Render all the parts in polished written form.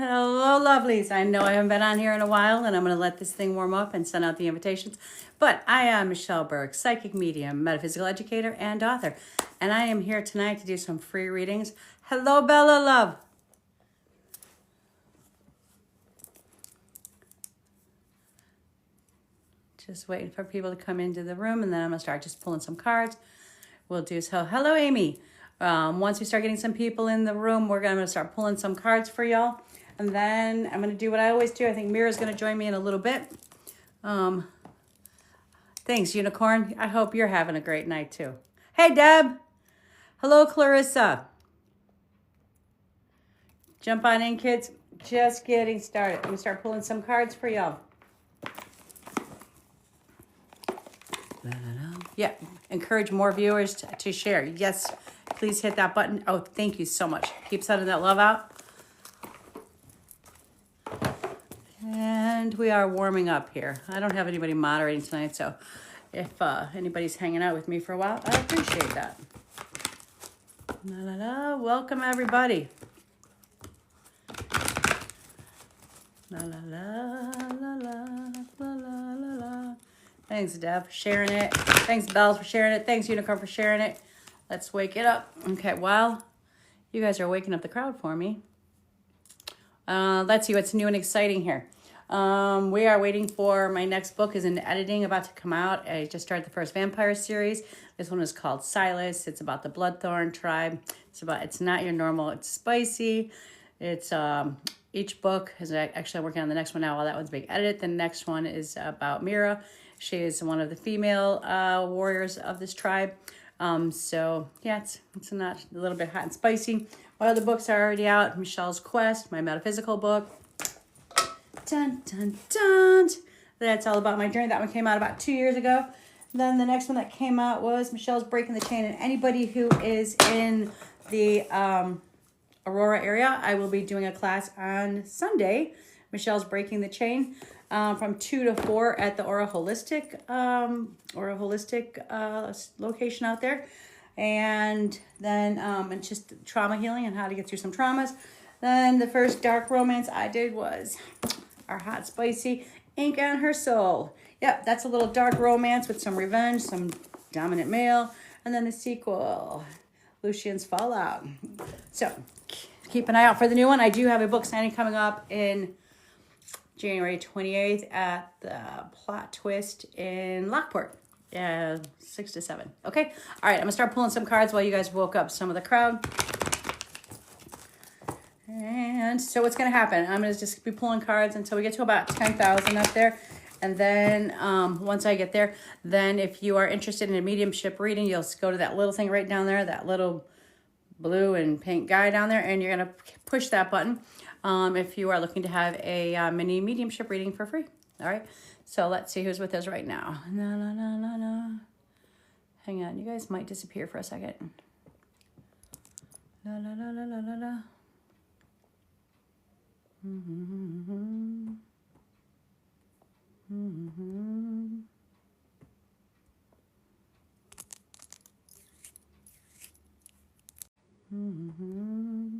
Hello, lovelies. I know I haven't been on here in a while, and I'm going to let this thing warm up and send out the invitations. But I am Michelle Burke, psychic medium, metaphysical educator, and author. And I am here tonight to do some free readings. Hello, Bella Love. Just waiting for people to come into the room, and then I'm going to start just pulling some cards. We'll do so. Hello, Amy. Once we start getting some people in the room, we're going to start pulling some cards for y'all. And then I'm going to do what I always do. I think Mira's going to join me in a little bit. Thanks, Unicorn. I hope you're having a great night, too. Hey, Deb. Hello, Clarissa. Jump on in, kids. Just getting started. I'm going to start pulling some cards for y'all. Yeah, encourage more viewers to share. Yes, please hit that button. Oh, thank you so much. Keep sending that love out. And we are warming up here. I don't have anybody moderating tonight, so if anybody's hanging out with me for a while, I appreciate that. La, la, la. Welcome, everybody. La, la, la, la, la, la, la, la, la. Thanks, Deb, for sharing it. Thanks, Bells, for sharing it. Thanks, Unicorn, for sharing it. Let's wake it up. Okay, while you guys are waking up the crowd for me, let's see what's new and exciting here. We are waiting for my next book is in editing, about to come out. I just started the first vampire series. This one is called Silas. It's about the Bloodthorn tribe. It's not your normal, it's spicy. It's each book is actually I'm working on the next one now while that one's being edited. The next one is about Mira. She is one of the female warriors of this tribe. So yeah, it's not a little bit hot and spicy. My other books are already out. Michelle's Quest, my metaphysical book. Dun, dun, dun. That's all about my journey. That one came out about 2 years ago. Then the next one that came out was Michelle's Breaking the Chain. And anybody who is in the Aurora area, I will be doing a class on Sunday. Michelle's Breaking the Chain from 2 to 4 at the Aura Holistic location out there. And then it's just trauma healing and how to get through some traumas. Then the first dark romance I did was our hot, spicy Ink on Her Soul. Yep, that's a little dark romance with some revenge, some dominant male. And then the sequel, Lucian's Fallout. So keep an eye out for the new one. I do have a book signing coming up in January 28th at the Plot Twist in Lockport. 6 to 7. Okay? All right, I'm going to start pulling some cards while you guys woke up some of the crowd. And so what's going to happen, I'm going to just be pulling cards until we get to about 10,000 up there. And then once I get there, then if you are interested in a mediumship reading, you'll go to that little thing right down there, that little blue and pink guy down there, and you're going to push that button if you are looking to have a mini mediumship reading for free. All right, so let's see who's with us right now. No, no, no, no, no. Hang on, you guys might disappear for a second. La, la, la, la, la, la, la. Mm-hmm. Mm-hmm. Mm-hmm.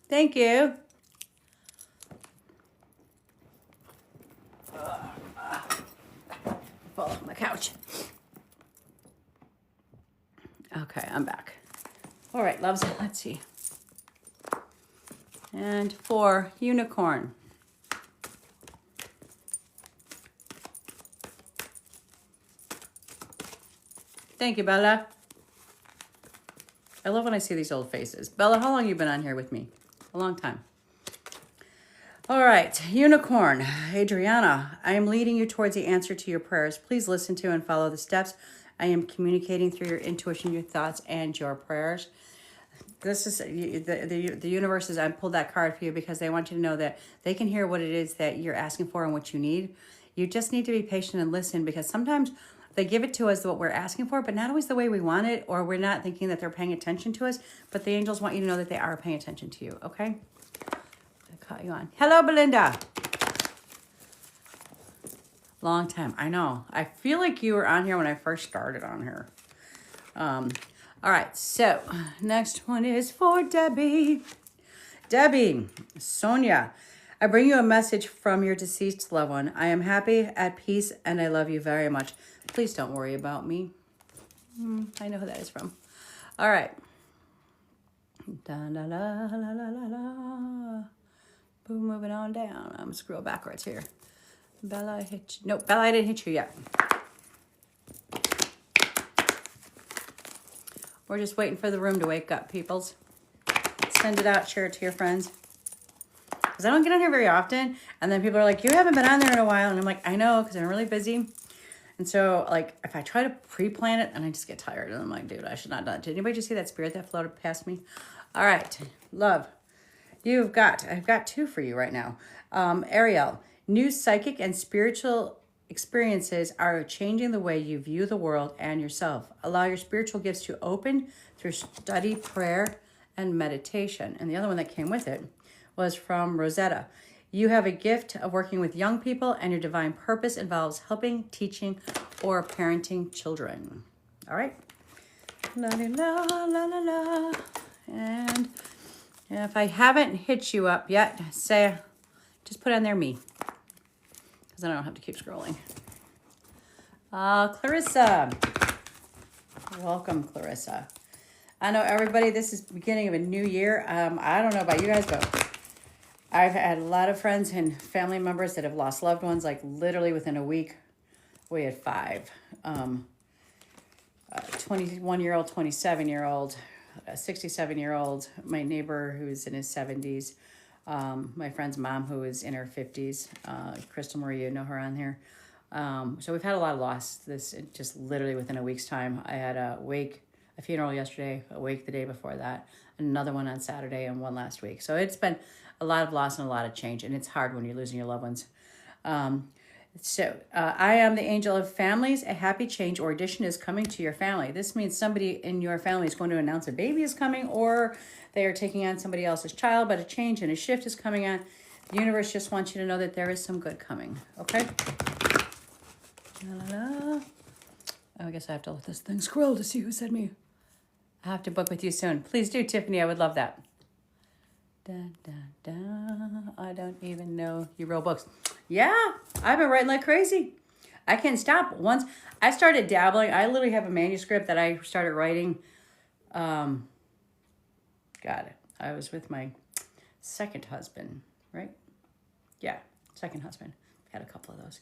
Thank you. Fall off my couch. Okay, I'm back. All right, loves, let's see. And for Unicorn. Thank you, Bella. I love when I see these old faces. Bella, how long have you been on here with me? A long time. All right, Unicorn, Adriana, I am leading you towards the answer to your prayers. Please listen to and follow the steps. I am communicating through your intuition, your thoughts, and your prayers. this is the universe is, I pulled that card for you because they want you to know that they can hear what it is that you're asking for and what you need. You just need to be patient and listen, because sometimes they give it to us what we're asking for, but not always the way we want it, or we're not thinking that they're paying attention to us. But the angels want you to know that they are paying attention to you, okay? I caught you on. Hello, Belinda. Long time. I know. I feel like you were on here when I first started on here. All right, so next one is for Debbie. Debbie, Sonia, I bring you a message from your deceased loved one. I am happy, at peace, and I love you very much. Please don't worry about me. I know who that is from. All right. Da, la, la, la, la, la, la. Boom, moving on down. I'm going to scroll backwards here. Bella, I hit you. Nope, Bella, I didn't hit you yet. We're just waiting for the room to wake up, peoples. Send it out, share it to your friends. Because I don't get on here very often. And then people are like, you haven't been on there in a while. And I'm like, I know, because I'm really busy. And so, like, if I try to pre-plan it, and I just get tired. And I'm like, dude, I should not have done it. Did anybody just see that spirit that floated past me? All right, love. I've got two for you right now. Ariel, new psychic and spiritual experiences are changing the way you view the world and yourself. Allow your spiritual gifts to open through study, prayer, and meditation. And the other one that came with it was from Rosetta. You have a gift of working with young people, and your divine purpose involves helping, teaching, or parenting children. All right. La la la la la la. And if I haven't hit you up yet, just put on there me, because then I don't have to keep scrolling. Clarissa. Welcome, Clarissa. I know, everybody, this is the beginning of a new year. I don't know about you guys, but I've had a lot of friends and family members that have lost loved ones, like literally within a week. We had 5. 21-year-old, 27-year-old, a 67-year-old, my neighbor who's in his 70s, my friend's mom who is in her 50s, Crystal Marie, you know her on here. So we've had a lot of loss this just literally within a week's time. I had a funeral yesterday, a wake the day before that, another one on Saturday, and one last week. So it's been a lot of loss and a lot of change, and it's hard when you're losing your loved ones. I am the angel of families. A happy change or addition is coming to your family. This means somebody in your family is going to announce a baby is coming, or they are taking on somebody else's child, but a change and a shift is coming on. The universe just wants you to know that there is some good coming, okay? Oh, I guess I have to let this thing scroll to see who said me. I have to book with you soon. Please do, Tiffany. I would love that. Da, da, da. I don't even know you wrote books. Yeah, I've been writing like crazy. I can't stop. Once I started dabbling, I literally have a manuscript that I started writing. I was with my second husband, right? Yeah, second husband. Had a couple of those.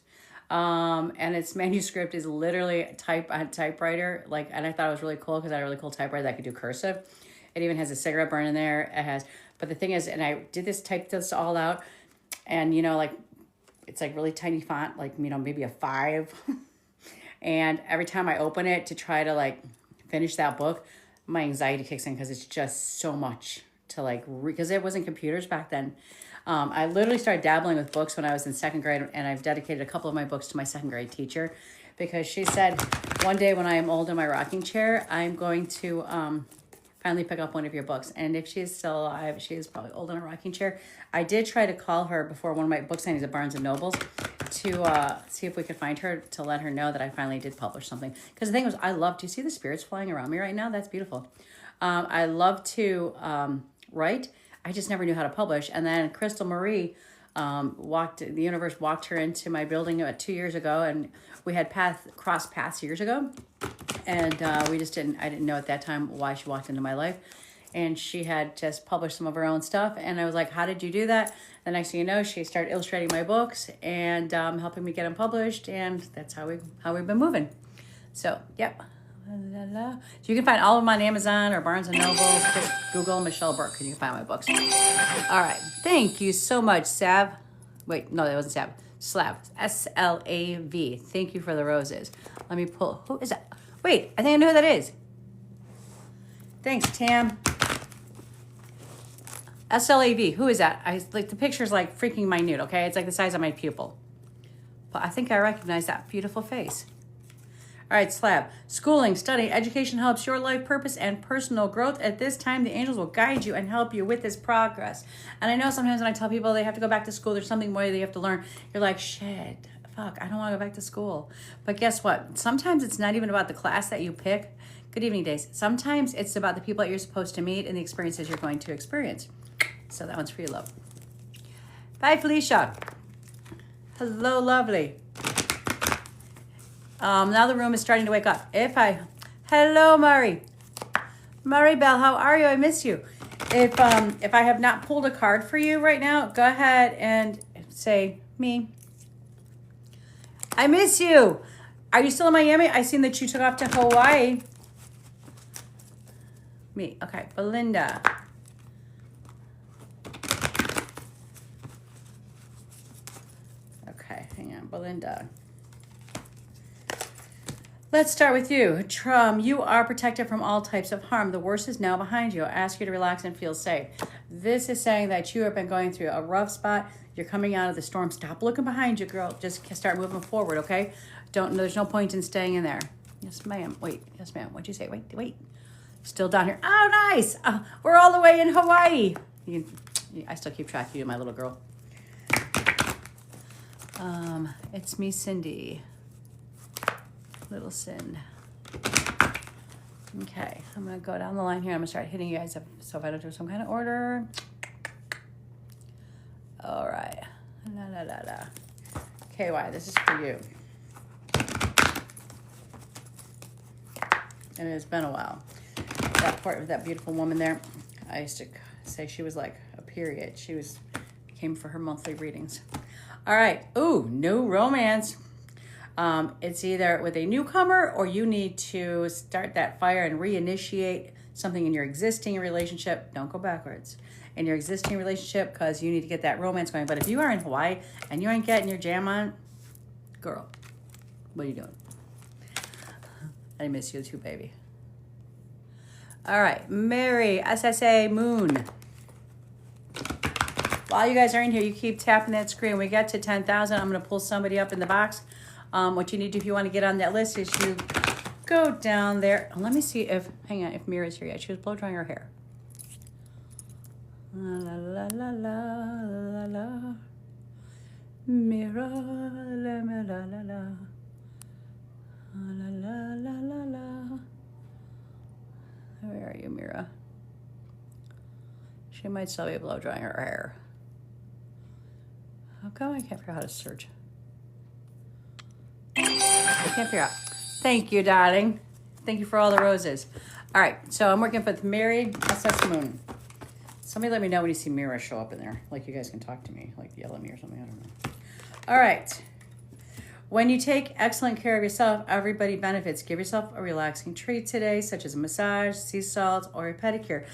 And its manuscript is literally on typewriter. And I thought it was really cool because I had a really cool typewriter that could do cursive. It even has a cigarette burn in there. But the thing is, and I typed this all out, and it's like really tiny font, maybe a 5. And every time I open it to try to finish that book, my anxiety kicks in because it's just so much to because it wasn't computers back then. I literally started dabbling with books when I was in 2nd grade, and I've dedicated a couple of my books to my 2nd grade teacher, because she said, one day when I am old in my rocking chair, I'm going to finally pick up one of your books. And if she is still alive, she is probably old in a rocking chair. I did try to call her before one of my book signings at Barnes & Noble's to see if we could find her, to let her know that I finally did publish something. Because the thing was, do you see the spirits flying around me right now? That's beautiful. I love to write. I just never knew how to publish. And then Crystal Marie the universe walked her into my building about 2 years ago, and we had crossed paths years ago. And I didn't know at that time why she walked into my life. And she had just published some of her own stuff. And I was like, how did you do that? The next thing you know, she started illustrating my books and helping me get them published. And that's how we've been moving. So, yep. La, la. So you can find all of them on Amazon or Barnes & Noble. Just Google Michelle Burke and you can find my books. All right. Thank you so much, Sav. Wait, no, that wasn't Sav. Slav. S-L-A-V. Thank you for the roses. Let me pull. Who is that? Wait, I think I know who that is. Thanks, Tam. SLAV. Who is that? I like the picture's like freaking minute, okay? It's like the size of my pupil. But I think I recognize that beautiful face. All right, slab. Schooling, study, education helps your life purpose and personal growth. At this time, the angels will guide you and help you with this progress. And I know sometimes when I tell people they have to go back to school, there's something more they have to learn. You're like, shit, fuck, I don't want to go back to school. But guess what? Sometimes it's not even about the class that you pick. Good evening, Days. Sometimes it's about the people that you're supposed to meet and the experiences you're going to experience. So that one's for you, love. Bye, Felicia. Hello, lovely. Now the room is starting to wake up. Hello, Murray. Murray Bell, how are you? I miss you. If I have not pulled a card for you right now, go ahead and say me. I miss you. Are you still in Miami? I seen that you took off to Hawaii. Me. Okay, Belinda. Okay, hang on, Belinda. Let's start with you. You are protected from all types of harm. The worst is now behind you. I ask you to relax and feel safe. This is saying that you have been going through a rough spot. You're coming out of the storm. Stop looking behind you, girl. Just start moving forward, okay? There's no point in staying in there. Yes, ma'am. Wait. Yes, ma'am. What'd you say? Wait. Still down here. Oh, nice. We're all the way in Hawaii. I still keep track of you, my little girl. It's me, Cindy. Little Sin. Okay, I'm gonna go down the line here. I'm gonna start hitting you guys up. So if I don't do some kind of order. All right. La. KY, this is for you. And it's been a while. That part of that beautiful woman there, I used to say she was like a period. Came for her monthly readings. All right. Ooh, no romance. It's either with a newcomer or you need to start that fire and reinitiate something in your existing relationship. Don't go backwards. In your existing relationship, because you need to get that romance going. But if you are in Hawaii and you ain't getting your jam on, girl, what are you doing? I miss you too, baby. All right, Mary, SSA, Moon. While you guys are in here, you keep tapping that screen. We get to 10,000. I'm going to pull somebody up in the box. What you need to do if you want to get on that list is you go down there. Let me see if Mira's here yet. She was blow drying her hair. La la la la la la. Mira, la la la la. La la la la la. Where are you, Mira? She might still be blow drying her hair. How come I can't figure out how to search? I can't figure out. Thank you, darling. Thank you for all the roses. All right, so I'm working with Mary SS Moon. Somebody let me know when you see Mira show up in there. Like you guys can talk to me, like yell at me or something. I don't know. All right. When you take excellent care of yourself, everybody benefits. Give yourself a relaxing treat today, such as a massage, sea salt, or a pedicure.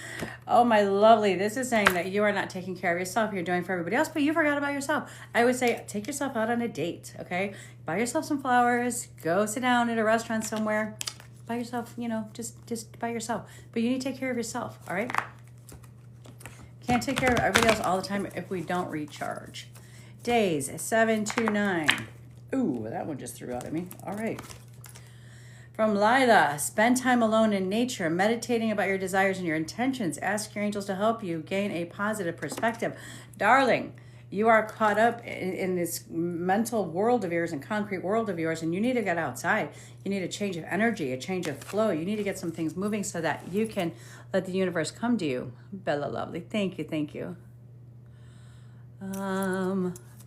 Oh, my lovely. This is saying that you are not taking care of yourself. You're doing for everybody else, but you forgot about yourself. I would say take yourself out on a date, okay? Buy yourself some flowers. Go sit down at a restaurant somewhere. Buy yourself, just by yourself. But you need to take care of yourself, all right? Can't take care of everybody else all the time if we don't recharge. Days, 7 to 9. Ooh, that one just threw out at me. All right. From Lila, spend time alone in nature, meditating about your desires and your intentions. Ask your angels to help you gain a positive perspective. Darling, you are caught up in this mental world of yours and concrete world of yours, and you need to get outside. You need a change of energy, a change of flow. You need to get some things moving so that you can let the universe come to you. Bella lovely. Thank you.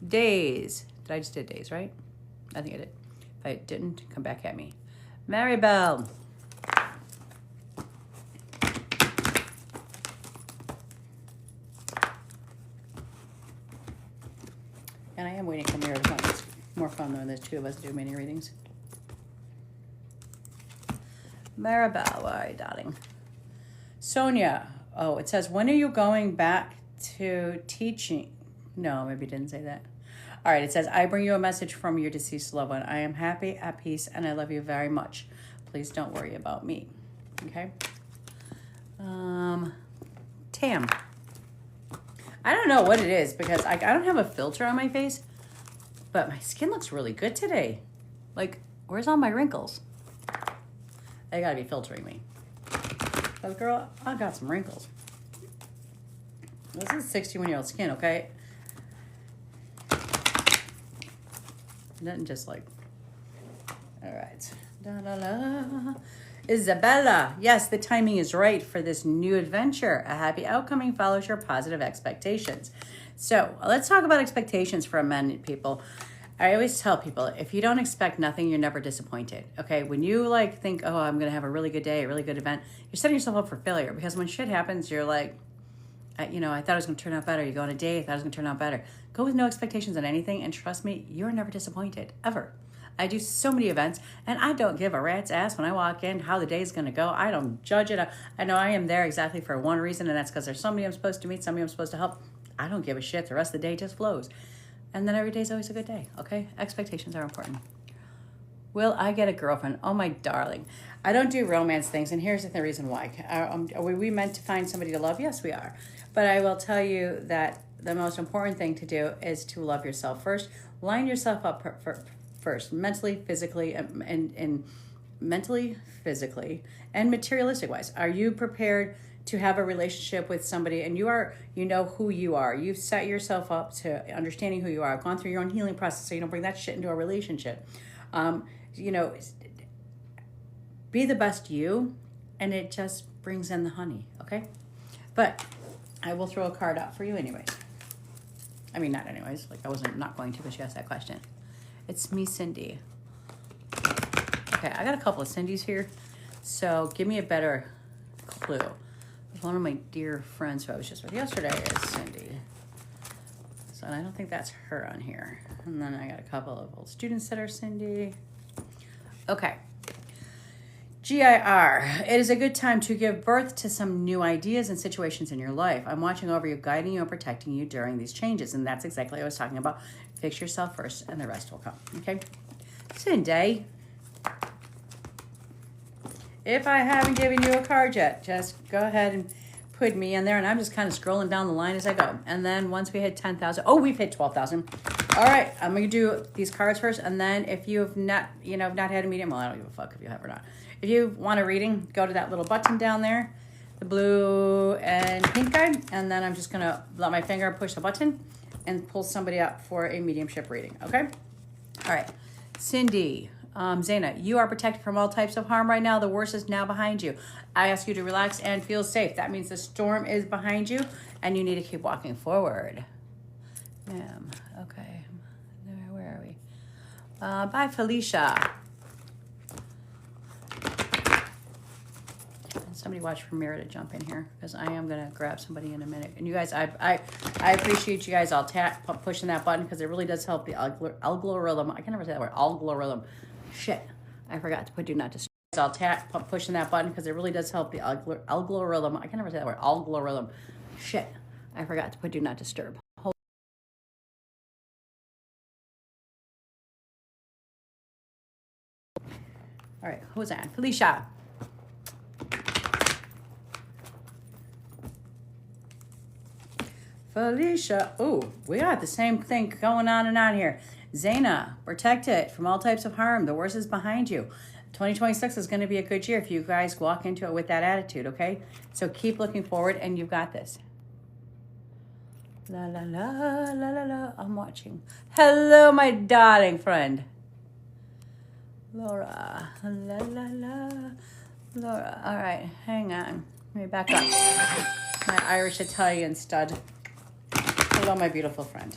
Days. I just did days, right? I think I did. If I didn't, come back at me. Maribel. And I am waiting for Mira to come. It's more fun when there's two of us do mini readings. Maribel, where are you, darling? Sonia. Oh, it says, when are you going back to teaching? No, maybe it didn't say that. All right, it says, I bring you a message from your deceased loved one. I am happy, at peace, and I love you very much. Please don't worry about me. Okay? Tam. I don't know what it is because I don't have a filter on my face, but my skin looks really good today. Like, where's all my wrinkles? They gotta be filtering me. But girl, I got some wrinkles. This is 61-year-old skin, okay? Nothing just like, all right. Da, da, da. Isabella, yes, the timing is right for this new adventure. A happy outcoming follows your positive expectations. So let's talk about expectations for a minute, people. I always tell people, if you don't expect nothing, you're never disappointed. Okay, when you like think, oh, I'm gonna have a really good day, a really good event, you're setting yourself up for failure because when shit happens, you're like, I thought it was gonna turn out better. You go on a date, I thought it was gonna turn out better. Go with no expectations on anything, and trust me, you're never disappointed ever. I do so many events, and I don't give a rat's ass when I walk in how the day's going to go. I don't judge it. I know I am there exactly for one reason, and that's because there's somebody I'm supposed to meet, somebody I'm supposed to help. I don't give a shit. The rest of the day just flows. And then every day's always a good day, okay? Expectations are important. Will I get a girlfriend? Oh, my darling. I don't do romance things, and here's the reason why. Are we meant to find somebody to love? Yes, we are. But I will tell you that the most important thing to do is to love yourself first. Line yourself up first, mentally, physically, and mentally, physically, and materialistic wise. Are you prepared to have a relationship with somebody and you know who you are? You've set yourself up to understanding who you are, gone through your own healing process so you don't bring that shit into a relationship. Be the best you, and it just brings in the honey, okay? But I will throw a card out for you anyways. I mean, not anyways, like I wasn't not going to because you asked that question. It's me, Cindy. Okay, I got a couple of Cindy's here. So give me a better clue. One of my dear friends who I was just with yesterday is Cindy. So I don't think that's her on here. And then I got a couple of old students that are Cindy. Okay. GIR, it is a good time to give birth to some new ideas and situations in your life. I'm watching over you, guiding you, and protecting you during these changes. And that's exactly what I was talking about. Fix yourself first, and the rest will come. Okay? Cindy, if I haven't given you a card yet, just go ahead and put me in there. And I'm just kind of scrolling down the line as I go. And then once we hit 10,000, we've hit 12,000. All right, I'm going to do these cards first. And then if you've not had a medium, well, I don't give a fuck if you have or not. If you want a reading, go to that little button down there, the blue and pink card, and then I'm just going to let my finger push the button and pull somebody up for a mediumship reading, okay? All right, Cindy, Zaina, you are protected from all types of harm right now. The worst is now behind you. I ask you to relax and feel safe. That means the storm is behind you, and you need to keep walking forward. Okay, where are we? Bye, Felicia. Somebody watch for Mira to jump in here because I am going to grab somebody in a minute. And you guys, I appreciate you guys all pushing that button because it really does help the algorithm. I can never say that word, algorithm. Shit, I forgot to put do not disturb. I'll pushing that button because it really does help the algorithm. I can never say that word, algorithm. Shit, I forgot to put do not disturb. All right, who's that? Felicia. Felicia. Oh, we got the same thing going on and on here. Zaina, protect it from all types of harm. The worst is behind you. 2026 is going to be a good year if you guys walk into it with that attitude, okay? So keep looking forward, and you've got this. La, la, la, la, la, la. I'm watching. Hello, my darling friend. Laura. La, la, la. Laura. All right, hang on. Let me back up. My Irish Italian stud. Hello, my beautiful friend.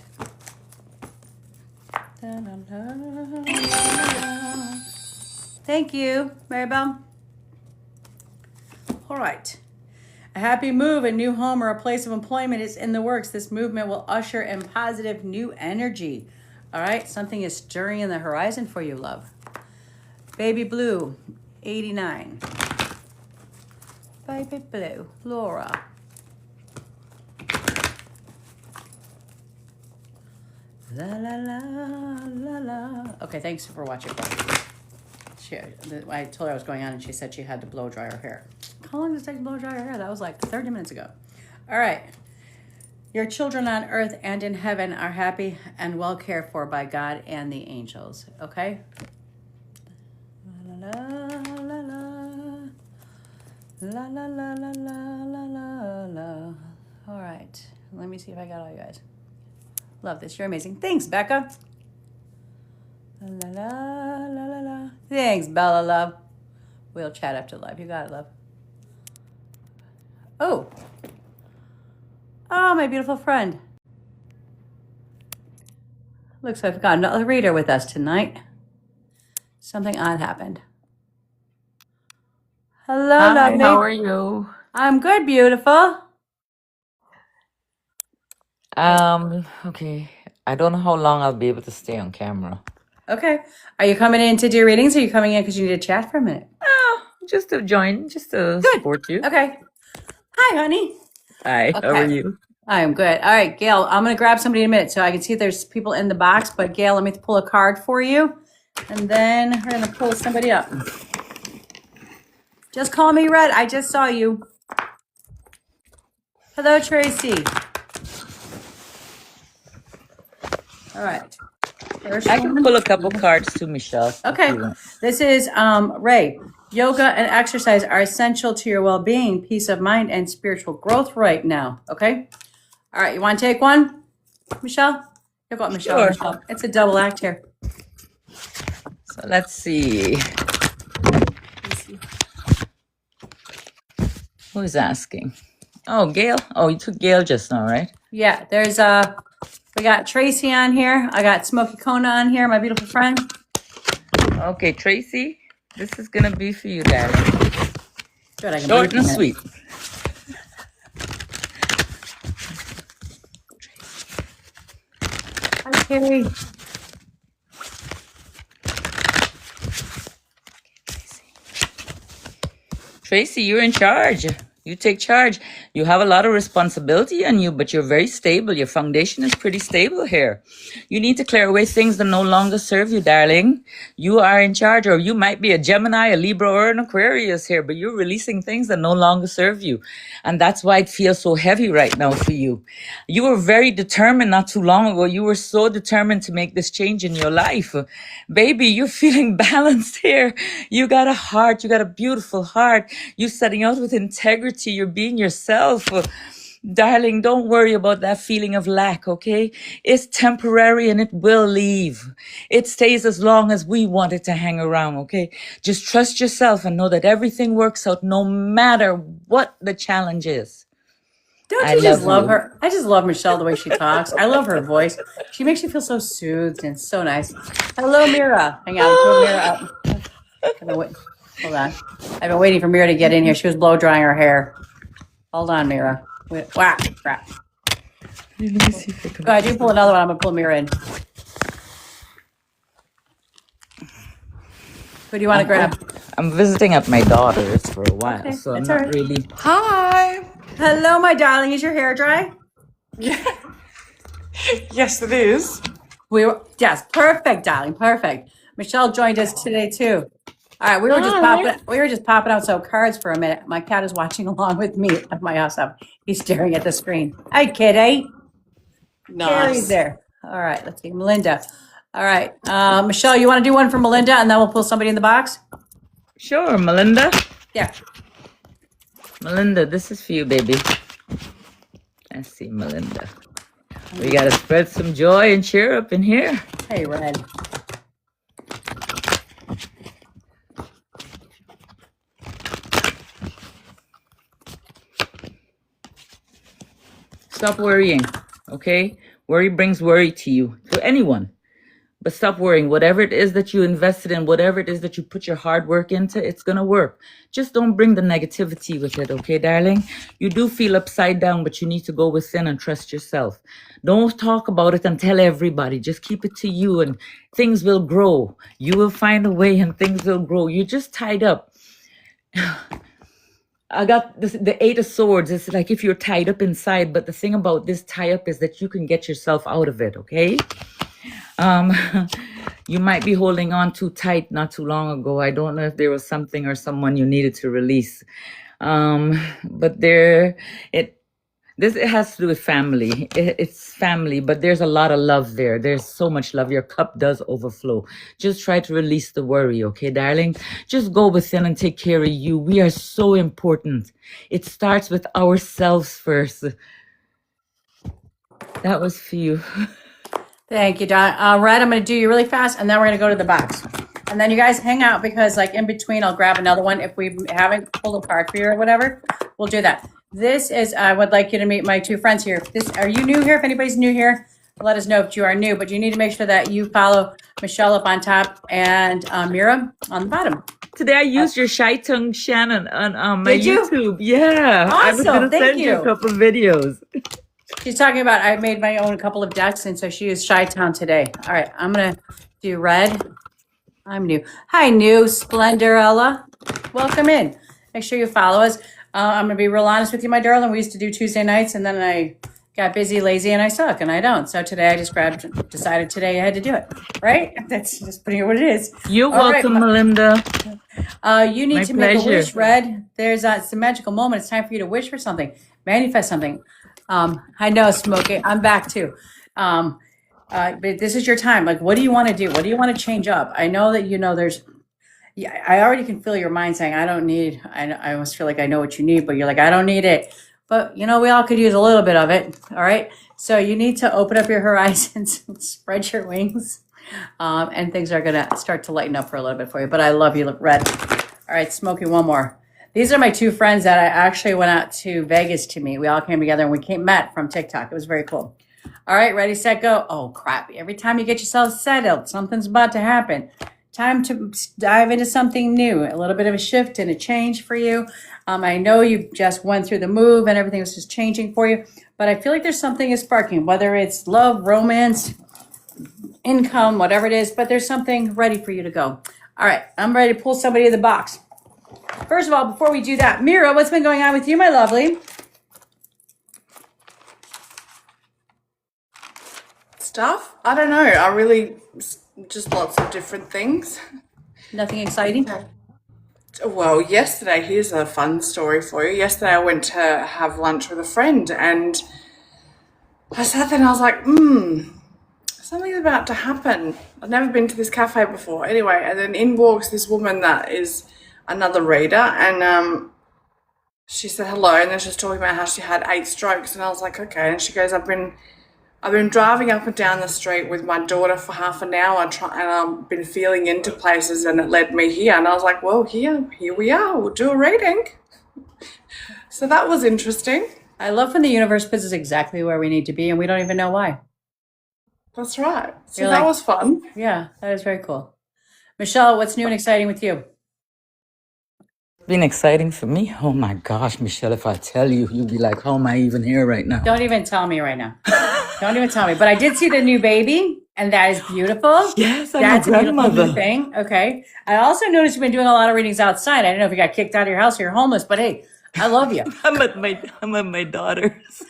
Thank you, Maribel. All right. A happy move, a new home, or a place of employment is in the works. This movement will usher in positive new energy. All right. Something is stirring in the horizon for you, love. Baby Blue, 89. Baby Blue, Laura. La, la, la, la, la. Okay, thanks for watching. I told her I was going on, and she said she had to blow dry her hair. How long does it take to blow dry her hair? That was like 30 minutes ago. All right. Your children on earth and in heaven are happy and well cared for by God and the angels. Okay? La la la la la la la la la la la. All right. Let me see if I got all you guys. Love this. You're amazing. Thanks, Becca. La la la la la. Thanks, Bella, love. We'll chat after live. You got it, love. Oh. Oh, my beautiful friend. Looks like we've got another reader with us tonight. Something odd happened. Hello, Hi, lovely. how are you? I'm good, beautiful. Okay. I don't know how long I'll be able to stay on camera. Okay. Are you coming in to do readings, or are you coming in because you need to chat for a minute? Oh, just to join, just to Good. support you. Okay. Hi, honey. Hi, how are Okay. you? I'm good. All right, Gail, I'm going to grab somebody in a minute so I can see if there's people in the box. But, Gail, let me pull a card for you. And then we're going to pull somebody up. Just call me Red. I just saw you. Hello, Tracy. All right. First I can one. pull a couple cards too, Michelle. if Okay. you want. This is Ray. Yoga and exercise are essential to your well-being, peace of mind, and spiritual growth right now. Okay. All right. You want to take one, Michelle? You got Michelle. Sure. Michelle. It's a double act here. So let's see. Who's asking? Oh, Gail. Oh, you took Gail just now, right? Yeah. There's we got Tracy on here. I got Smokey Kona on here, my beautiful friend. Okay, Tracy, this is going to be for you, darling. Good. I can Short breathe and in it. sweet. Hi, Carrie. Tracy, you're in charge. You take charge. You have a lot of responsibility on you, but you're very stable. Your foundation is pretty stable here. You need to clear away things that no longer serve you, darling. You are in charge, or you might be a Gemini, a Libra, or an Aquarius here, but you're releasing things that no longer serve you. And that's why it feels so heavy right now for you. You were very determined not too long ago. You were so determined to make this change in your life. Baby, you're feeling balanced here. You got a heart. You got a beautiful heart. You're setting out with integrity. You're being yourself. Darling, don't worry about that feeling of lack, okay? It's temporary and it will leave. It stays as long as we want it to hang around, okay? Just trust yourself and know that everything works out no matter what the challenge is. Don't I you just love love you. her? I just love Michelle the way she talks. I love her voice. She makes you feel so soothed and so nice. Hello, Mira. Hang on, pull Mira up. Hold on. I've been waiting for Mira to get in here. She was blow drying her hair. Hold on, Mira. Wow, crap. Let me see if I can. Go ahead, you pull another one. I'm gonna pull Mira in. Who do you want to grab? I'm visiting at my daughter's for a while, Okay, so I'm that's not all right. really. Hi. Hello, my darling. Is your hair dry? Yeah. Yes, it is. Yes, perfect, darling. Perfect. Michelle joined us today too. All right, we were just popping out some cards for a minute. My cat is watching along with me at my house. He's staring at the screen. Hi, kitty. Carrie's Nice. there. All right, let's see, Melinda. All right, Michelle, you want to do one for Melinda, and then we'll pull somebody in the box. Sure, Melinda. Yeah. Melinda, this is for you, baby. Let's see, Melinda. We gotta spread some joy and cheer up in here. Hey, Red. Stop worrying, okay? Worry brings worry to you, to anyone. But stop worrying. Whatever it is that you invested in, whatever it is that you put your hard work into, it's gonna work. Just don't bring the negativity with it, okay, darling? You do feel upside down, but you need to go within and trust yourself. Don't talk about it and tell everybody. Just keep it to you and things will grow. You will find a way and things will grow. You're just tied up. I got the Eight of Swords. It's like if you're tied up inside, but the thing about this tie up is that you can get yourself out of it, okay? You might be holding on too tight not too long ago. I don't know if there was something or someone you needed to release. But This it has to do with family. It's family, but there's a lot of love there. There's so much love. Your cup does overflow. Just try to release the worry, okay, darling? Just go within and take care of you. We are so important. It starts with ourselves first. That was for you. Thank you, Don. Red, I'm going to do you really fast, and then we're going to go to the box. And then you guys hang out because, like, in between, I'll grab another one. If we haven't pulled apart for you or whatever, we'll do that. This is, I would like you to meet my two friends here. Are you new here? If anybody's new here, let us know if you are new. But you need to make sure that you follow Michelle up on top and Mira on the bottom. Today I used your Shy Tongue Shannon on my Did you? YouTube. Yeah. I was Awesome. going to Thank send you you. a couple of videos. She's talking about I made my own couple of decks, and so she used Chi-Town today. All right, I'm going to do red. I'm new. Hi, new Splendorella. Welcome in. Make sure you follow us. I'm going to be real honest with you, my darling. We used to do Tuesday nights, and then I got busy, lazy, and I suck, and I don't. So today I just decided today I had to do it. Right? That's just putting it what it is. You're All right, welcome, Melinda. you need My to make a pleasure. wish, Red. It's a magical moment. It's time for you to wish for something, manifest something. I know, Smokey. I'm back too. But this is your time. Like, what do you want to do? What do you want to change up? I know that there's. Yeah, I already can feel your mind saying, "I don't need." I almost feel like I know what you need, but you're like, "I don't need it." But we all could use a little bit of it. All right. So you need to open up your horizons and spread your wings, and things are gonna start to lighten up for a little bit for you. But I love you, Red. All right, Smokey. One more. These are my two friends that I actually went out to Vegas to meet. We all came together and we met from TikTok. It was very cool. All right, ready, set, go. Oh, crap. Every time you get yourself settled, something's about to happen. Time to dive into something new, a little bit of a shift and a change for you. I know you just went through the move and everything was just changing for you, but I feel like there's something is sparking, whether it's love, romance, income, whatever it is, but there's something ready for you to go. All right, I'm ready to pull somebody in the box. First of all, before we do that, Mira, what's been going on with you, my lovely? Stuff? I don't know. I really just lots of different things. Nothing exciting? Well, yesterday, here's a fun story for you. Yesterday, I went to have lunch with a friend, and I sat there and I was like, something's about to happen. I've never been to this cafe before. Anyway, and then in walks this woman that is another reader, and she said hello, and then she was talking about how she had 8 strokes, and I was like, okay. And she goes, I've been driving up and down the street with my daughter for half an hour, and I've been feeling into places, and it led me here. And I was like, well, here we are. We'll do a reading. So that was interesting. I love when the universe puts us exactly where we need to be and we don't even know why. That's right. So You're that like- was fun. Yeah, that is very cool. Michelle, what's new and exciting with you? Been exciting for me. Oh my gosh, Michelle, if I tell you, you'll be like, how am I even here right now? Don't even tell me right now. Don't even tell me. But I did see the new baby, and that is beautiful. Yes, I'm That's a a beautiful grandmother. new thing. Okay. I also noticed you've been doing a lot of readings outside. I don't know if you got kicked out of your house or you're homeless, but hey, I love you. I'm at my daughter's.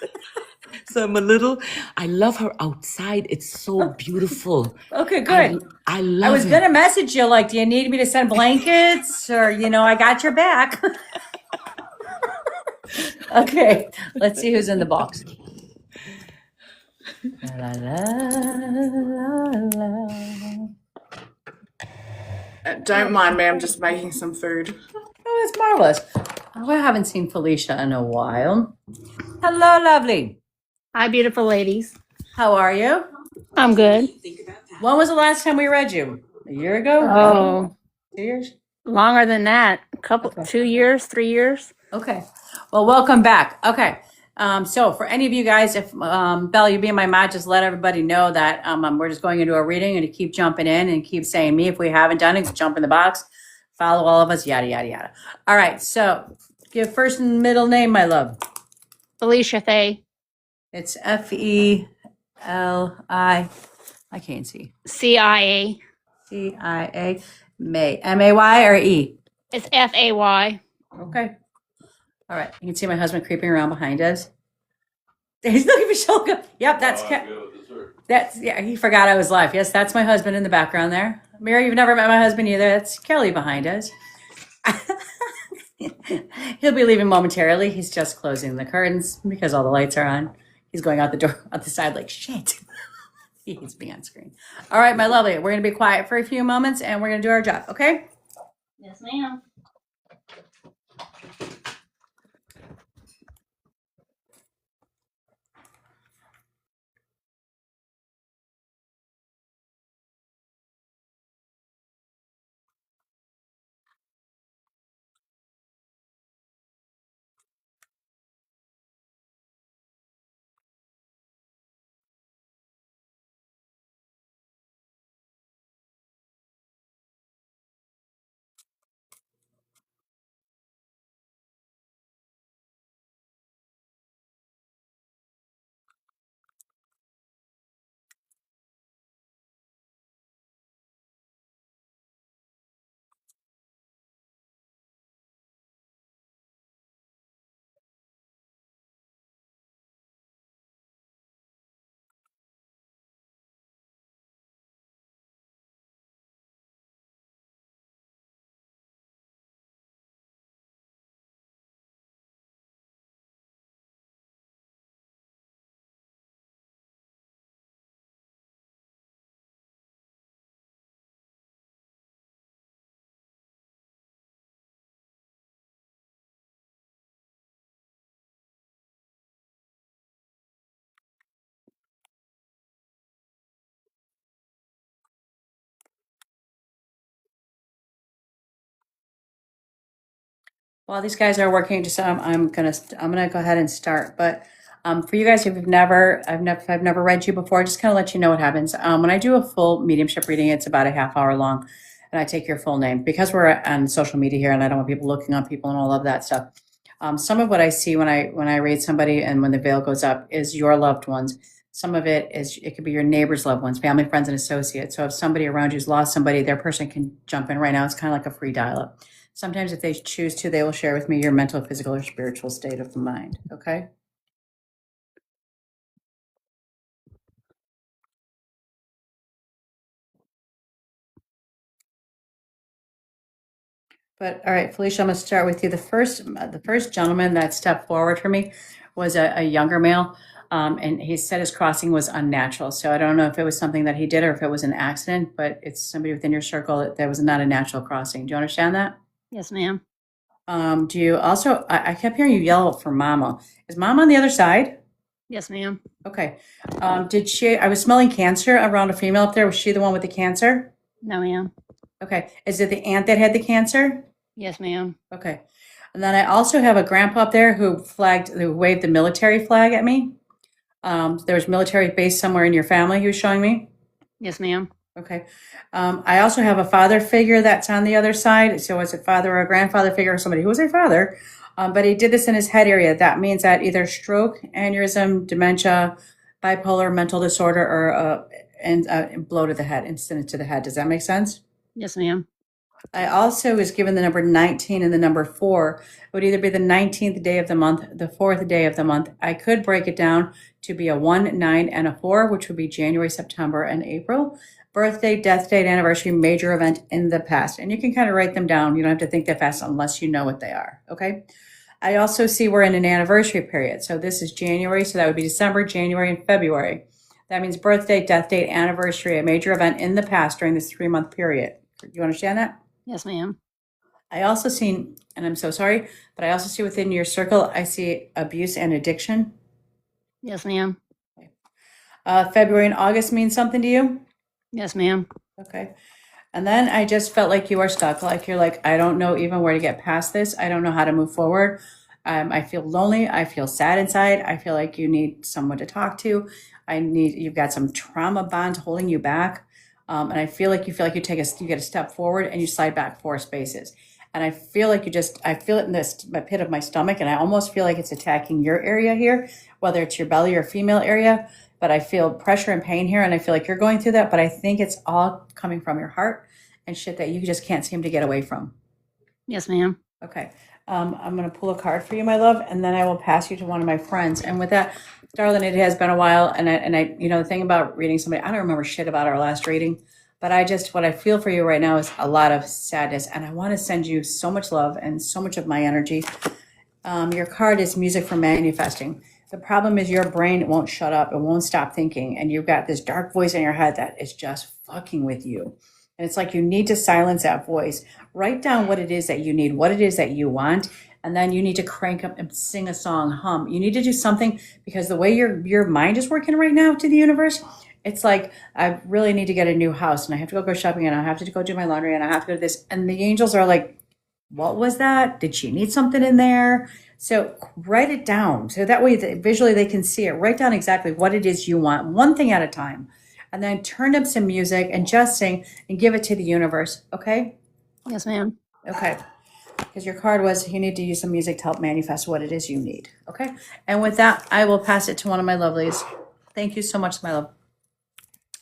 So I love her outside. It's so beautiful. Okay, good. I love I was it. going to message you, like, do you need me to send blankets? Or, I got your back. Okay, let's see who's in the box. La, la, la, la. Don't mind me, I'm just making some food. Oh, that's marvelous. Oh, I haven't seen Felicia in a while. Hello, lovely. Hi, beautiful ladies. How are you? I'm good. When was the last time we read you? A year ago? Oh, 2 years? longer than that. 2 years, 3 years. Okay. Well, welcome back. Okay. So for any of you guys, if Belle, you being my mod, just let everybody know that we're just going into a reading and to keep jumping in and keep saying me. If we haven't done it, jump in the box. Follow all of us, yada, yada, yada. All right. So give first and middle name, my love. Felicia Thay, It's Feli. I can't see. CIA. CIA. May. MAY or E? It's FAY. Okay. All right. You can see my husband creeping around behind us. He's looking for Michelle. Yep, that's he forgot I was live. Yes, that's my husband in the background there. Mary, you've never met my husband either. That's Kelly behind us. He'll be leaving momentarily. He's just closing the curtains because all the lights are on. He's going out the door, out the side like, shit. He hates being on screen. All right, my lovely. We're going to be quiet for a few moments and we're going to do our job, okay? Yes, ma'am. While these guys are working, just I'm gonna go ahead and start. But for you guys, if I've never read you before, just kind of let you know what happens. When I do a full mediumship reading, it's about a half hour long, and I take your full name because we're on social media here, and I don't want people looking on people and all of that stuff. Some of what I see when I read somebody and when the veil goes up is your loved ones. Some of it could be your neighbor's loved ones, family, friends, and associates. So if somebody around you's lost somebody, their person can jump in right now. It's kind of like a free dial-up. Sometimes if they choose to, they will share with me your mental, physical, or spiritual state of the mind, okay? But all right, Felicia, I'm gonna start with you. The first gentleman that stepped forward for me was a younger male, and he said his crossing was unnatural. So I don't know if it was something that he did or if it was an accident, but it's somebody within your circle that was not a natural crossing. Do you understand that? Yes, ma'am. Do you also, I kept hearing you yell for mama. Is mama on the other side? Yes, ma'am. Okay. I was smelling cancer around a female up there. Was she the one with the cancer? No, ma'am. Okay. Is it the aunt that had the cancer? Yes, ma'am. Okay. And then I also have a grandpa up there who waved the military flag at me. There was military base somewhere in your family he was showing me. Yes, ma'am. Okay. I also have a father figure that's on the other side. So it's a father or a grandfather figure or somebody who was a father. But he did this in his head area. That means that either stroke, aneurysm, dementia, bipolar, mental disorder, or blow to the head, incident to the head. Does that make sense? Yes, ma'am. I also was given the number 19 and the number 4. It would either be the 19th day of the month, the 4th day of the month. I could break it down to be a 1, 9, and a 4, which would be January, September, and April. Birthday, death date, anniversary, major event in the past. And you can kind of write them down. You don't have to think that fast unless you know what they are. Okay. I also see we're in an anniversary period. So this is January. So that would be December, January, and February. That means birthday, death date, anniversary, a major event in the past during this 3-month period. Do you understand that? Yes, ma'am. I also see, and I'm so sorry, but I also see within your circle, I see abuse and addiction. Yes, ma'am. February and August mean something to you? Yes, ma'am. Okay. And then I just felt like you are stuck. Like you're like, I don't know even where to get past this. I don't know how to move forward. I feel lonely. I feel sad inside. I feel like you need someone to talk to. You've got some trauma bonds holding you back. And I feel like you get a step forward and you slide back 4 spaces. And I feel like I feel it in my pit of my stomach. And I almost feel like it's attacking your area here, whether it's your belly or female area. But I feel pressure and pain here. And I feel like you're going through that. But I think it's all coming from your heart and shit that you just can't seem to get away from. Yes, ma'am. Okay. I'm going to pull a card for you, my love, and then I will pass you to one of my friends. And with that, darling, it has been a while. And I, the thing about reading somebody, I don't remember shit about our last reading. But what I feel for you right now is a lot of sadness. And I want to send you so much love and so much of my energy. Your card is music for manifesting. The problem is your brain won't shut up. It won't stop thinking. And you've got this dark voice in your head that is just fucking with you. And it's like you need to silence that voice. Write down what it is that you need, what it is that you want. And then you need to crank up and sing a song, hum. You need to do something because the way your mind is working right now to the universe, it's like, I really need to get a new house and I have to go shopping and I have to go do my laundry and I have to go to this. And the angels are like, what was that? Did she need something in there? So write it down. So that way visually they can see it. Write down exactly what it is you want, one thing at a time. And then turn up some music and just sing and give it to the universe. Okay? Yes, ma'am. Okay. Because your card was you need to use some music to help manifest what it is you need. Okay? And with that, I will pass it to one of my lovelies. Thank you so much, my love.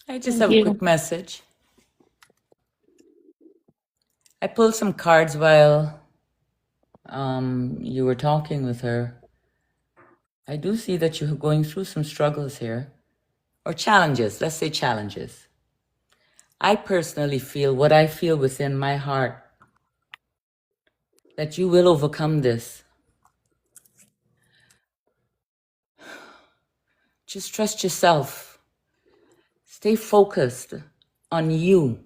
I just Thank have a you. quick message. I pulled some cards while you were talking with her. I do see that you're going through some struggles here, or challenges. Let's say challenges. I personally feel what I feel within my heart, that you will overcome this. Just trust yourself. Stay focused on you.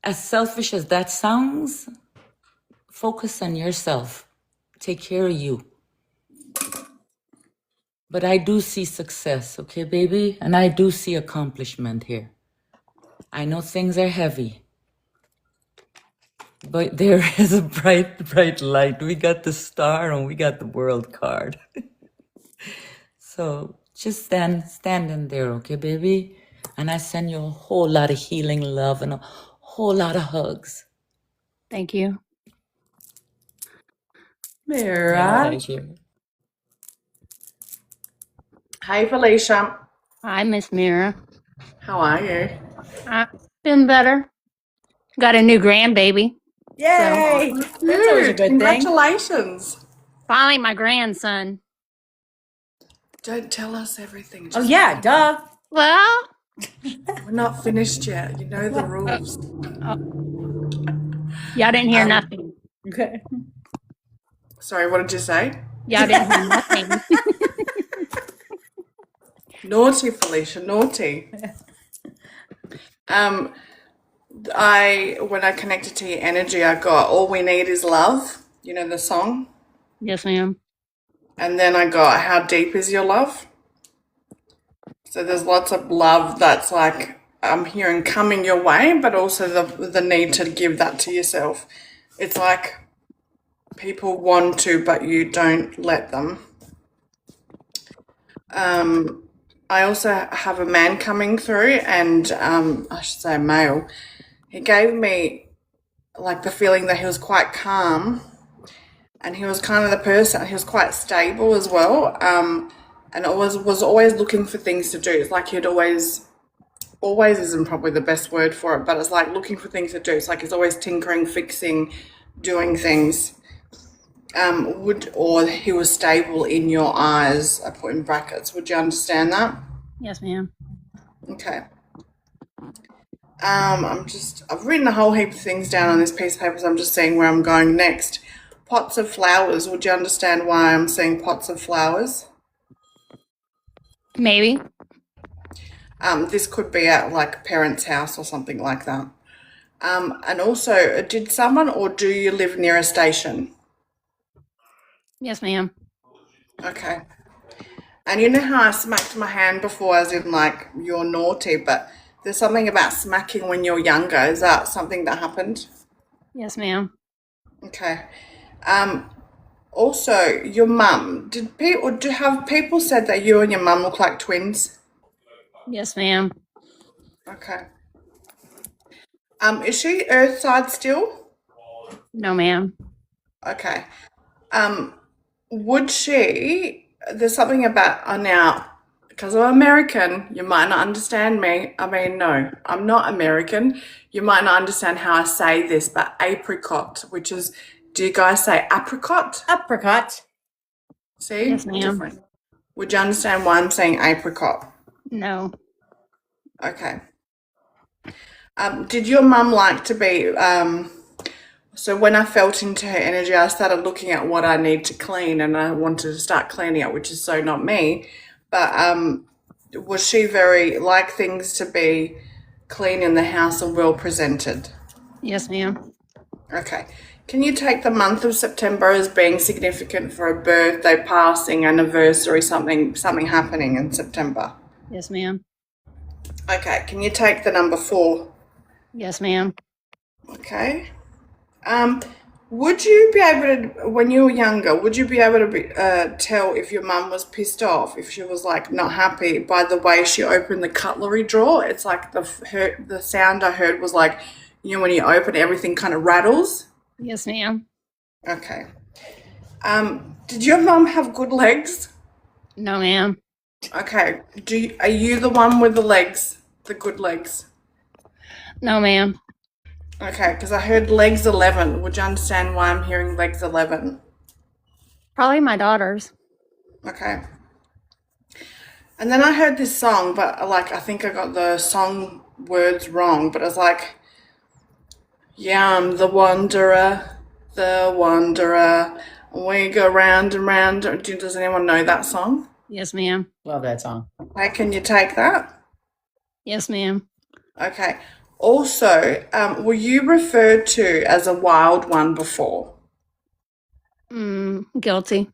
As selfish as that sounds, focus on yourself. Take care of you. But I do see success, okay, baby? And I do see accomplishment here. I know things are heavy, but there is a bright, bright light. We got the star and we got the world card. So just stand in there, okay, baby? And I send you a whole lot of healing love and a whole lot of hugs. Thank you. Mira. Hey, Felicia. Hi, Miss Mira. How are you? Been better. Got a new grandbaby. Yay! That's always a good thing. Congratulations. Finally, my grandson. Don't tell us everything. Oh, yeah, duh. Well, We're not finished yet. You know the rules. y'all didn't hear nothing. Okay. Sorry, what did you say? Y'all didn't hear nothing. Naughty, Felicia, naughty. When I connected to your energy, I got All We Need Is Love, you know the song? Yes, ma'am. And then I got How Deep Is Your Love? So there's lots of love that's like I'm hearing coming your way, but also the need to give that to yourself. It's like people want to, but you don't let them. I also have a man coming through, and I should say male. He gave me like the feeling that he was quite calm, and he was kind of the person. He was quite stable as well, and was always looking for things to do. It's like he'd always isn't probably the best word for it, but it's like looking for things to do. It's like he's always tinkering, fixing, doing things. Or he was stable in your eyes, I put in brackets. Would you understand that? Yes, ma'am. Okay. I've written a whole heap of things down on this piece of paper, so I'm just seeing where I'm going next. Pots of flowers. Would you understand why I'm seeing pots of flowers? Maybe. This could be at like a parent's house or something like that. And also, did someone or do you live near a station? Yes, ma'am. Okay. And you know how I smacked my hand before as in like you're naughty, but there's something about smacking when you're younger. Is that something that happened? Yes, ma'am. Okay. Also, your mum, have people said that you and your mum look like twins? Yes, ma'am. Okay. Is she Earthside still? No, ma'am. Okay. Would she, there's something about, now, because I'm American, you might not understand me. I mean, no, I'm not American. You might not understand how I say this, but apricot, which is, do you guys say apricot? Apricot. See? Yes, ma'am. Different. Would you understand why I'm saying apricot? No. Okay. Did your mum like to be, so when I felt into her energy, I started looking at what I need to clean and I wanted to start cleaning it, which is so not me. But was she very like things to be clean in the house and well presented? Yes, ma'am. Okay. Can you take the month of September as being significant for a birthday, passing, anniversary, something happening in September? Yes, ma'am. Okay. Can you take the number 4? Yes, ma'am. Okay. Um, would you be able to, when you were younger, would you be able to tell if your mum was pissed off, if she was like not happy by the way she opened the cutlery drawer? It's like the sound I heard was like, when you open everything kind of rattles. Yes, ma'am. Okay. Did your mum have good legs? No, ma'am. Okay. Are you the one with the legs, the good legs? No, ma'am. Okay, because I heard legs 11. Would you understand why I'm hearing legs 11? Probably my daughters. Okay. And then I heard this song, but like I think I got the song words wrong, but it was like, yeah, I'm the wanderer, the wanderer. We go round and round. Does anyone know that song? Yes, ma'am. Love that song. Okay, can you take that? Yes, ma'am. Okay. Also, were you referred to as a wild one before? Guilty.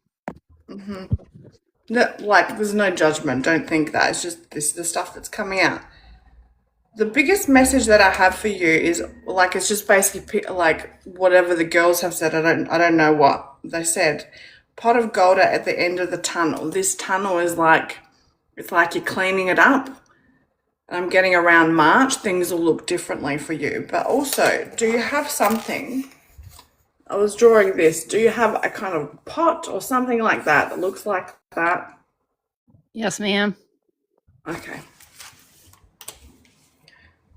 No, like, there's no judgment. Don't think that. It's just the stuff that's coming out. The biggest message that I have for you is like it's just basically like whatever the girls have said. I don't know what they said. Pot of gold at the end of the tunnel. This tunnel is like it's like you're cleaning it up. And I'm getting around March, things will look differently for you. But also, do you have something? I was drawing this. Do you have a kind of pot or something like that that looks like that? Yes, ma'am. Okay.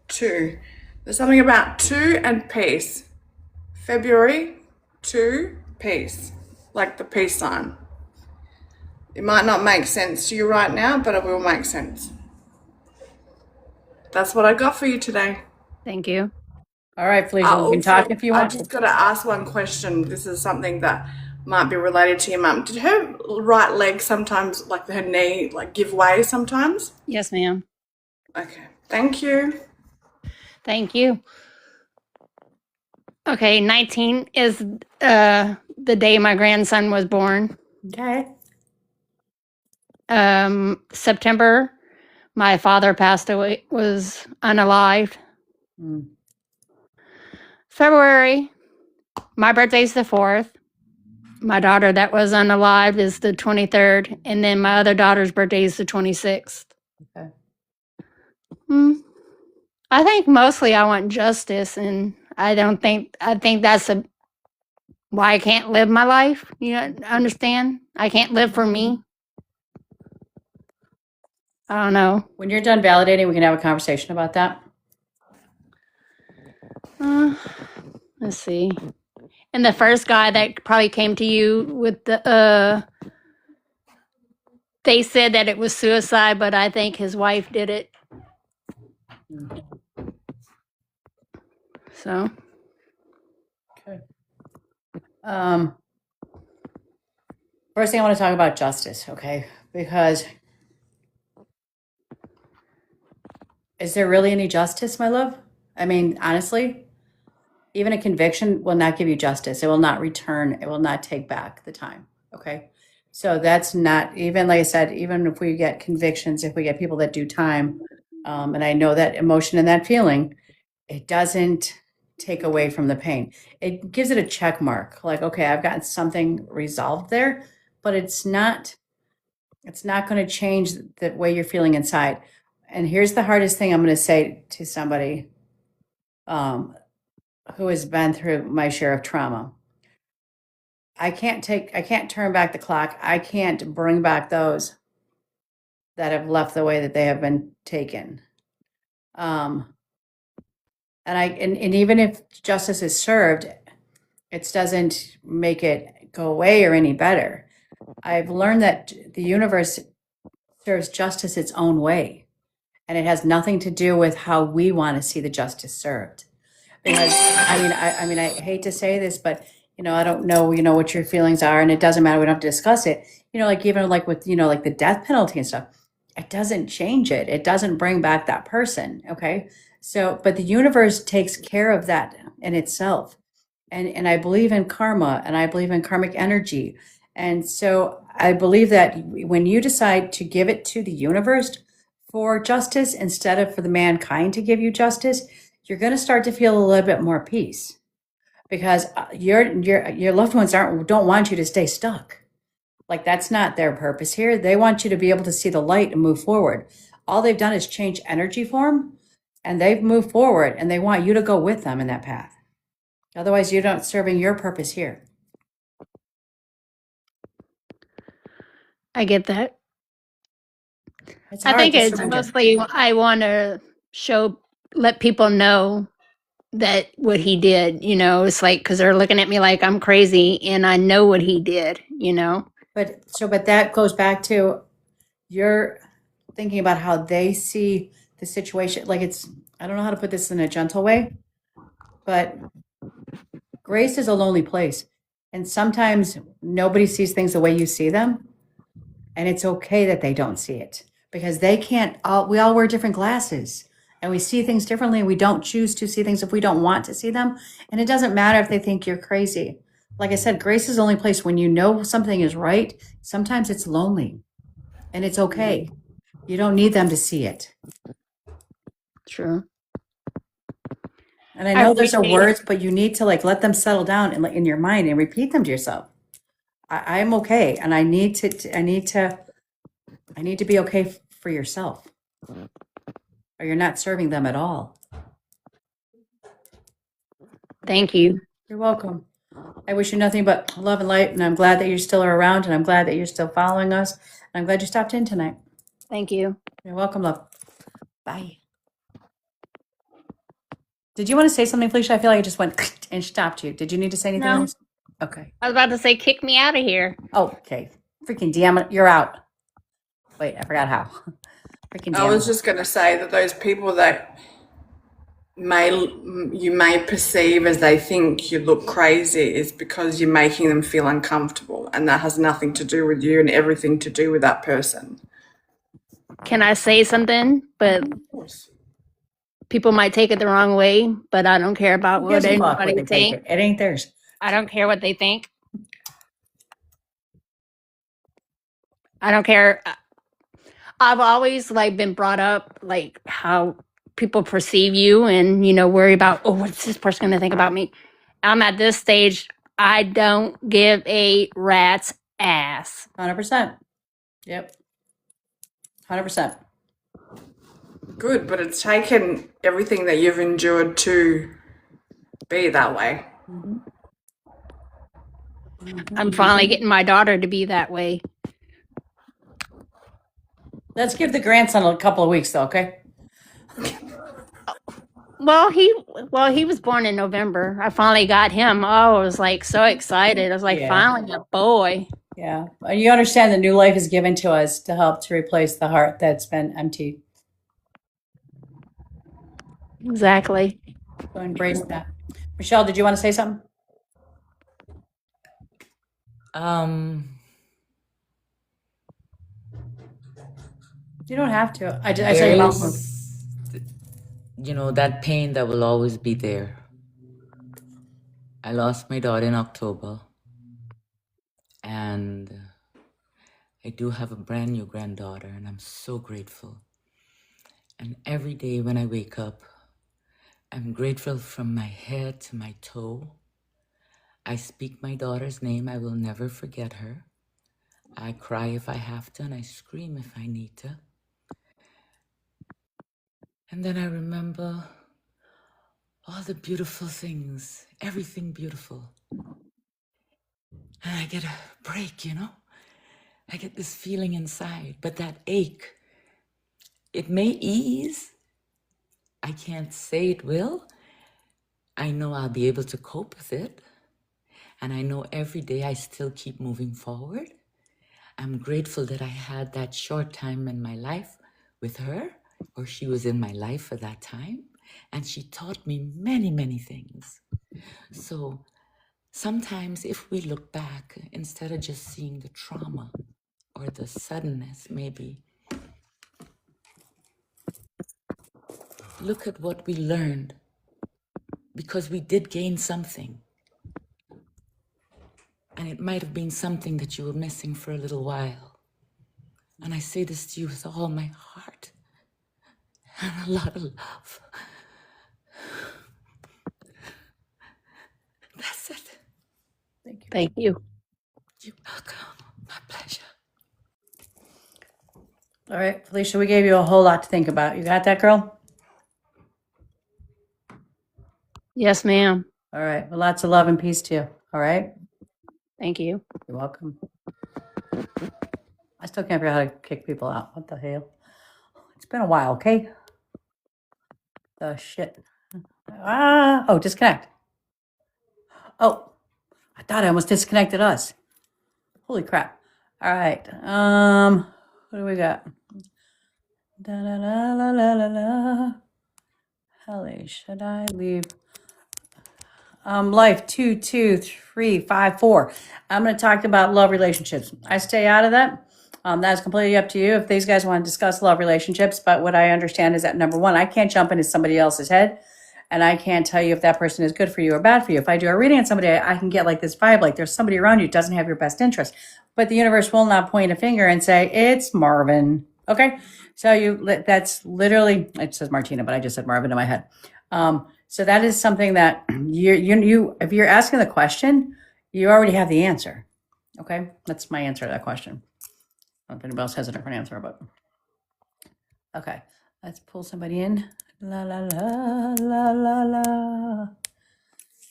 2. There's something about 2 and peace. February, 2, peace. Like the peace sign. It might not make sense to you right now, but it will make sense. That's what I got for you today. Thank you. All right, Felicia, you can talk if you I want. just got to ask one question. This is something that might be related to your mum. Did her right leg sometimes, like her knee, like give way sometimes? Yes, ma'am. Okay. Thank you. Thank you. Okay, 19 is the day my grandson was born. Okay. September, my father passed away, was unalived. February, my birthday's the 4th. My daughter that was unalived is the 23rd. And then my other daughter's birthday is the 26th. Okay. I think mostly I want justice, and I think that's why I can't live my life. You know, understand? I can't live for me. I don't know. When you're done validating, we can have a conversation about that. Let's see. And the first guy that probably came to you with the they said that it was suicide, but I think his wife did it. So Okay. First thing I want to talk about justice, okay? Because is there really any justice, my love? I mean, honestly, even a conviction will not give you justice. It will not return, it will not take back the time, okay? So that's not, even like I said, even if we get convictions, if we get people that do time, and I know that emotion and that feeling, it doesn't take away from the pain. It gives it a check mark, like, okay, I've gotten something resolved there, but it's not going to change the way you're feeling inside. And here's the hardest thing I'm going to say to somebody who has been through my share of trauma. I can't turn back the clock. I can't bring back those that have left the way that they have been taken. And even if justice is served, it doesn't make it go away or any better. I've learned that the universe serves justice its own way. And it has nothing to do with how we want to see the justice served. Because I hate to say this, but I don't know, what your feelings are, and it doesn't matter. We don't have to discuss it. Like even like with like the death penalty and stuff, it doesn't change it. It doesn't bring back that person. Okay, so but the universe takes care of that in itself, and I believe in karma, and I believe in karmic energy, and so I believe that when you decide to give it to the universe for justice instead of for the mankind to give you justice, you're going to start to feel a little bit more peace because your loved ones don't want you to stay stuck. Like that's not their purpose here. They want you to be able to see the light and move forward. All they've done is change energy form, and they've moved forward, and they want you to go with them in that path. Otherwise, you're not serving your purpose here. I get that. It's I hard think to it's surrender. mostly I want to let people know that what he did, it's like, because they're looking at me like I'm crazy and I know what he did. But that goes back to your thinking about how they see the situation. Like I don't know how to put this in a gentle way, but grace is a lonely place. And sometimes nobody sees things the way you see them. And it's okay that they don't see it because they can't we all wear different glasses and we see things differently, and we don't choose to see things if we don't want to see them. And it doesn't matter if they think you're crazy. Like I said, grace is the only place when you know something is right. Sometimes it's lonely, and it's okay. You don't need them to see it. True. And I I know those are appreciate it. words, but you need to let them settle down in your mind and repeat them to yourself. I'm okay, and I need to be okay for yourself, or you're not serving them at all. Thank you. You're welcome. I wish you nothing but love and light, and I'm glad that you still are around, and I'm glad that you're still following us. And I'm glad you stopped in tonight. Thank you. You're welcome, love. Bye. Did you want to say something, Felicia? I feel like I just went and stopped you. Did you need to say anything No. else? Okay. I was about to say, kick me out of here. Oh, okay. Freaking damn it. You're out. Wait, I forgot how. Freaking I damn was it. just going to say that those people that you may perceive as they think you look crazy is because you're making them feel uncomfortable, and that has nothing to do with you and everything to do with that person. Can I say something? But Of course. people might take it the wrong way, but I don't care about Who what gives a fuck anybody what they take thinks. it? It ain't theirs. I don't care what they think. I don't care. I've always been brought up how people perceive you and worry about, oh, what's this person going to think about me? I'm at this stage. I don't give a rat's ass. 100%. Yep. 100%. Good, but it's taken everything that you've endured to be that way. I'm finally getting my daughter to be that way. Let's give the grandson a couple of weeks, though, okay? Well, he was born in November. I finally got him. Oh, I was so excited. I was Yeah. finally a boy. Yeah. And you understand that new life is given to us to help to replace the heart that's been empty. Exactly. So embrace that. Michelle, did you want to say something? You don't have to. I saw There your mouth is, move. that pain that will always be there. I lost my daughter in October, and I do have a brand new granddaughter, and I'm so grateful. And every day when I wake up, I'm grateful from my head to my toe. I speak my daughter's name. I will never forget her. I cry if I have to, and I scream if I need to. And then I remember all the beautiful things, everything beautiful. And I get a break, I get this feeling inside, but that ache, it may ease. I can't say it will. I know I'll be able to cope with it. And I know every day I still keep moving forward. I'm grateful that I had that short time in my life with her. or she was in my life for that time, and she taught me many, many things. So sometimes if we look back, instead of just seeing the trauma or the suddenness, maybe look at what we learned, because we did gain something. And it might have been something that you were missing for a little while. And I say this to you with all my heart and a lot of love. That's it. Thank you. Thank you. You're welcome. My pleasure. All right, Felicia, we gave you a whole lot to think about. You got that, girl? Yes, ma'am. All right. Well, lots of love and peace to you. All right. Thank you. You're welcome. I still can't figure out how to kick people out. What the hell? It's been a while, okay? The shit. Oh, disconnect. Oh, I thought I almost disconnected us. Holy crap. All right. What do we got? Da la la la la la la. Helly, should I leave? Life 2, 2, 3, 5, 4. I'm going to talk about love relationships. I stay out of that. That's completely up to you if these guys want to discuss love relationships. But what I understand is that number one, I can't jump into somebody else's head, and I can't tell you if that person is good for you or bad for you. If I do a reading on somebody, I can get like this vibe, like there's somebody around you who doesn't have your best interest. But the universe will not point a finger and say, it's Marvin. Okay? So that's literally, it says Martina, but I just said Marvin in my head. So that is something that you if you're asking the question, you already have the answer. Okay? That's my answer to that question. I don't know if anybody else has a different answer, but okay. Let's pull somebody in. La la la la la la.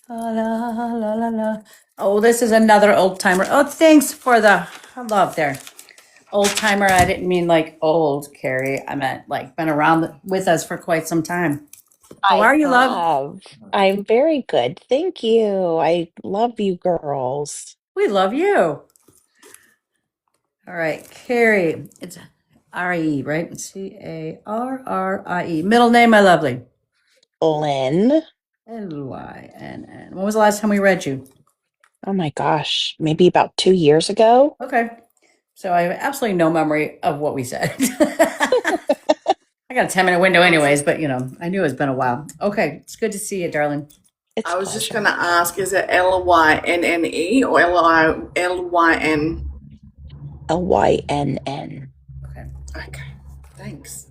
La la la la la. Oh, this is another old timer. Oh, thanks for the love there. Old timer. I didn't mean like old, Carrie. I meant like been around with us for quite some time. How I are you, love? have. I'm very good. Thank you. I love you girls. We love you. All right, Carrie. It's R-E, right? Carrie. Middle name, my lovely. Lynn. Lynn. When was the last time we read you? Oh my gosh, maybe about 2 years ago. Okay. So I have absolutely no memory of what we said. I got a 10-minute window anyways, but I knew it's been a while. Okay. It's good to see you, darling. It's I a was just pleasure. going to ask, is it Lynne or Lyn? Lynn. Okay. Okay, thanks.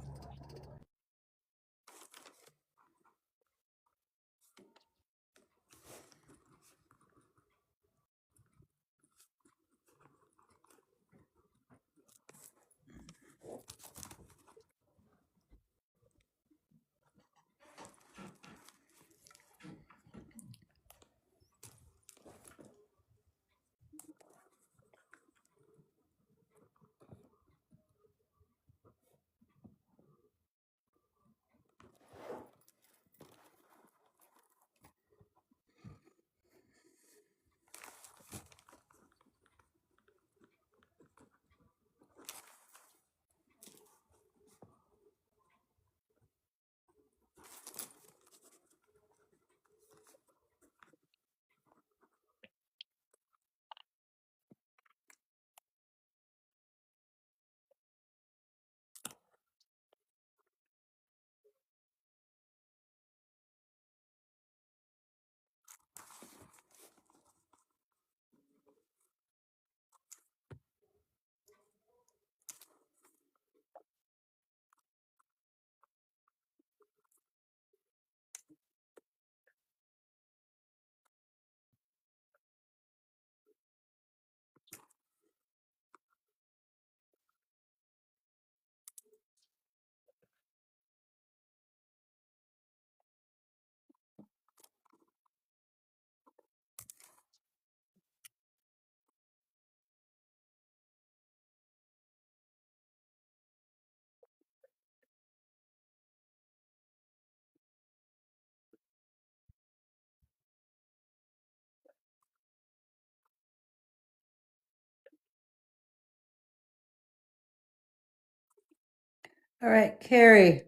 All right, Carrie.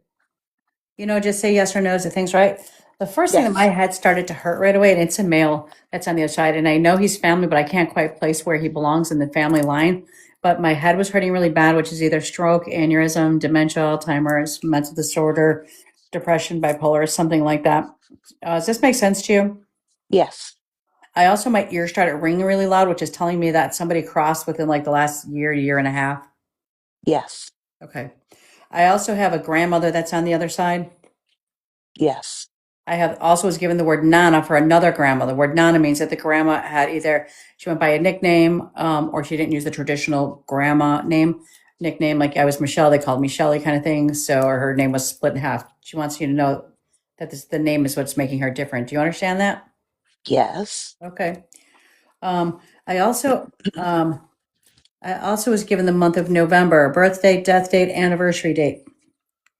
just say yes or no to things, right? The first thing that my Yes. head started to hurt right away, and it's a male that's on the other side, and I know he's family, but I can't quite place where he belongs in the family line. But my head was hurting really bad, which is either stroke, aneurysm, dementia, Alzheimer's, mental disorder, depression, bipolar, something like that. Does this make sense to you? Yes. I also, my ears started ringing really loud, which is telling me that somebody crossed within like the last year, year and a half. Yes. Okay. I also have a grandmother that's on the other side. Yes. I have also was given the word Nana for another grandma. The word Nana means that the grandma had either she went by a nickname, or she didn't use the traditional grandma nickname. Like I was Michelle, they called me Shelly, kind of thing. So, or her name was split in half. She wants you to know that the name is what's making her different. Do you understand that? Yes. Okay. Um, I also, I also was given the month of November, birth date, death date, anniversary date.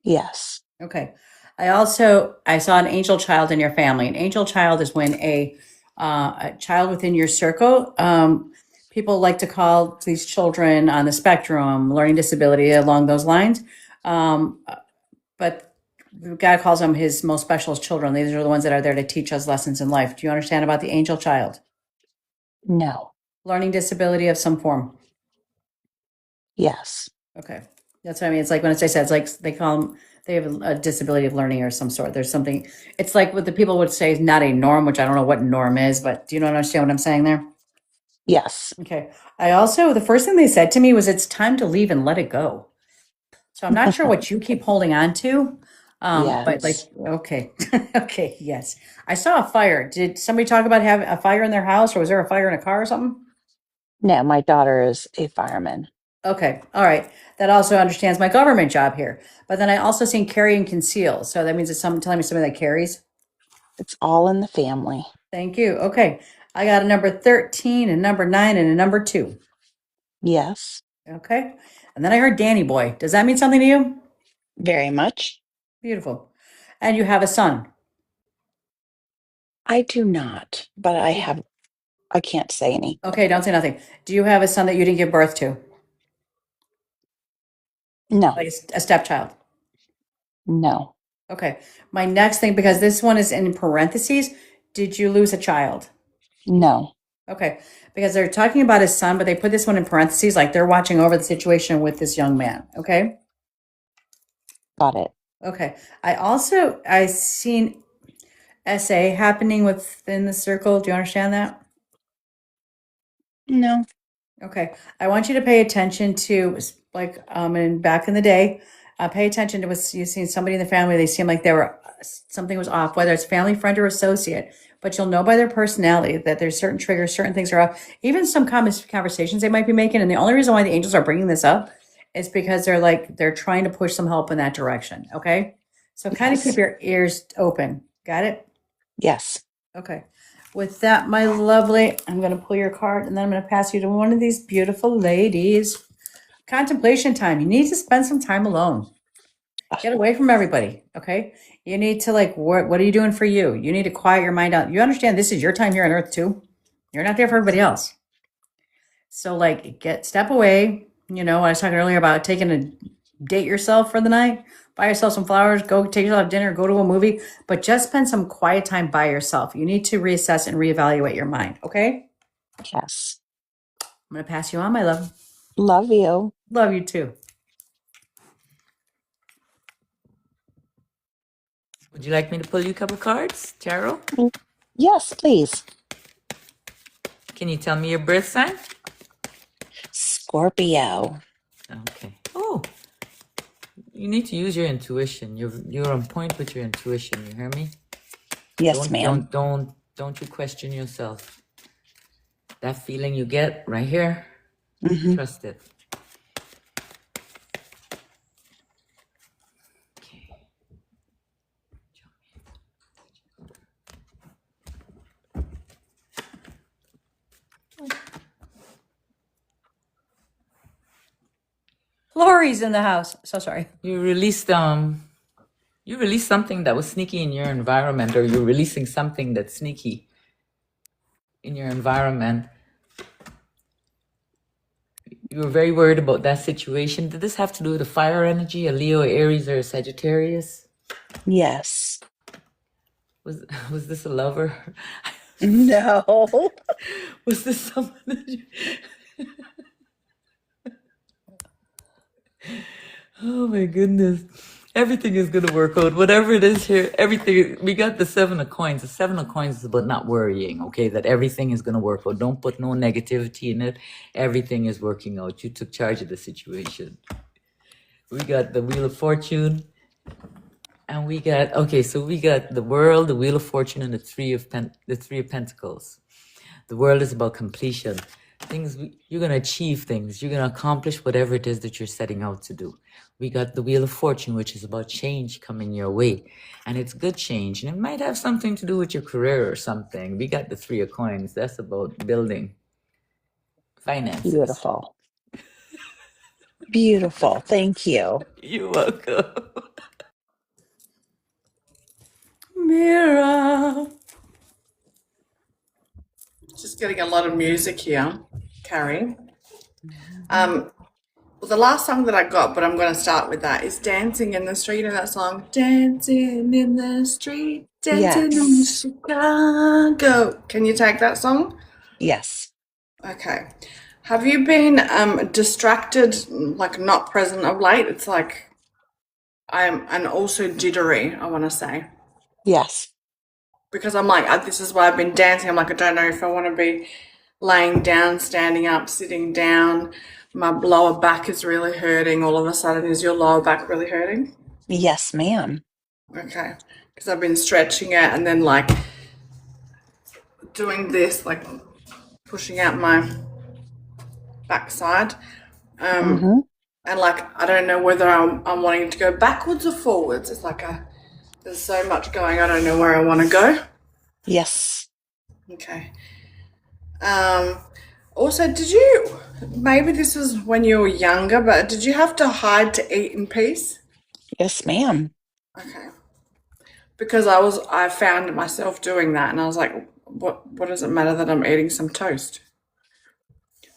Yes. Okay. I saw an angel child in your family. An angel child is when a child within your circle. People like to call these children on the spectrum, learning disability, along those lines. Um, but God calls them His most special children. These are the ones that are there to teach us lessons in life. Do you understand about the angel child? No. Learning disability of some form. Yes. Okay. That's what I mean. It's like when I said, it's like they call them, they have a disability of learning or some sort. There's something, it's like what the people would say is not a norm, which I don't know what norm is, but do you understand what I'm saying there? Yes. Okay. The first thing they said to me was, it's time to leave and let it go. So I'm not sure what you keep holding on to. But like, Yes. okay. Okay. Yes. I saw a fire. Did somebody talk about having a fire in their house, or was there a fire in a car or something? No, my daughter is a fireman. Okay, all right. That also understands my government job here. But then I also seen carry and conceal. So that means it's telling me somebody that carries. It's all in the family. Thank you. Okay. I got a number 13, a number 9, and a number 2. Yes. Okay. And then I heard Danny Boy. Does that mean something to you? Very much. Beautiful. And you have a son. I do not, but I can't say any. Okay, don't say nothing. Do you have a son that you didn't give birth to? No. Like a stepchild? No. Okay. My next thing, because this one is in parentheses, did you lose a child? No. Okay, because they're talking about his son, but they put this one in parentheses, like they're watching over the situation with this young man. Okay, Got it. okay. I seen SA happening within the circle. Do you understand that? No. Okay, I want you to pay attention to like in back in the day, pay attention to what you seen somebody in the family. They seem like they were something was off, whether it's family, friend, or associate. But you'll know by their personality that there's certain triggers, certain things are off. Even some conversations they might be making, and the only reason why the angels are bringing this up is because they're trying to push some help in that direction. Okay, so kind of keep Yes. your ears open. Got it? Yes. Okay. With that, my lovely, I'm going to pull your card and then I'm going to pass you to one of these beautiful ladies. Contemplation time. You need to spend some time alone. Get away from everybody. Okay. You need to like, what are you doing for you? You need to quiet your mind out. You understand this is your time here on earth too. You're not there for everybody else. So like step away. When I was talking earlier about taking a date yourself for the night, buy yourself some flowers, go take yourself dinner, go to a movie, but just spend some quiet time by yourself. You need to reassess and reevaluate your mind. Okay. Yes. I'm going to pass you on, my love. Love you. Love you too. Would you like me to pull you a couple cards, Tarot? Yes, please. Can you tell me your birth sign? Scorpio. Okay. Oh, you need to use your intuition. You're on point with your intuition. You hear me? Yes, ma'am. Don't you question yourself. That feeling you get right here, Mm-hmm. trust it. Okay. Lori's in the house. So sorry. You released something that was sneaky in your environment, or you're releasing something that's sneaky in your environment. You were very worried about that situation. Did this have to do with a fire energy, a Leo, Aries, or a Sagittarius? Yes. Was this a lover? No. Was this someone that you... Oh my goodness. Everything is gonna work out. Whatever it is here, everything we got the 7 of coins. The 7 of coins is about not worrying, okay? That everything is gonna work out. Don't put no negativity in it. Everything is working out. You took charge of the situation. We got the Wheel of Fortune. And we got so we got the World, the Wheel of Fortune, and the Three of Pentacles. The world is about completion. You're gonna achieve things. You're gonna accomplish whatever it is that you're setting out to do. We got the Wheel of Fortune, which is about change coming your way, and it's good change, and it might have something to do with your career or something. We got the Three of Coins. That's about building finances. Beautiful. Beautiful. Thank you. You're welcome. Mirror. Just getting a lot of music here, Carrie. Well, the last song that I got, but I'm going to start with that, is Dancing in the Street. You know that song? Dancing in the street, dancing in Yes. Chicago. Can you take that song? Yes. Okay. Have you been distracted, like not present of late? It's like and also jittery, I want to say. Yes. Because I'm like, this is why I've been dancing. I'm like, I don't know if I want to be laying down, standing up, sitting down. My lower back is really hurting. All of a sudden, is your lower back really hurting? Yes, ma'am. Okay. Because I've been stretching it and then like doing this, like pushing out my backside. Mm-hmm. And like, I don't know whether I'm wanting to go backwards or forwards. It's like there's so much going. I don't know where I want to go. Yes. Okay. Also, maybe this was when you were younger, but did you have to hide to eat in peace? Yes, ma'am. Okay. Because I found myself doing that and I was like, what does it matter that I'm eating some toast?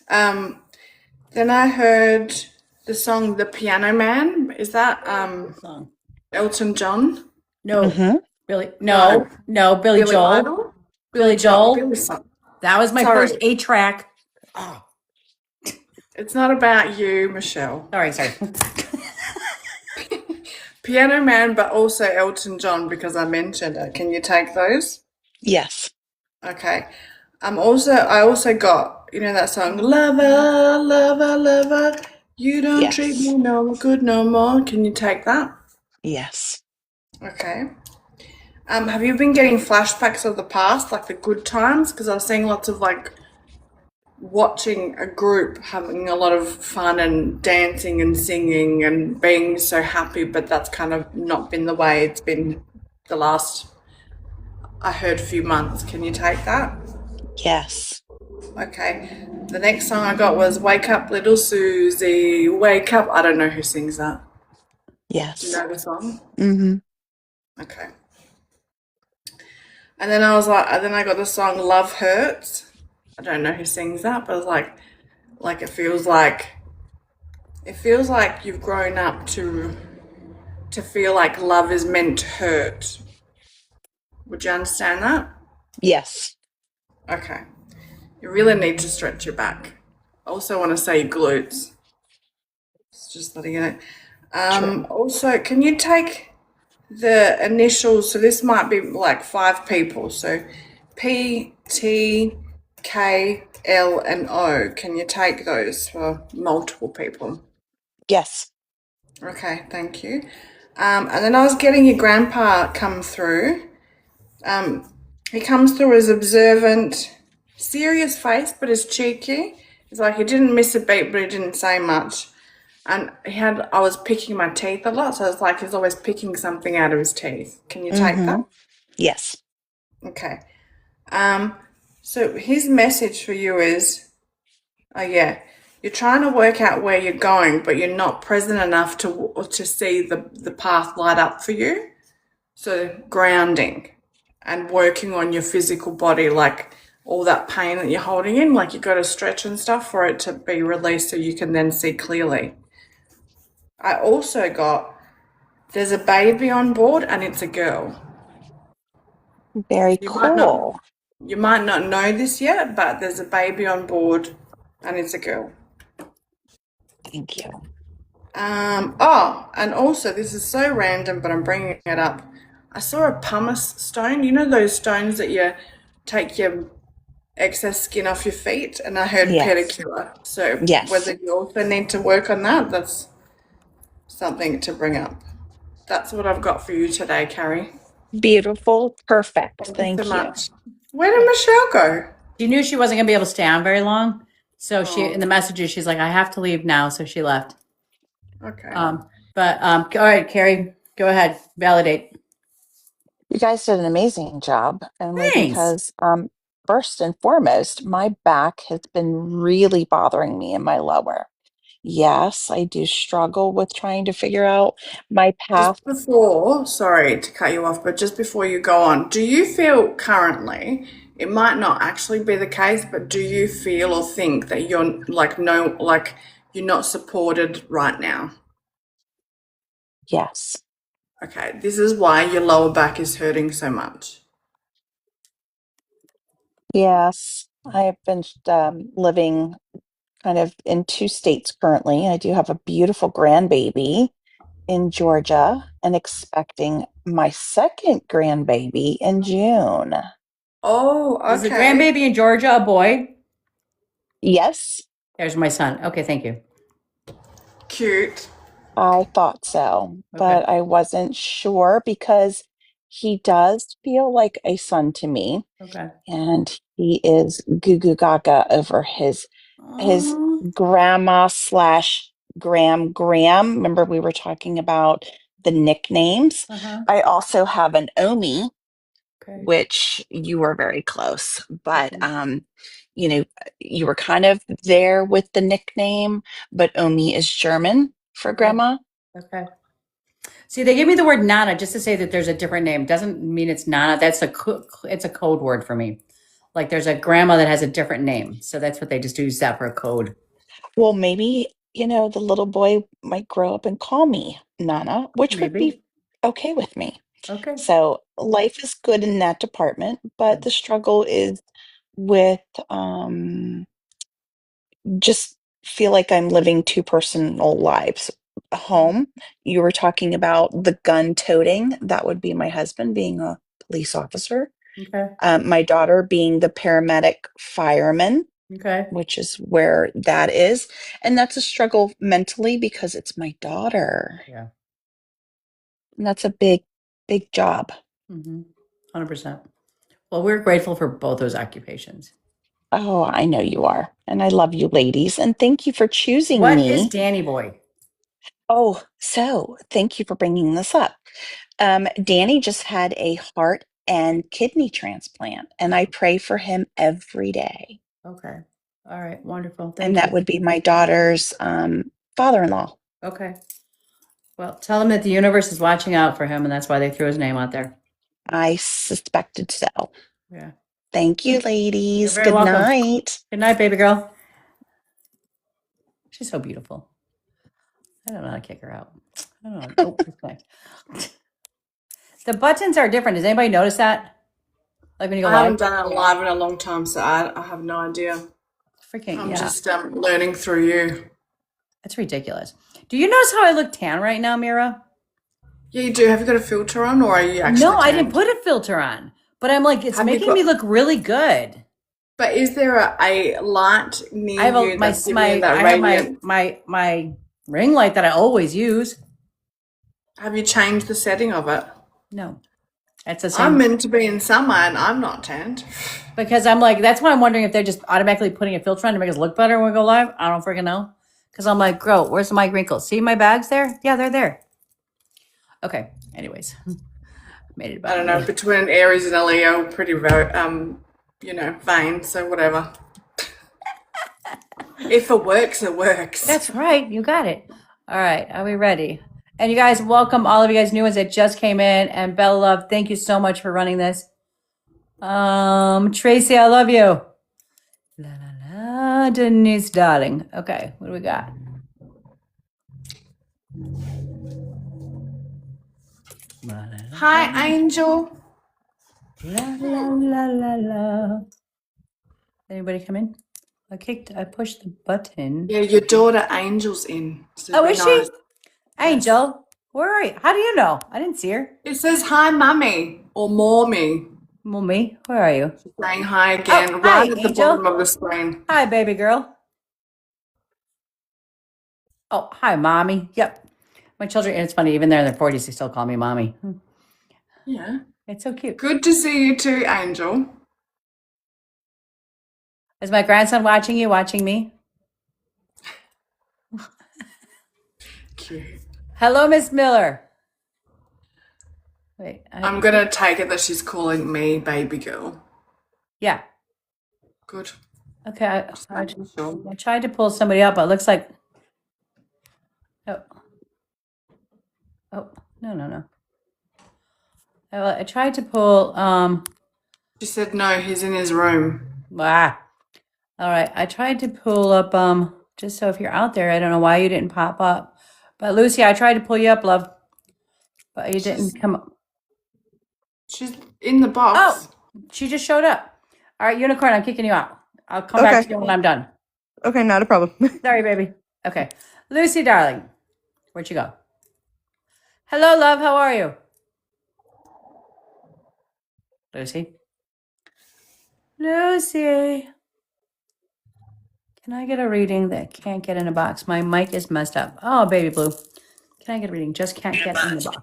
Then I heard the song The Piano Man. Is that Song. Elton John? No. Mm-hmm. Billy. No. Billy Joel. Idol? Billy Joel. Billy song. That was my Sorry. first 8-track. Oh, It's not about you, Michelle. sorry. Piano Man, but also Elton John because I mentioned it. Can you take those? Yes. Okay. I also got, you know that song, Lover, Lover, Lover, you don't Yes. treat me no good no more. Can you take that? Yes. Okay. Have you been getting flashbacks of the past, like the good times? Because I was seeing lots of like watching a group having a lot of fun and dancing and singing and being so happy, but that's kind of not been the way it's been the last, I heard, few months. Can you take that? Yes. Okay. The next song I got was Wake Up Little Susie, Wake Up. I don't know who sings that. Do you Yes. know the song? Mm-hmm. Okay. And then I got the song Love Hurts. I don't know who sings that, but it's like it feels like you've grown up to feel like love is meant to hurt. Would you understand that? Yes. Okay. You really need to stretch your back. I also want to say glutes. It's just letting you know. True. Also, can you take the initials? So this might be like 5 people. So P, T, K, L, and O. Can you take those for multiple people? Yes. Okay, thank you. And then I was getting your grandpa come through. He comes through as observant, serious face, but as cheeky. It's like he didn't miss a beat, but he didn't say much. And I was picking my teeth a lot, so it's like he's always picking something out of his teeth. Can you take Mm-hmm. that? Yes. Okay. So his message for you is, you're trying to work out where you're going, but you're not present enough to see the path light up for you. So grounding and working on your physical body, like all that pain that you're holding in, like you got to stretch and stuff for it to be released so you can then see clearly. I also got There's a baby on board and it's a girl. Very You might not cool. you might not know this yet, but there's a baby on board and it's a girl. Thank you. And also this is so random, but I'm bringing it up. I saw a pumice stone. You know those stones that you take your excess skin off your feet? And I heard Yes. pedicure. So Yes. whether you also need to work on that, that's something to bring up. That's what I've got for you today, Carrie. Beautiful. Perfect. Thank you so Thank you. much. Where did Michelle go? She knew she wasn't gonna be able to stay on very long. So she in Oh, the messages, she's like, I have to leave now. So she left. okay. All right, Carrie, go ahead. Validate. You guys did an amazing job, only Thanks. because, first and foremost, my back has been really bothering me in my lower. Yes, I do struggle with trying to figure out my path. Just before, sorry to cut you off, but just before you go on, do you feel currently, it might not actually be the case, but do you feel or think that you're like, no, like you're not supported right now? Yes. Okay, this is why your lower back is hurting so much. Yes. I have been living kind of in two states currently. I do have a beautiful grandbaby in Georgia and expecting my second grandbaby in June. Oh, Is the okay. grandbaby in Georgia a boy? Yes, There's my son. Okay, thank you. Cute. I thought so, Okay. but I wasn't sure because he does feel like a son to me, Okay. and he is goo goo gaga over his Oh, grandma slash Graham. Remember, we were talking about the nicknames. uh-huh. I also have an Omi, Okay. which you were very close, but Okay. you know, you were kind of there with the nickname, but Omi is German for Okay. grandma. Okay. See, they give me the word Nana just to say that there's a different name. Doesn't mean it's Nana. It's a code word for me. Like there's a grandma that has a different name, so that's what they just use that for a code. Well, maybe, the little boy might grow up and call me Nana, which would Maybe. be okay with me. Okay. So life is good in that department, but Good. the struggle is with um, just feel like I'm living two personal lives. Home, you were talking about the gun toting. That would be my husband being a police officer, Okay. my daughter being the paramedic fireman, Okay. which is where that is. And that's a struggle mentally because it's my daughter. Yeah. And that's a big, big job. 100%. Well, we're grateful for both those occupations. Oh, I know you are. And I love you, ladies. And thank you for choosing What is me. Danny Boy? Oh, so thank you for bringing this up. Danny just had a heart and kidney transplant, and I pray for him every day. Okay. All right. Wonderful. And Thank that you. would be my daughter's father-in-law. Okay. Well, tell him that the universe is watching out for him, and that's why they threw his name out there. I suspected so. Yeah. Thank you, You're ladies. very Good welcome. night. Good night, baby girl. She's so beautiful. I don't know how to kick her out. I don't know. Oh, disconnect. The buttons are different. Does anybody notice that? Like when you go I live? haven't done it live in a long time, so I have no idea. Freaking, I'm yeah. just learning through you. It's ridiculous. Do you notice how I look tan right now, Mira? Yeah, you do. Have you got a filter on, or are you No, actually I didn't tanned? put a filter on, but I'm like, it's Have you making me got? look really good. But is there a light I near have you that's giving you that I have radiant? my ring light that I always use. Have you changed the setting of it? No, it's the I'm same meant to be in summer and I'm not tanned. because I'm like, that's why I'm wondering if they're just automatically putting a filter on to make us look better when we go live. I don't freaking know. Because I'm like, girl, where's my wrinkles? See my bags there? Yeah, they're there. Okay. Anyways, made it I about don't know, me. between an Aries and a Leo, pretty vain. So whatever. If it works, it works. That's right. You got it. All right. Are we ready? And you guys, welcome all of you guys new ones that just came in. And Bella Love, thank you so much for running this. Tracy, I love you. La la la, Denise, darling. Okay, what do we got? La, la, la, Hi, Angel. la, la, la, la. Anybody come in? I pushed the button. Yeah, your daughter Angel's in. So Oh, be is nice. she? Yes. Angel, where are you? How do you know? I didn't see her. It says hi, mummy or mommy. Mommy, where are you? Saying hi Oh, again, hi, right at the Angel. bottom of the screen. Hi, baby girl. Oh, hi, mommy. Yep. My children, it's funny, even they're in their 40s, they still call me mommy. Yeah. It's so cute. Good to see you too, Angel. Is my grandson watching you, watching me? Cute. Hello, Miss Miller. Wait, I'm gonna take it that she's calling me baby girl. yeah. Good. Okay, Sure. I tried to pull somebody up, but it looks like, oh, no. I tried to pull, She said no, he's in his room. all right. I tried to pull up, just so if you're out there, I don't know why you didn't pop up. But Lucy, I tried to pull you up, love, but you didn't come up. She's in the box. Oh, she just showed up. All right, Unicorn, I'm kicking you out. I'll come back to you when I'm done. Okay, not a problem. Sorry, baby. Okay. Lucy, darling, where'd you go? Hello, love. How are you? Lucy? Lucy. Can I get a reading that can't get in a box? My mic is messed up. Oh, baby blue. Can I get a reading? Just can't get in the box.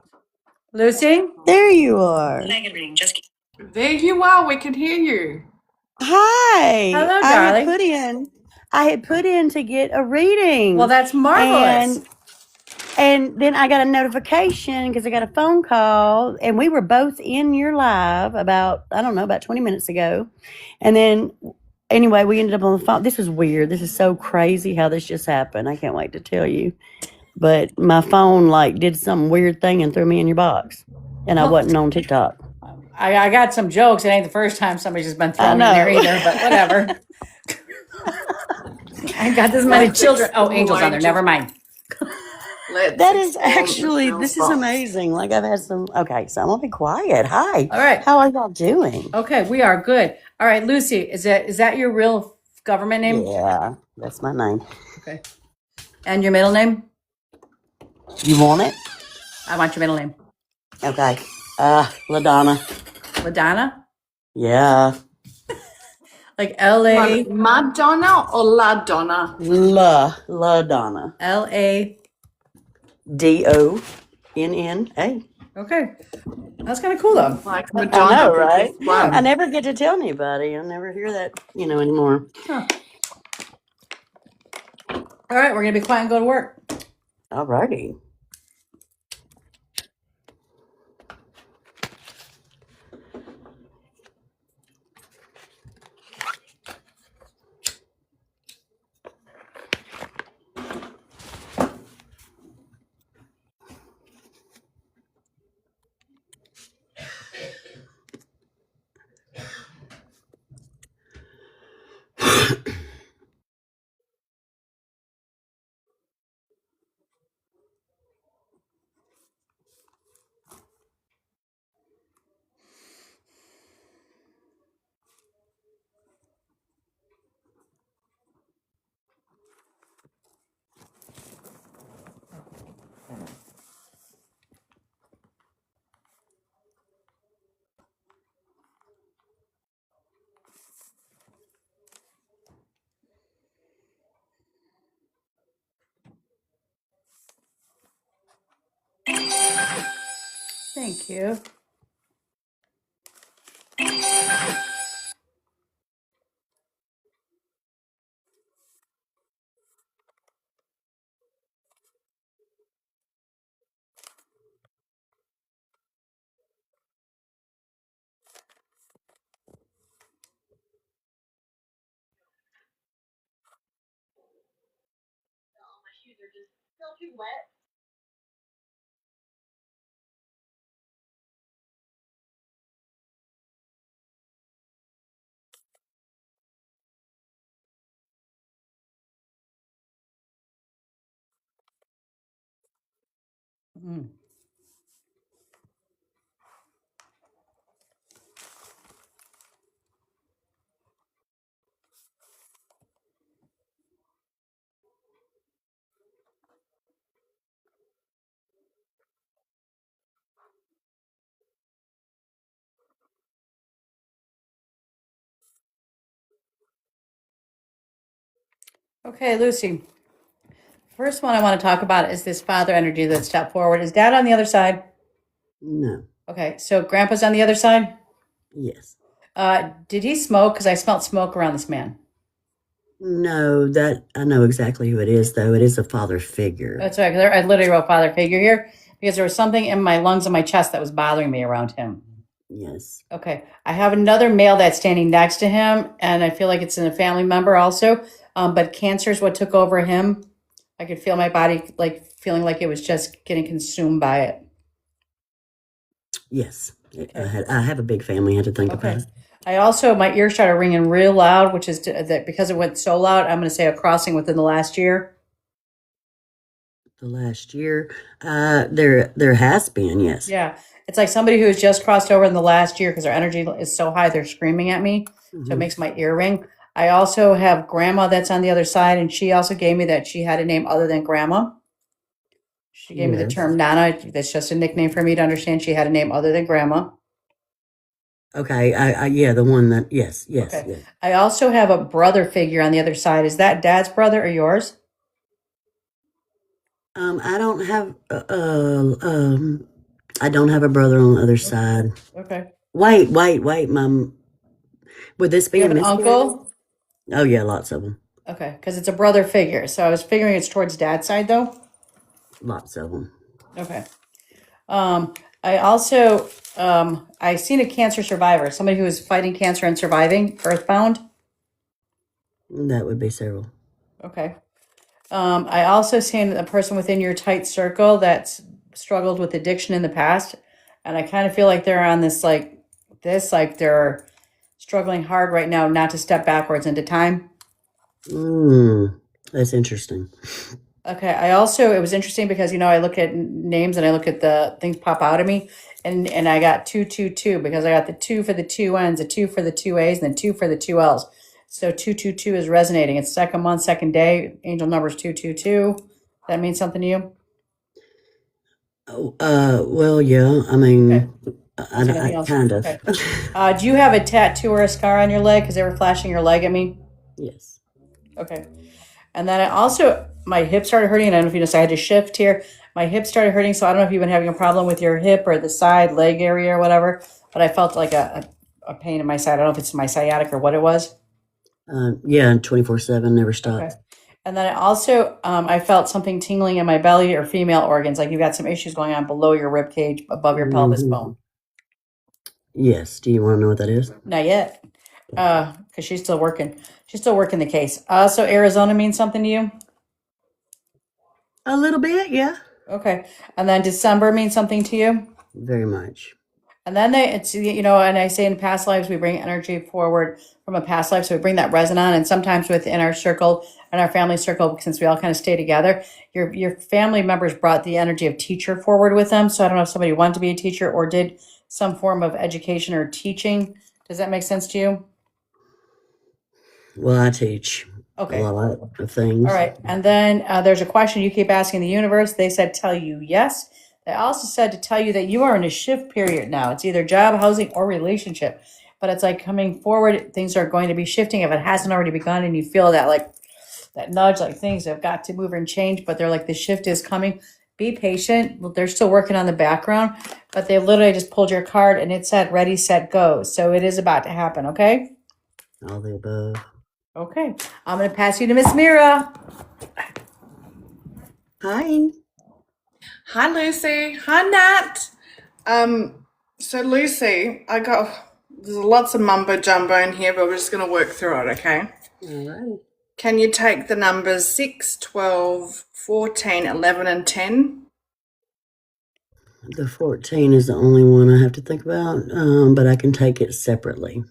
Lucy? There you are. There you are, we can hear you. Hi. Hello, I had darling. put in to get a reading. Well, that's marvelous. And then I got a notification because I got a phone call, and we were both in your live about 20 minutes ago. And then anyway, we ended up on the phone. This is weird. This is so crazy how this just happened. I can't wait to tell you. But my phone did some weird thing and threw me in your box. And I wasn't on TikTok. I got some jokes. It ain't the first time somebody's just been I thrown in there know. either, but whatever. I ain't got this many Let's children. Oh, explore Angel's on there. Never Angel's- mind. That is explore actually, Michelle's this is box. amazing. I've had some, okay, so I'm going to be quiet. Hi. All right. How are y'all doing? Okay, we are good. All right, Lucy, is that your real government name? Yeah, that's my name. Okay. And your middle name? You want it? I want your middle name. Okay. LaDonna. LaDonna? Yeah. Like L-A? Madonna or La Donna? LaDonna. L-A? Donna. Okay. That's kind of cool, though. Like I Madonna. know, but right? just one. I never get to tell anybody. I never hear that, anymore. Huh. All right, we're going to be quiet and go to work. Alrighty. Thank you. Mm. Okay, Lucy. First one I want to talk about is this father energy that stepped forward. Is Dad on the other side? No. Okay, so Grandpa's on the other side. Yes. Did he smoke? Because I smelled smoke around this man. No, that I know exactly who it is, though. It is a father figure. That's right. 'Cause I literally wrote father figure here because there was something in my lungs and my chest that was bothering me around him. Yes. Okay. I have another male that's standing next to him, and I feel like it's in a family member also. But cancer is what took over him. I could feel my body like feeling like it was just getting consumed by it. Yes. I have a big family. I had to think about Okay. it. I also, my ears started ringing real loud, which is that because it went so loud, I'm going to say a crossing within the last year. The last year, there has been, yes. Yeah. It's like somebody who has just crossed over in the last year because their energy is so high, they're screaming at me. So it makes my ear ring. I also have grandma that's on the other side, and she also gave me that she had a name other than grandma. She gave me the Yes. term Nana. That's just a nickname for me to understand she had a name other than grandma. Okay. Yeah, the one that, yes, Okay. yes. I also have a brother figure on the other side. Is that Dad's brother or yours? I don't have, I don't have a brother on the other side. Okay. Wait, Mom. Would this be You a have an miscarriage? uncle? Oh, yeah, lots of them. Okay, because it's a brother figure. So I was figuring it's towards Dad's side though. Lots of them. Okay. I also I seen a cancer survivor, somebody who was fighting cancer and surviving, earthbound. That would be several. Okay. I also seen a person within your tight circle that's struggled with addiction in the past, and I kind of feel like they're on like they're struggling hard right now not to step backwards into time. That's interesting. Okay. It was interesting because, I look at names and I look at the things pop out at me. And I got 222 because I got the 2 for the 2 N's, the 2 for the 2 A's, and the 2 for the 2 L's. So 222 is resonating. It's second month, second day. Angel number is 222. That means something to you? Oh, well, yeah. I mean, Okay. Is there anything else? kind of. Okay. Do you have a tattoo or a scar on your leg? Because they were flashing your leg at me. Yes. Okay. And then my hip started hurting. And I don't know if you noticed, I had to shift here. My hip started hurting. So I don't know if you've been having a problem with your hip or the side leg area or whatever, but I felt like a pain in my side. I don't know if it's my sciatic or what it was. Yeah, 24/7, never stopped. Okay. And then I felt something tingling in my belly or female organs. Like you've got some issues going on below your rib cage, above your pelvis bone. Yes. Do you want to know what that is? Not yet. Because she's still working. She's still working the case. So Arizona means something to you? A little bit, yeah. Okay. And then December means something to you? Very much. And then and I say in past lives, we bring energy forward from a past life. So we bring that resin on. And sometimes within our circle and our family circle, since we all kind of stay together, your family members brought the energy of teacher forward with them. So I don't know if somebody wanted to be a teacher or did some form of education or teaching. Does that make sense to you? Well, I teach Okay. a lot of things. All right. And then there's a question you keep asking the universe. They said, tell you yes. They also said to tell you that you are in a shift period now. It's either job, housing, or relationship. But it's like coming forward, things are going to be shifting if it hasn't already begun and you feel that like that nudge, like things have got to move and change, but they're like the shift is coming. Be patient. They're still working on the background, but they literally just pulled your card and it said ready, set, go. So it is about to happen, okay? All the above. Okay. I'm going to pass you to Miss Mira. Hi. Hi, Lucy. Hi, Nat. So Lucy, there's lots of mumbo jumbo in here, but we're just going to work through it, okay? All right. Can you take the numbers 6, 12, 14, 11, and 10? The 14 is the only one I have to think about, but I can take it separately.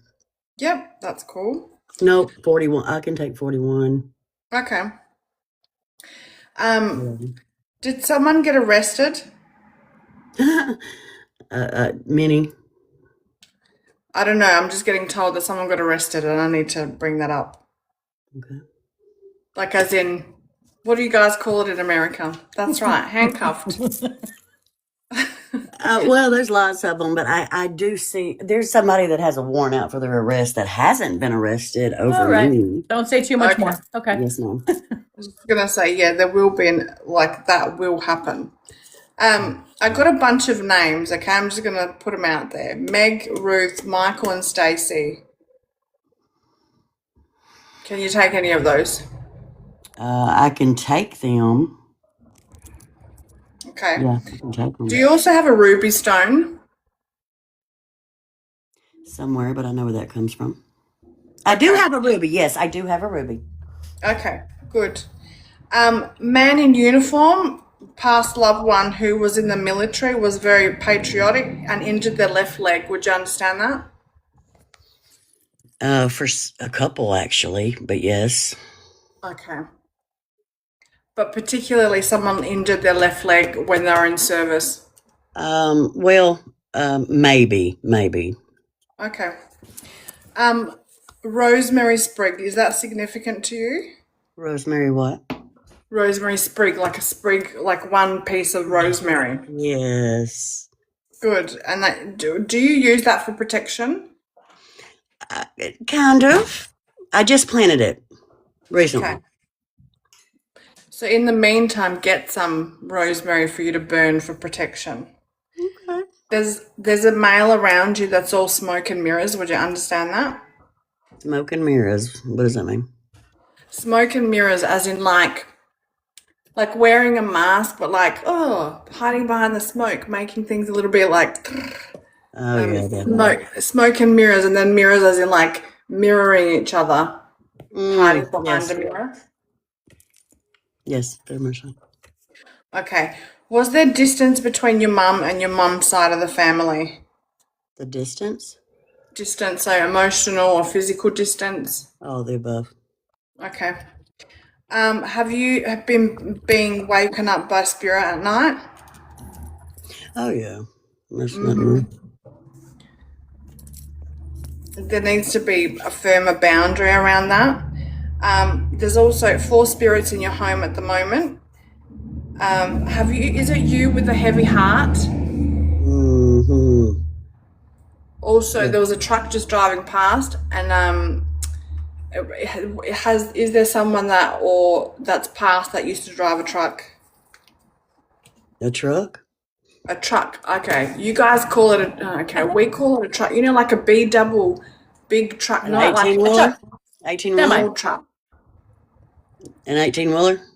Yep, that's cool. Nope, 41. I can take 41. Okay. Did someone get arrested? Minnie. I don't know. I'm just getting told that someone got arrested and I need to bring that up. Okay. Like as in, what do you guys call it in America? That's right, handcuffed. Well, there's lots of them, but I do see there's somebody that has a warrant out for their arrest that hasn't been arrested over All right. me. Don't say too much Okay. more. Okay. Yes, ma'am. I was gonna say, yeah, there will be like that will happen. I got a bunch of names. Okay, I'm just gonna put them out there: Meg, Ruth, Michael, and Stacy. Can you take any of those? I can take them. Okay. Yeah, I can take them Do you also have a ruby stone? somewhere, but I know where that comes from. I do have a ruby. Yes, I do have a ruby. Okay, good. Man in uniform, past loved one who was in the military, was very patriotic and injured their left leg. Would you understand that? For a couple actually, but yes. Okay. But particularly someone injured their left leg when they were in service. Well, maybe. Okay. Rosemary sprig, is that significant to you? Rosemary, what? Rosemary sprig, like one piece of rosemary. Yes. Good. And that do you use that for protection? Kind of. I just planted it recently. Okay. So in the meantime, get some rosemary for you to burn for protection. Okay. There's a male around you that's all smoke and mirrors. Would you understand that? Smoke and mirrors. What does that mean? Smoke and mirrors, as in like wearing a mask, but like hiding behind the smoke, making things a little bit like Oh yeah, definitely. smoke and mirrors, and then mirrors as in like mirroring each other, hiding behind Yes. a mirror. Yes, very much so. Okay. Was there distance between your mum and your mum's side of the family? The distance? Distance, so emotional or physical distance? All the above. Okay. Have you been being woken up by spirit at night? Oh yeah. There's nothing. There needs to be a firmer boundary around that. There's also 4 spirits in your home at the moment. Is it you with the heavy heart? Mm-hmm. Also, Yeah. there was a truck just driving past, and is there someone that's passed that used to drive a truck? A truck? A truck. Okay, you guys call it okay. We call it a truck. You know, like a B double, big truck, An not like 18-wheeler? 18-wheeler? small truck. An 18-wheeler? Does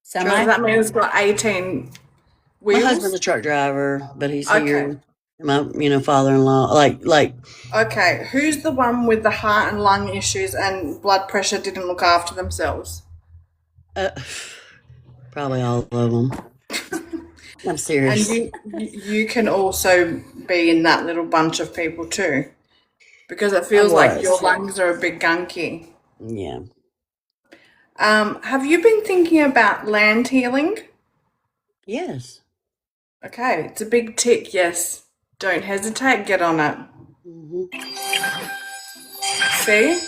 Semi. that mean it's got 18 My husband's wheels? a truck driver, but he's Okay. here. My, father-in-law. Like. Okay, who's the one with the heart and lung issues and blood pressure didn't look after themselves? Probably all of them. I'm And serious. you can also be in that little bunch of people too, because it feels like your was. lungs are a bit gunky. Yeah. Have you been thinking about land healing? Yes. Okay, it's a big tick, yes. Don't hesitate, get on it. See?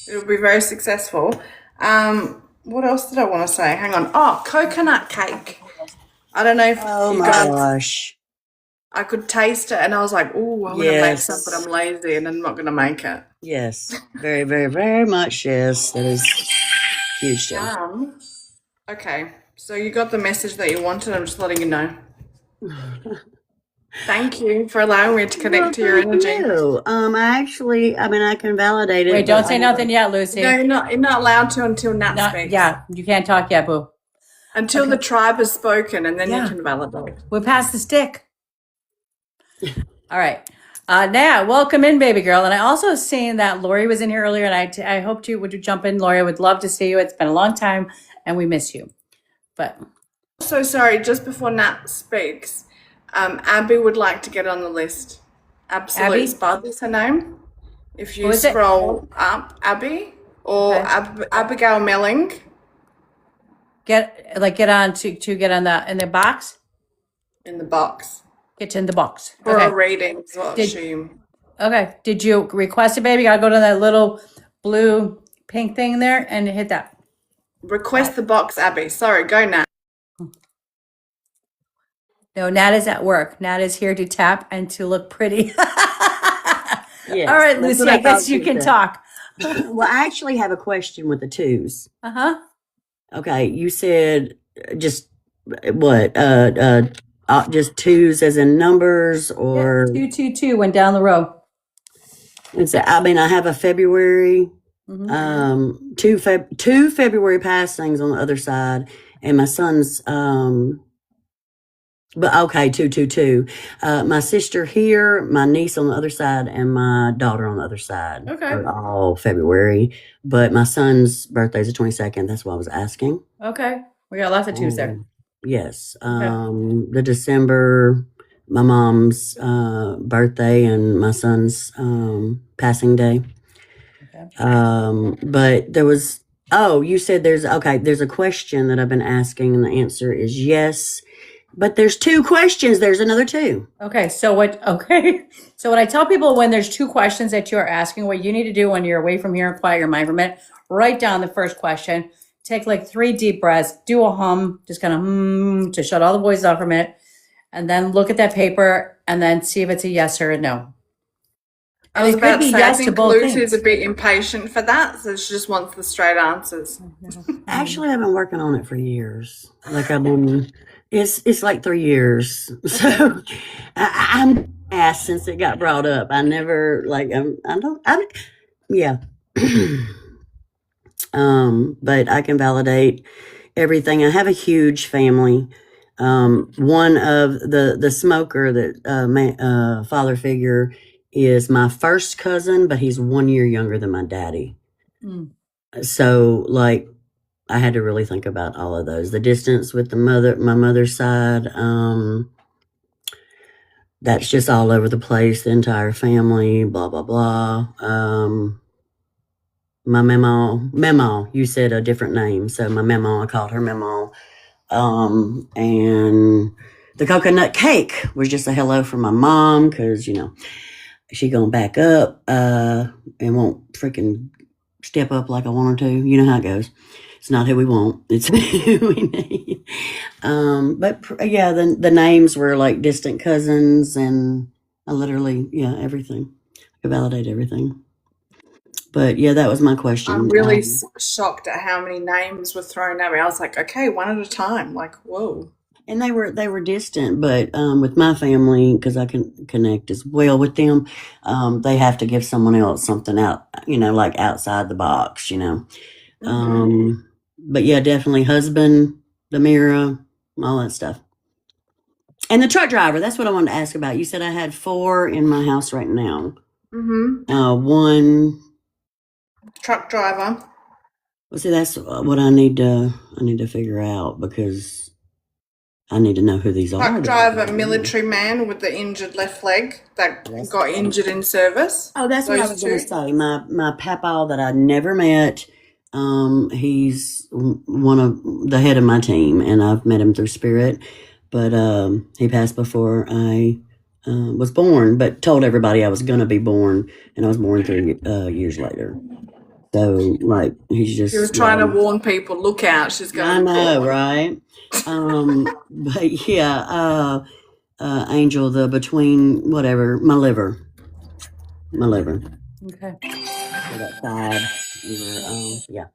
It'll be very successful. What else did I want to say? Hang on. Oh, coconut cake. I don't know if Oh you my guys, gosh. I could taste it and I was like, oh, I want to make some, but I'm lazy and I'm not going to make it. Yes. Very, very, very much. Yes. That is huge deal. Okay, so you got the message that you wanted. I'm just letting you know. Thank you for allowing me to connect to your energy. No. I can validate it. Wait, don't but say nothing yet, Lucy. No, you're not allowed to until Nat speaks. Yeah, you can't talk yet, boo. Until the tribe has spoken, and then Yeah. you can validate. We're past the stick. All right. Now, welcome in, baby girl. And I also seen that Lori was in here earlier, and I hoped you would jump in, Lori. I would love to see you. It's been a long time, and we miss you. But So sorry, just before Nat speaks, Abby would like to get on the list. Absolute Abby? Spud is her name. If you Who is it? scroll up, Abby or Okay. Abigail Melling get on to get on in the box. in the box Get in the box. for a Okay. reading. Is what she Okay. Did you request it, baby? Gotta go to that little blue pink thing there and hit that. request the box, Abby. Sorry, go Nat. No, Nat is at work. Nat is here to tap and to look pretty. Yes, All right, that's Lucy, what I I guess thought you you can said. talk. Well, I actually have a question with the twos. Uh-huh. Okay, you said just what? Just twos as in numbers, Yeah, or 222 went down the row. I mean, I have a February, Mhm. two February passings on the other side, and my son's but okay, 222. My sister here, my niece on the other side, and my daughter on the other side Okay. are all February. But my son's birthday is the 22nd. That's why I was asking. Okay. We got lots of twos there. Yes. Okay. The December, my mom's birthday and my son's passing day. Okay. But there was, oh, you said there's a question that I've been asking, and the answer is yes. But there's two questions. There's another two. Okay, so what I tell people when there's two questions that you're asking, what you need to do when you're away from here and quiet your mind for a minute, write down the first question, take like 3 deep breaths, do a hum, just kind of to shut all the voices off for a minute, and then look at that paper and then see if it's a yes or a no. I And was it could about be to say, I yes to think both Lucy's things. a bit impatient for that, so she just wants the straight answers. Actually, I've been working on it for years. Like it's like 3 years. So I'm asked since it got brought up. I never like yeah. But I can validate everything. I have a huge family. One of the smoker that father figure is my first cousin, but he's 1 year younger than my daddy. Mm. So like I had to really think about all of those. The distance with my mother's side, that's just all over the place, the entire family, blah, blah, blah. My Memo, you said a different name. So my Memo, I called her Memo. And the coconut cake was just a hello from my mom, because, she gonna back up, and won't freaking step up like I want her to. You know how it goes. It's not who we want. It's who we need. But yeah, the names were like distant cousins, and I literally, everything. I could validate everything. But yeah, that was my question. I'm really shocked at how many names were thrown at me. I was like, okay, one at a time. Like, whoa. And they were distant, but with my family, because I can connect as well with them, they have to give someone else something out, like outside the box, But yeah, definitely husband, the mirror, all that stuff. And the truck driver, that's what I wanted to ask about. You said I had 4 in my house right now. One. Truck driver. Well, see, that's what I need to figure out, because I need to know who these are. Truck driver, military man with the injured left leg that got injured in service. Oh, that's what I was going to say. My papa that I never met, he's one of the head of my team, and I've met him through spirit, but he passed before I was born, but told everybody I was going to be born, and I was born 3 years later. So, like, he's just... He was trying to warn people, look out, she's going to be born. I know, right? But yeah, Angel, the between whatever, my liver. Okay. So that side, yeah.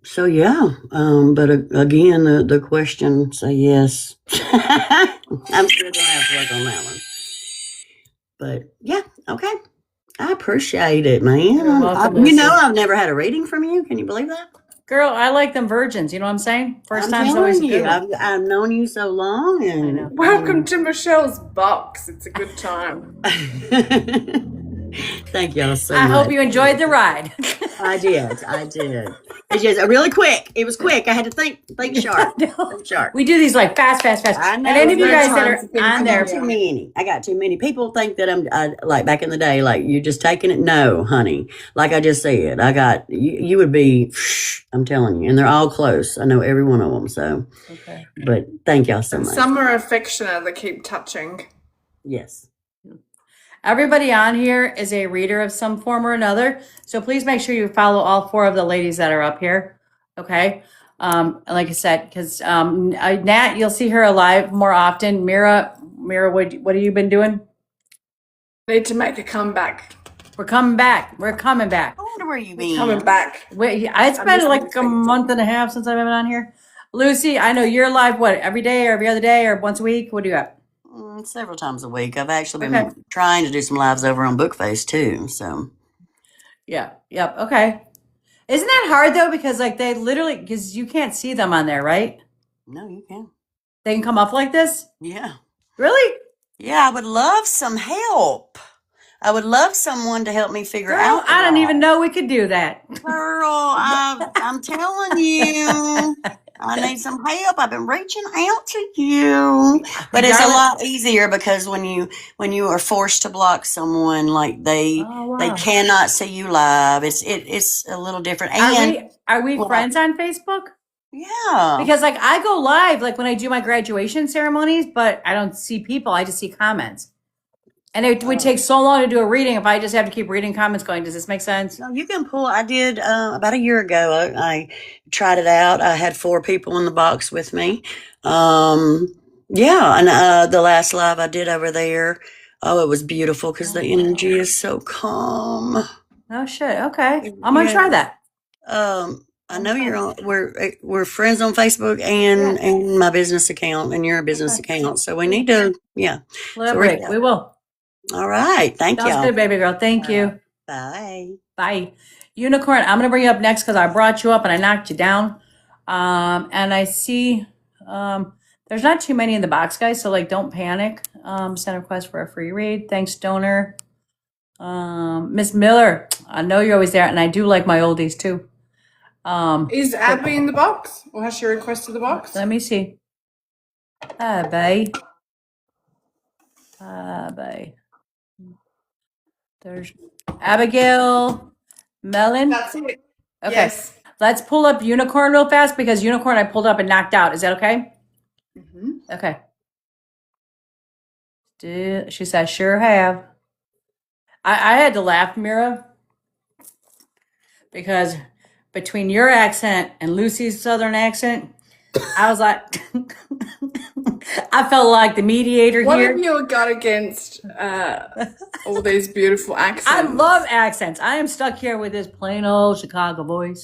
So yeah, but again, the question, say yes. I'm still gonna have to work on that one. But yeah, okay. I appreciate it, man. You're welcome, I've never had a reading from you. Can you believe that? Girl, I like them virgins. You know what I'm saying? First I'm time's always a telling good you, one. I've known you so long, and I know. Welcome to Michelle's box. It's a good time. Thank y'all so I much. hope you enjoyed the ride. I did. It's just really quick. It was quick. I had to think sharp. Think sharp. We do these like fast. I know. And any of you guys that time are to think on there, about Too many. I got too many. People think that I like back in the day, like you're just taking it. No, honey. Like I just said, I got you would be. I'm telling you, and they're all close. I know every one of them. So, okay. But thank y'all so And much. some are affectionate that keep touching. Yes. Everybody on here is a reader of some form or another. So please make sure you follow all 4 of the ladies that are up here. Okay. And like I said, because Nat, you'll see her alive more often. Mira, what have you been doing? Need to make a comeback. We're coming back. We're coming back. I wonder where you Coming been. back. Wait, it's I'm been just like a listening to- month and a half since I've been on here. Lucy, I know you're live. What, every day or every other day or once a week? What do you got? Several times a week. I've actually Okay. been trying to do some lives over on Bookface too. So Yeah. Yep. Okay. Isn't that hard though? Because like they literally, because you can't see them on there, right? no, you can. They can come up like this. Yeah. Really? Yeah, I would love some help. I would love someone to help me figure Girl, out. I didn't even know we could do that. Girl, I'm telling you, I need some help. I've been reaching out to you, but it's a Darling- lot easier because when you are forced to block someone, like they Oh, they wow. cannot see you live. It's a little different. And Are we well, friends on Facebook? yeah. Because like I go live like when I do my graduation ceremonies, but I don't see people. I just see comments. And it would take so long to do a reading if I just have to keep reading comments going. Does this make sense? No, you can pull. I did about a year ago. I tried it out. I had 4 people in the box with me. Yeah, and the last live I did over there, oh, it was beautiful because the energy is so calm. Oh shit. Okay. I'm gonna try that. I know you're on. We're friends on Facebook and my business account and your business account. So we need to Collaborate. So We will. all right. Thank Sounds y'all. good, baby girl. Thank you. Bye. Bye. Unicorn, I'm going to bring you up next because I brought you up and I knocked you down. And I see there's not too many in the box, guys. So, like, don't panic. Send a request for a free read. Thanks, donor. Miss Miller, I know you're always there. And I do like my oldies, too. Is Abby in the box? Or has she requested the box? Let me see. Hi, babe. Hi, babe. There's Abigail Mellon. That's it. Okay. Yes. Let's pull up Unicorn real fast because Unicorn I pulled up and knocked out. Is that okay? Okay. She says, sure have. I had to laugh, Mira, because between your accent and Lucy's southern accent, I was like, I felt like the mediator What here. have you got against all these beautiful accents? I love accents. I am stuck here with this plain old Chicago voice.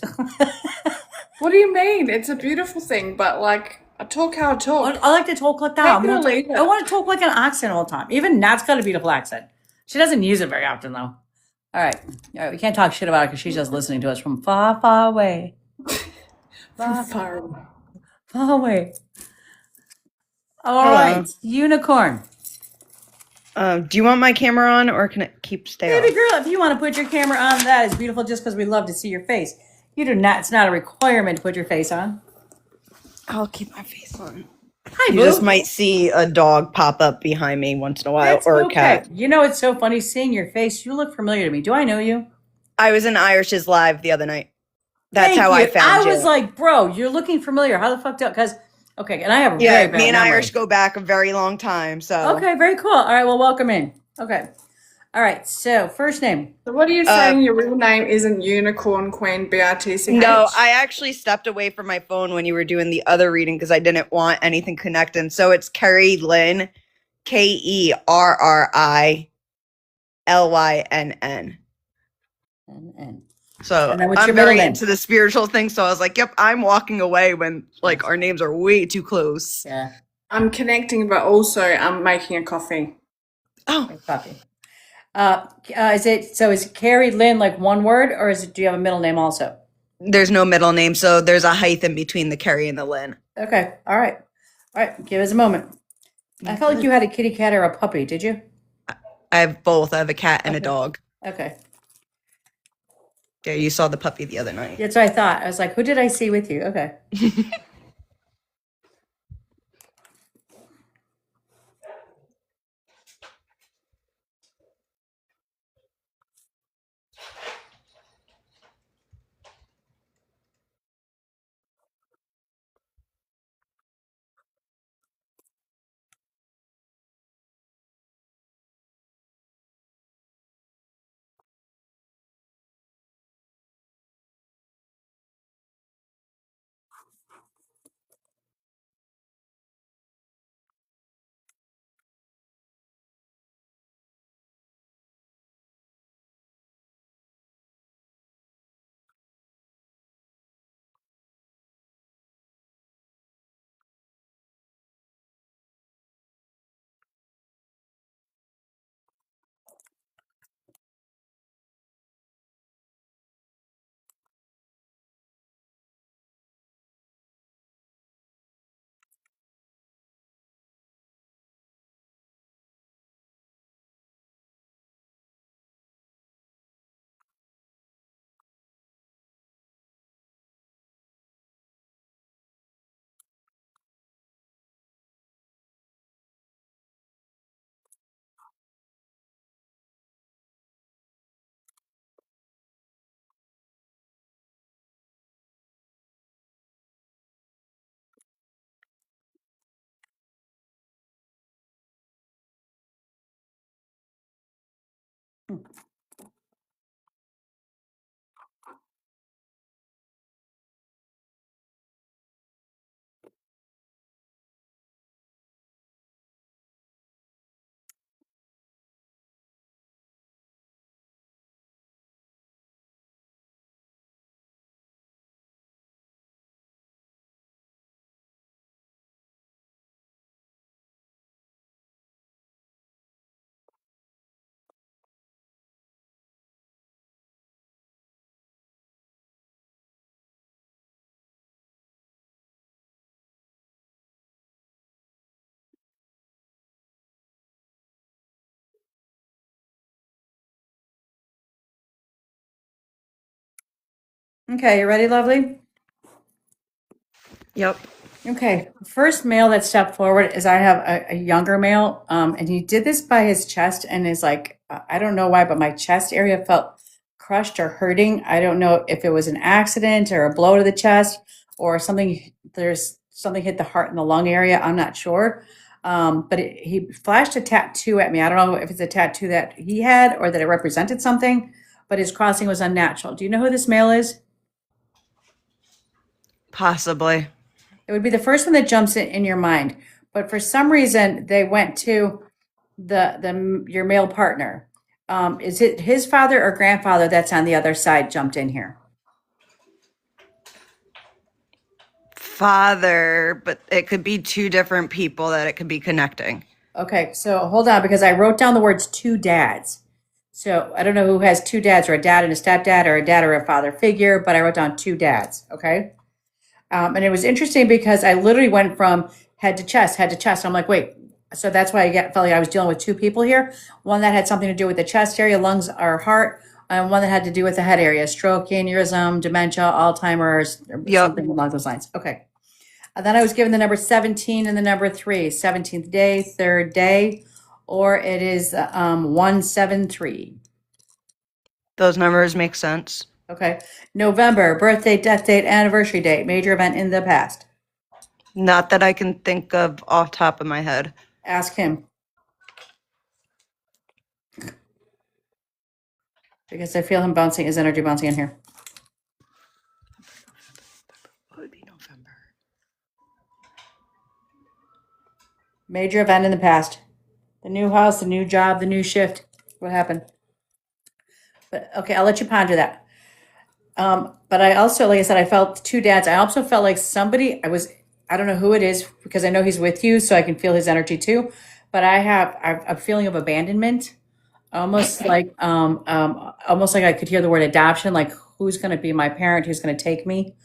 What do you mean? It's a beautiful thing, but like, I talk how I talk. I like to talk like that. Take it or leave it. I want to talk like an accent all the time. Even Nat's got a beautiful accent. She doesn't use it very often, though. All right. We can't talk shit about her because she's just listening to us from far, far away. Far away. Far away. All Hello. right. Unicorn. Do you want my camera on, or can it keep stay Baby off? girl, if you want to put your camera on, that is beautiful just because we love to see your face. You do not, it's not a requirement to put your face on. I'll keep my face on. Hi, You boo. just might see a dog pop up behind me once in a while, That's or a okay. cat. You know, it's so funny seeing your face. You look familiar to me. Do I know you? I was in Irish's live the other night. That's Thank how you. I found you. I was like, bro, you're looking familiar. How the fuck do? Because okay, and I have a yeah, very bad me and memory. Irish go back a very long time. So Okay, very cool. All right, well, welcome in. Okay, all right. So first name. So what are you saying? Your real name isn't Unicorn Queen BRTCH? no, I actually stepped away from my phone when you were doing the other reading because I didn't want anything connecting. So it's Kerry Lynn, KerriLynn. And So And then what's I'm your middle very name? into the spiritual thing. So I was like, yep, I'm walking away when like our names are way too close. yeah, I'm connecting, but also I'm making a coffee. Oh, copy. Is Carrie Lynn like one word, or do you have a middle name also? there's no middle name. So there's a hyphen between the Kerry and the Lynn. Okay, all right. Give us a moment. I felt like you had a kitty cat or a puppy. Did you? I have both. I have a cat and a dog. Okay, Yeah, you saw the puppy the other night. that's what I thought. I was like, who did I see with you? Okay. Okay, you ready, lovely? Yep. Okay, first male that stepped forward is I have a younger male, and he did this by his chest and is like, I don't know why, but my chest area felt crushed or hurting. I don't know if it was an accident or a blow to the chest or something. There's something hit the heart and the lung area. I'm not sure. But he flashed a tattoo at me. I don't know if it's a tattoo that he had or that it represented something, but his crossing was unnatural. Do you know who this male is? Possibly. It would be the first one that jumps in your mind. But for some reason, they went to the your male partner. Is it his father or grandfather that's on the other side jumped in here? Father, but it could be two different people that it could be connecting. Okay, so hold on because I wrote down the words two dads. So I don't know who has two dads or a dad and a stepdad or a dad or a father figure, but I wrote down two dads. Okay. And it was interesting because I literally went from head to chest, head to chest. I'm like, wait. So that's why felt like I was dealing with two people here. One that had something to do with the chest area, lungs, or heart, and one that had to do with the head area, stroke, aneurysm, dementia, Alzheimer's, or Yep. something along those lines. Okay. And then I was given the number 17 and the number 3, 17th day, third day, or it is 173. Those numbers make sense. Okay. November, birthday, death date, anniversary date, major event in the past. Not that I can think of off top of my head. Ask him. Because I feel him bouncing, his energy bouncing in here. What would be November? Major event in the past. The new house, the new job, the new shift. What happened? But okay, I'll let you ponder that. But I also, like I said, I felt two dads. I also felt like somebody, I don't know who it is because I know he's with you, so I can feel his energy too. But I have a feeling of abandonment, almost like I could hear the word adoption, like who's going to be my parent, who's going to take me.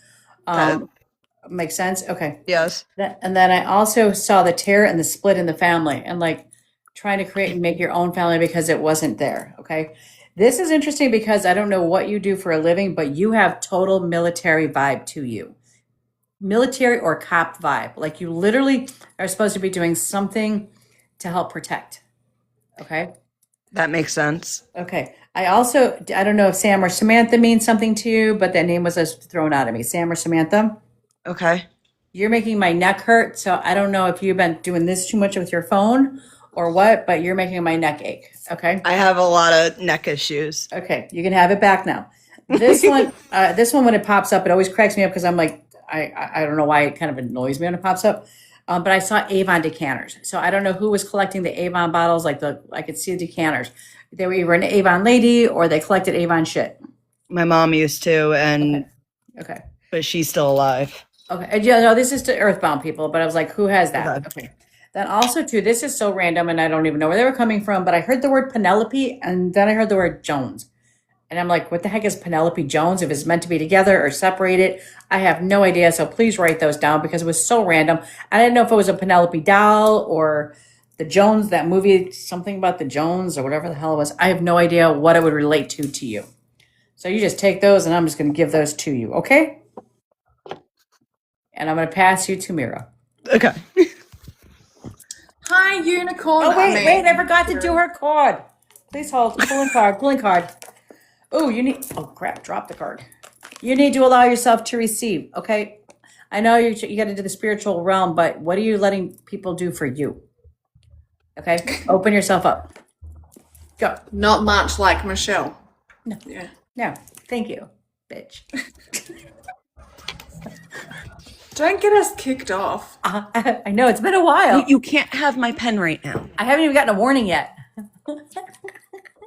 Makes sense? Okay. Yes. And then I also saw the tear and the split in the family and like trying to create and make your own family because it wasn't there. Okay. This is interesting because I don't know what you do for a living, but you have total military vibe to you. Military or cop vibe. Like you literally are supposed to be doing something to help protect. Okay. That makes sense. Okay. I don't know if Sam or Samantha means something to you, but that name was just thrown out at me. Sam or Samantha? Okay. You're making my neck hurt, so I don't know if you've been doing this too much with your phone or what, but you're making my neck ache. Okay. I have a lot of neck issues. Okay, you can have it back now. This one when it pops up, it always cracks me up because I'm like, I don't know why it kind of annoys me when it pops up. But I saw Avon decanters, so I don't know who was collecting the Avon bottles. I could see the decanters. They were either an Avon lady or they collected Avon shit. My mom used to, and Okay. but she's still alive. Okay. And yeah, no, this is to Earthbound people, but I was like, who has that? Okay. Okay. Then also too, this is so random and I don't even know where they were coming from, but I heard the word Penelope and then I heard the word Jones. And I'm like, what the heck is Penelope Jones? If it's meant to be together or separated, I have no idea. So please write those down because it was so random. I didn't know if it was a Penelope doll or the Jones, that movie, something about the Jones or whatever the hell it was. I have no idea what it would relate to you. So you just take those and I'm just going to give those to you. Okay. And I'm going to pass you to Mira. Okay. Hi, unicorn. Oh, wait, I forgot to do her card. Please hold. Pulling card. Oh, oh crap, drop the card. You need to allow yourself to receive, okay? I know you got into the spiritual realm, but what are you letting people do for you? Okay, open yourself up. Go. Not much like Michelle. No. Yeah. No. Thank you, bitch. Don't get us kicked off. I know it's been a while. You can't have my pen right now. I haven't even gotten a warning yet.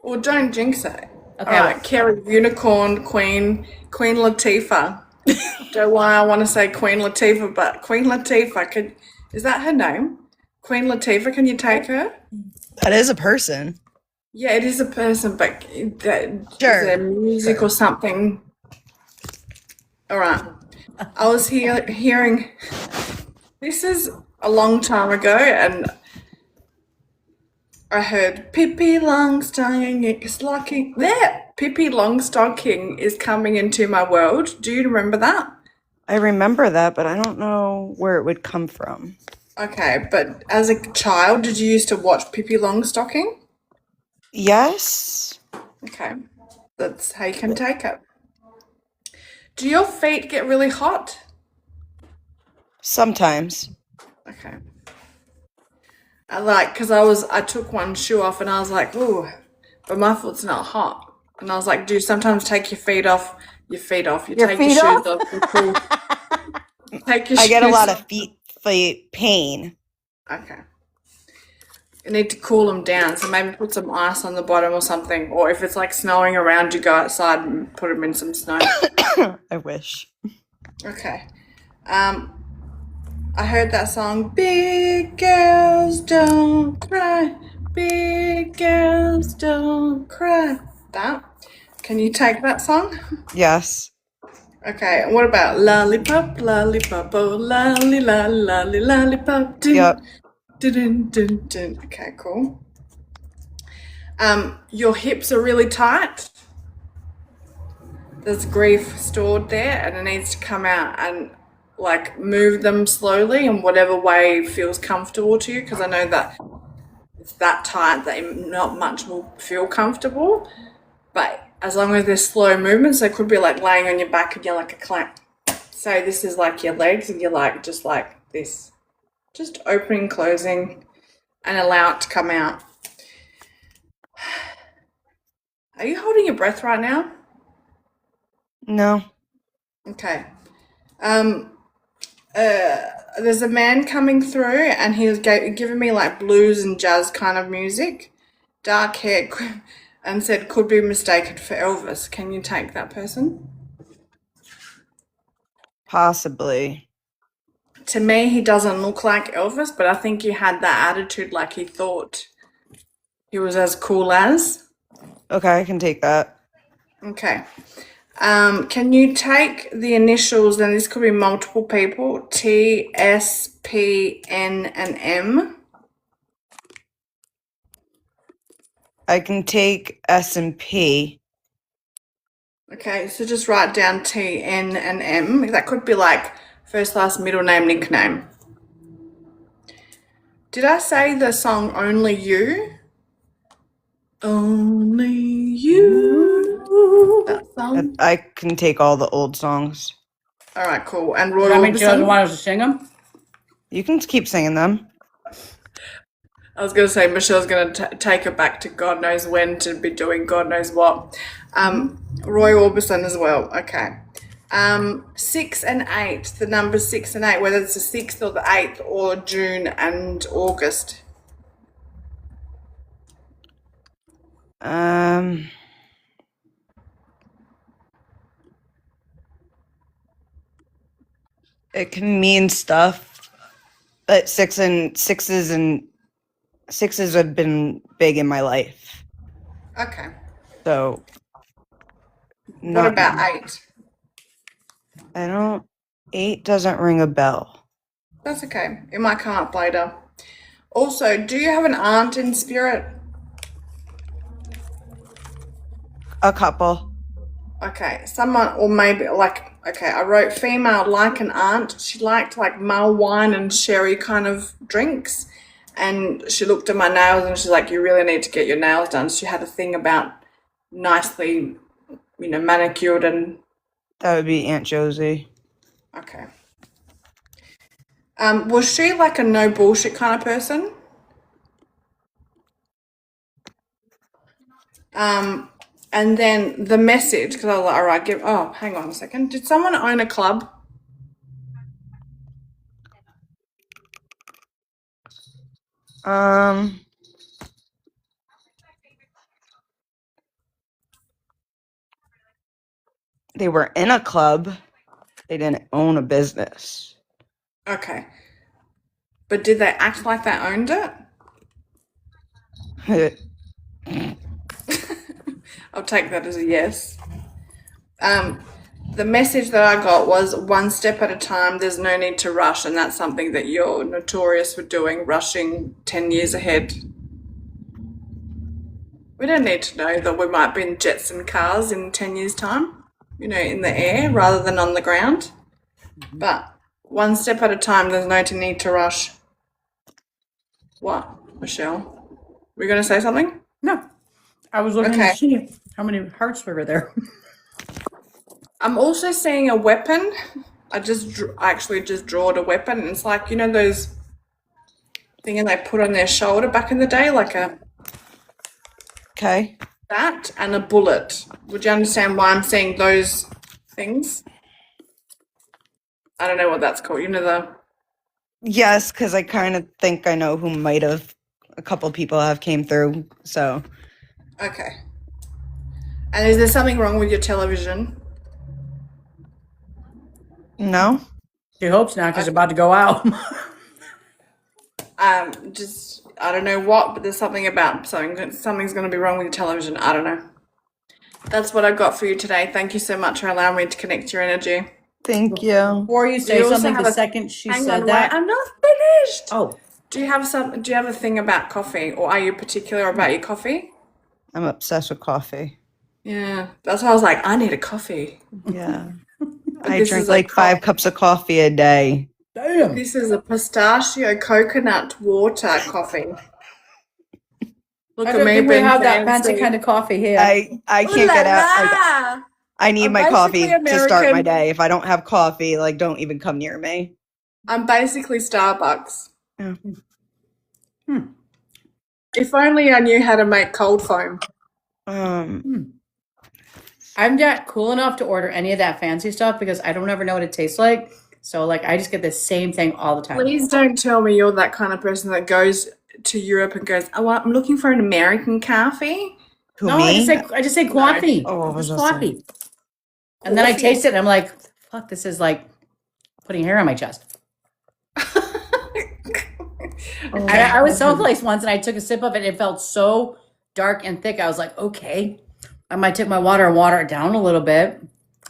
Well, don't jinx it. Okay. All right, Carrie, Unicorn, Queen Latifah. Don't know why I want to say Queen Latifah, but Queen Latifah, is that her name? Queen Latifah, can you take her? That is a person. Yeah, it is a person, but Sure. is there music or something? All right. I was hearing, this is a long time ago, and I heard Pippi Longstocking is locking. There, Pippi Longstocking is coming into my world. Do you remember that? I remember that, but I don't know where it would come from. Okay, but as a child, did you used to watch Pippi Longstocking? Yes. Okay, that's how you can take it. Do your feet get really hot? Sometimes. Okay. Because I took one shoe off and I was like, ooh, but my foot's not hot. And I was like, do you sometimes take your feet off? You take your shoes off. You're cool. Take your I get a shoes lot off. of feet pain. Okay. You need to cool them down, so maybe put some ice on the bottom or something. Or if it's like snowing around, you go outside and put them in some snow. I wish. Okay. I heard that song, Big Girls Don't Cry, Big Girls Don't Cry. That. Can you take that song? Yes. Okay, and what about Lollipop, Lollipop, oh, lolly, lolly, lolly, lollipop, dun, Yep. dun, dun, dun. Okay, cool. Your hips are really tight. There's grief stored there and it needs to come out, and like move them slowly in whatever way feels comfortable to you, because I know that it's that tight that not much will feel comfortable, but as long as there's slow movements, so it could be like laying on your back and you're like a clamp. So this is like your legs and you're like just like this, just opening, closing, and allow it to come out. Are you holding your breath right now? No. Okay. There's a man coming through and he was giving me like blues and jazz kind of music, dark hair, and said could be mistaken for Elvis. Can you take that person? Possibly. To me, he doesn't look like Elvis, but I think he had that attitude like he thought he was as cool as. Okay, I can take that. Okay. Can you take the initials, and this could be multiple people, T, S, P, N, and M? I can take S and P. Okay, so just write down T, N, and M. That could be like first, last, middle name, nickname. Did I say the song Only You? Only You. That song. I can take all the old songs. All right, cool. And Roy How many doesn't Orbison? want us to sing them? You can keep singing them. I was going to say Michelle's going to take her back to God knows when to be doing God knows what. Roy Orbison as well. Okay. 6 and 8. The numbers 6 and 8, whether it's the 6th or the 8th or June and August. It can mean stuff, but sixes have been big in my life. Okay. So What about 8? I don't. 8 doesn't ring a bell. That's okay. It might come up later. Also, do you have an aunt in spirit? A couple. Okay, someone, or maybe like, okay, I wrote female like an aunt. She liked like mull wine and sherry kind of drinks. And she looked at my nails and she's like, you really need to get your nails done. She had a thing about nicely, manicured and, That would be Aunt Josie. okay. Was she like a no bullshit kind of person? And then the message, because I was like, all right, hang on a second. Did someone own a club? They were in a club. They didn't own a business. Okay. But did they act like they owned it? I'll take that as a yes. The message that I got was one step at a time, there's no need to rush, and that's something that you're notorious for doing, rushing 10 years ahead. We don't need to know that we might be in jets and cars in 10 years' time, in the air rather than on the ground. But one step at a time, there's no need to rush. What, Michelle? Were you going to say something? No. I was looking Okay. to see how many hearts were there. I'm also seeing a weapon. I actually just drawed a weapon. And it's like, those things they put on their shoulder back in the day, like Okay. that and a bullet. Would you understand why I'm seeing those things? I don't know what that's called. Yes, because I kind of think I know who might have. A couple people have came through, so. Okay. And is there something wrong with your television? No? She hopes not because it's about to go out. I don't know what, but there's something about something's going to be wrong with your television. I don't know. That's what I've got for you today. Thank you so much for allowing me to connect your energy. Thank you. Before you say You also something, have the a- second she Hang said on, that. wait, I'm not finished. Oh, Do you have a thing about coffee, or are you particular about your coffee? I'm obsessed with coffee. Yeah, that's why I was like, I need a coffee. Yeah. I This drink is a like 5 cups of coffee a day. damn. This is a pistachio coconut water coffee. Look I at don't me think we being have that fancy fancy. kind of coffee here. I Ooh can't la get out. Like, la! I need I'm my coffee basically to start my American. day. If I don't have coffee, like, don't even come near me. I'm basically Starbucks. Yeah. If only I knew how to make cold foam. I'm not cool enough to order any of that fancy stuff because I don't ever know what it tastes like. So like I just get the same thing all the time. Please don't tell me you're that kind of person that goes to Europe and goes, oh, I'm looking for an American coffee. Who, No, me? I just say coffee. Oh, what was Just I coffee. And then I taste it and I'm like, fuck, this is like putting hair on my chest. I was someplace once and I took a sip of it. It felt so dark and thick. I was like, okay, I might take my water and water it down a little bit.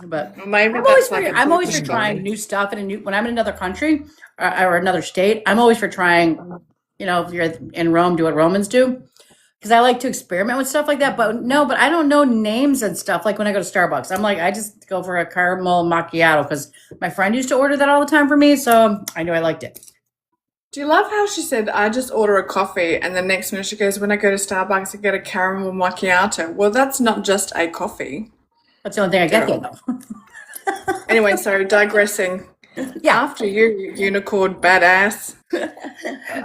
But Maybe I'm that's always like I'm always for trying new stuff and when I'm in another country or another state. I'm always for trying. If you're in Rome, do what Romans do. Because I like to experiment with stuff like that. But I don't know names and stuff. Like when I go to Starbucks, I'm like, I just go for a caramel macchiato because my friend used to order that all the time for me. So I knew I liked it. Do you love how she said, I just order a coffee, and the next minute she goes, when I go to Starbucks, I get a caramel macchiato. Well, that's not just a coffee. That's the only thing I get there, though. Anyway, so digressing. Yeah. After you, unicorn badass.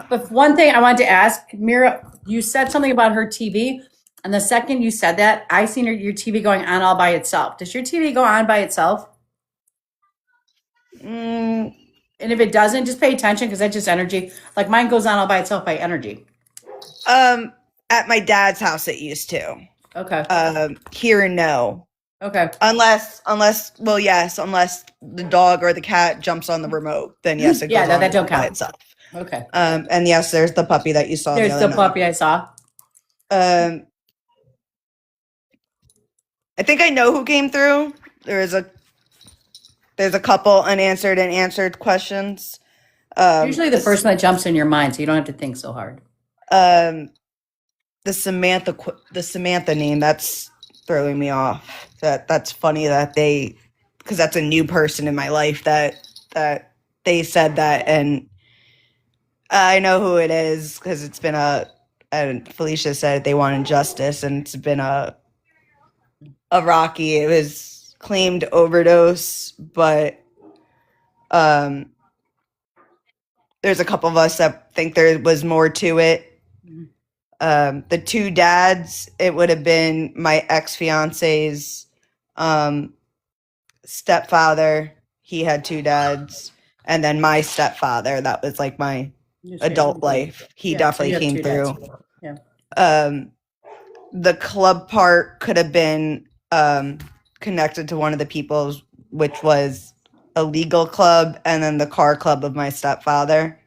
But one thing I wanted to ask, Mira, you said something about her TV. And the second you said that, I seen your TV going on all by itself. Does your TV go on by itself? And if it doesn't, just pay attention because that's just energy. Like mine goes on all by itself by energy. At my dad's house it used to. Okay. Here, no. Okay. Unless the dog or the cat jumps on the remote, then yes, it goes Yeah, no, on that don't by count. itself. Okay. And yes, there's the puppy that you saw. There's the the other night. puppy I saw. I think I know who came through. There's a couple unanswered and answered questions. Usually the person that jumps in your mind, so you don't have to think so hard. The Samantha name, that's throwing me off. That's funny that because that's a new person in my life that they said that, and I know who it is because it's been and Felicia said they wanted justice, and it's been a rocky. It was claimed overdose, but there's a couple of us that think there was more to it. The two dads, it would have been my ex-fiance's stepfather. He had two dads. And then my stepfather, that was like my adult life. He definitely came through. Yeah. The club part could have been connected to one of the people's, which was a legal club, and then the car club of my stepfather.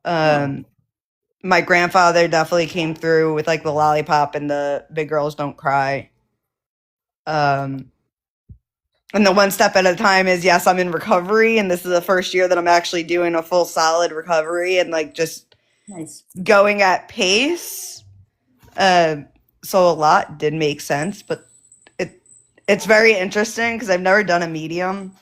My grandfather definitely came through with like the lollipop and the big girls don't cry. And the one step at a time is, yes, I'm in recovery, and this is the first year that I'm actually doing a full solid recovery and like just going at pace. So a lot did make sense, but it's very interesting because I've never done a medium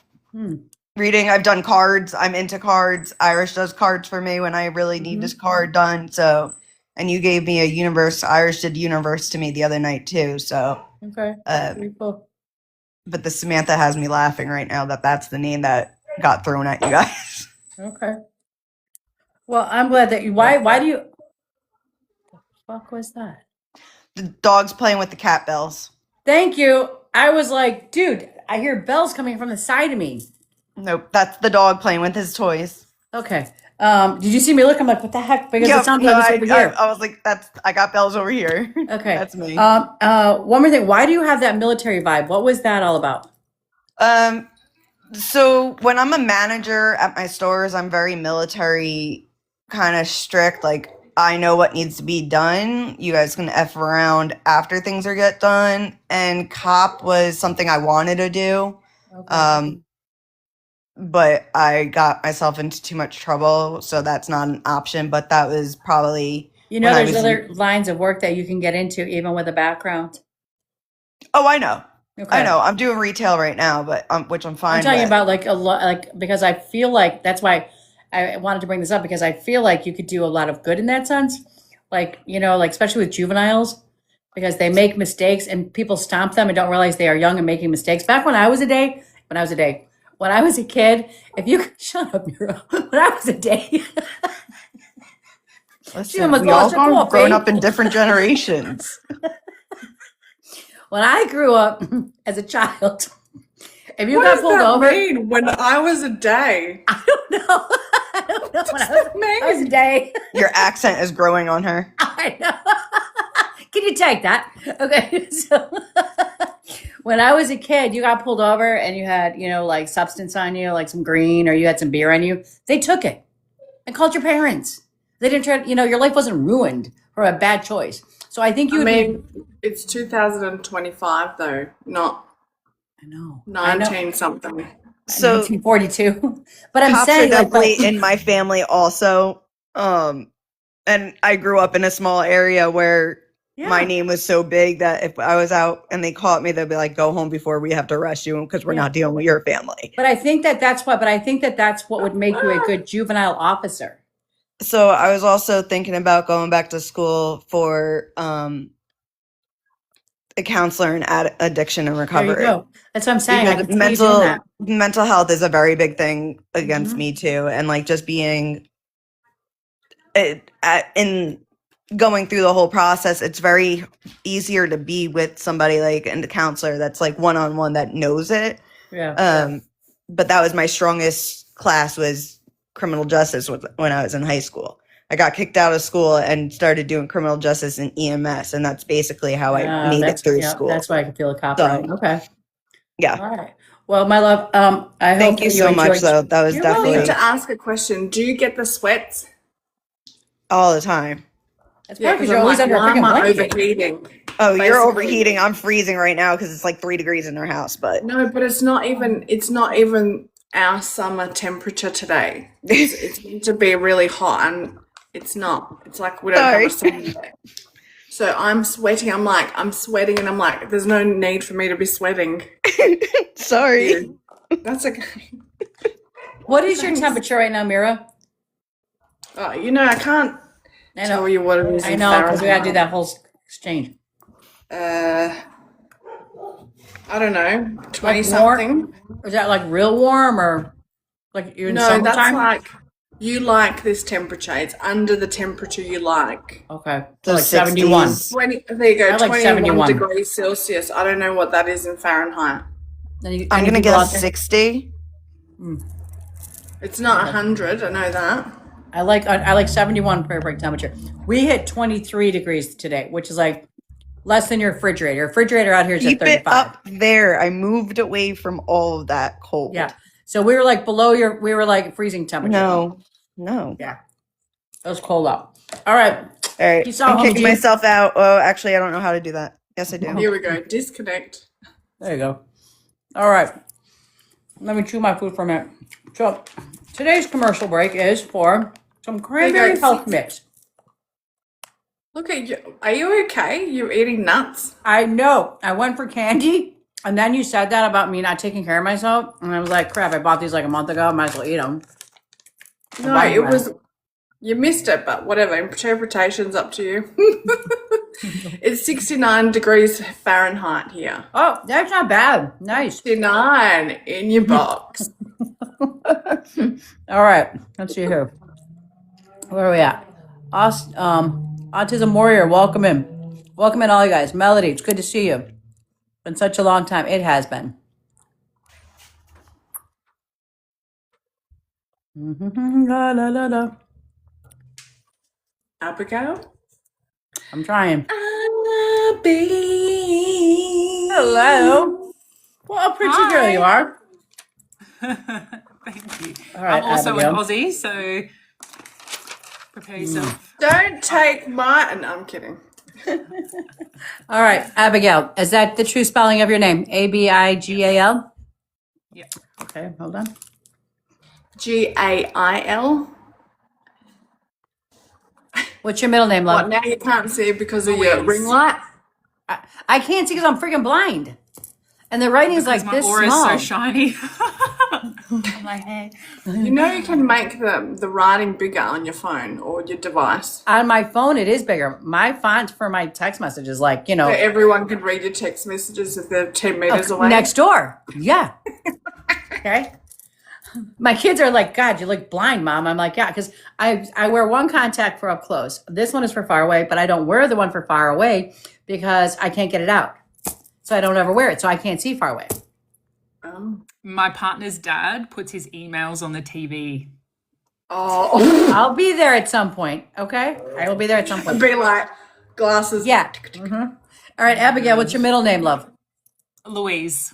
reading. I've done cards. I'm into cards. Irish does cards for me when I really need this card done. So, and you gave me a universe. Irish did universe to me the other night too. So, okay, pretty cool. But the Samantha has me laughing right now that that's the name that got thrown at you guys. Okay. Well, I'm glad that you. Why do you? The fuck was that? The dog's playing with the cat bells. Thank you. I was like, dude, I hear bells coming from the side of me. Nope, that's the dog playing with his toys. Okay. Did you see me look? I'm like, what the heck? Because it sounded like it was over here. I was like, I got bells over here. Okay. That's me. One more thing. Why do you have that military vibe? What was that all about? So when I'm a manager at my stores, I'm very military kind of strict. Like, I know what needs to be done. You guys can F around after things are get done. And cop was something I wanted to do. Okay. But I got myself into too much trouble, so that's not an option. But that was probably there's other lines of work that you can get into even with a background. Oh, I know. Okay. I know. I'm doing retail right now, but which I'm fine. I'm talking about like a lot, like because I feel like that's why I wanted to bring this up because I feel like you could do a lot of good in that sense, like like especially with juveniles because they make mistakes and people stomp them and don't realize they are young and making mistakes. Back when I was a kid, if you shut up, Mira. When I was a day. Listen, we all grown up in different generations. When I grew up as a child, if you got pulled over, mean? When I was a day, I don't know. I don't know. When I was a day, your accent is growing on her. I know. Can you take that? Okay, so. When I was a kid, you got pulled over and you had, like substance on you, like some green, or you had some beer on you. They took it and called your parents. They didn't try to, your life wasn't ruined for a bad choice. So I think it's 2025 though, not I know 19 something. So 1942. But I'm saying definitely in my family also. And I grew up in a small area where my name was so big that if I was out and they caught me, they'd be like, go home before we have to arrest you because we're not dealing with your family. But I think that's what would make you a good juvenile officer. So I was also thinking about going back to school for a counselor in addiction and recovery. There you go. That's what I'm saying. Mental health is a very big thing against me too. And like just being in going through the whole process, it's very easier to be with somebody like and the counselor that's like one-on-one that knows it. Yeah. But that was my strongest class was criminal justice when I was in high school. I got kicked out of school and started doing criminal justice in EMS, and that's basically how I made it through school. That's why I can feel a cop. Okay. Yeah. All right. Well, my love, I thank you so much. Though that was definitely. I need to ask a question. Do you get the sweats all the time? That's probably because you're always under a freaking blanket. Overheating. Oh, you're overheating. I'm freezing right now because it's like 3 degrees in our house. But no, but it's not even our summer temperature today. It's meant to be really hot, and it's not. It's like we don't have a summer day. So I'm sweating. I'm sweating, and I'm like, there's no need for me to be sweating. Sorry. Yeah. That's okay. What is your temperature right now, Mira? I can't tell you what it is. I know, because we got to do that whole exchange. I don't know, 20 something. Is that like real warm or like you're in summertime? That's like, You like this temperature. It's under the temperature you like. Okay. So The like 71. 60s. 20, there you go, I like 21 71. degrees Celsius. I don't know what that is in Fahrenheit. Any I'm gonna people out guess there? 60. It's not 100, I know that. I like 71 per break temperature. We hit 23 degrees today, which is like less than your refrigerator. Your refrigerator out here is at Keep it 35. up there. I moved away from all of that cold. Yeah. So we were like below we were like freezing temperature. No. Yeah. It was cold out. All right. All right. Peace out, I'm Homie kicking G. myself out. Oh, actually, I don't know how to do that. Yes, I do. Here we go. Disconnect. There you go. All right. Let me chew my food for a minute. So today's commercial break is for some cranberry health mix. Look at you. Are you okay? You're eating nuts? I know. I went for candy, and then you said that about me not taking care of myself, and I was like, "Crap! I bought these like a month ago. I might as well eat them." No, it was. You missed it, but whatever. Interpretation's up to you. It's 69 degrees Fahrenheit here. Oh, that's not bad. Nice. 69 in your box. All right. Let's see here. Where are we at? Autism Warrior, welcome in. Welcome in, all you guys. Melody, it's good to see you. Been such a long time. It has been. La, la, la, la. Abigail? I'm trying. Abby. Hello. What a pretty girl you are. Thank you. All right, I'm also Abigail. an Aussie, so prepare yourself. Don't take my. No, I'm kidding. All right, Abigail. Is that the true spelling of your name? Abigal? Yeah. Okay, hold on. Gail. What's your middle name, What, love? now you can't see because of your Louise. ring light? I can't see because I'm freaking blind. And the writing is like My this aura small. is so shiny. My head. You know you can make the writing bigger on your phone or your device. On my phone, it is bigger. My font for my text message is like, So everyone can read your text messages if they're 10 meters away. next door. Yeah. Okay. My kids are like, God, you look blind, Mom. I'm like, yeah, because I wear one contact for up close. This one is for far away, but I don't wear the one for far away because I can't get it out. So I don't ever wear it. So I can't see far away. My partner's dad puts his emails on the TV. Oh, I'll be there at some point. Okay. I will be there at some point. be like glasses. Yeah. All right, Abigail, what's your middle name, love? Louise.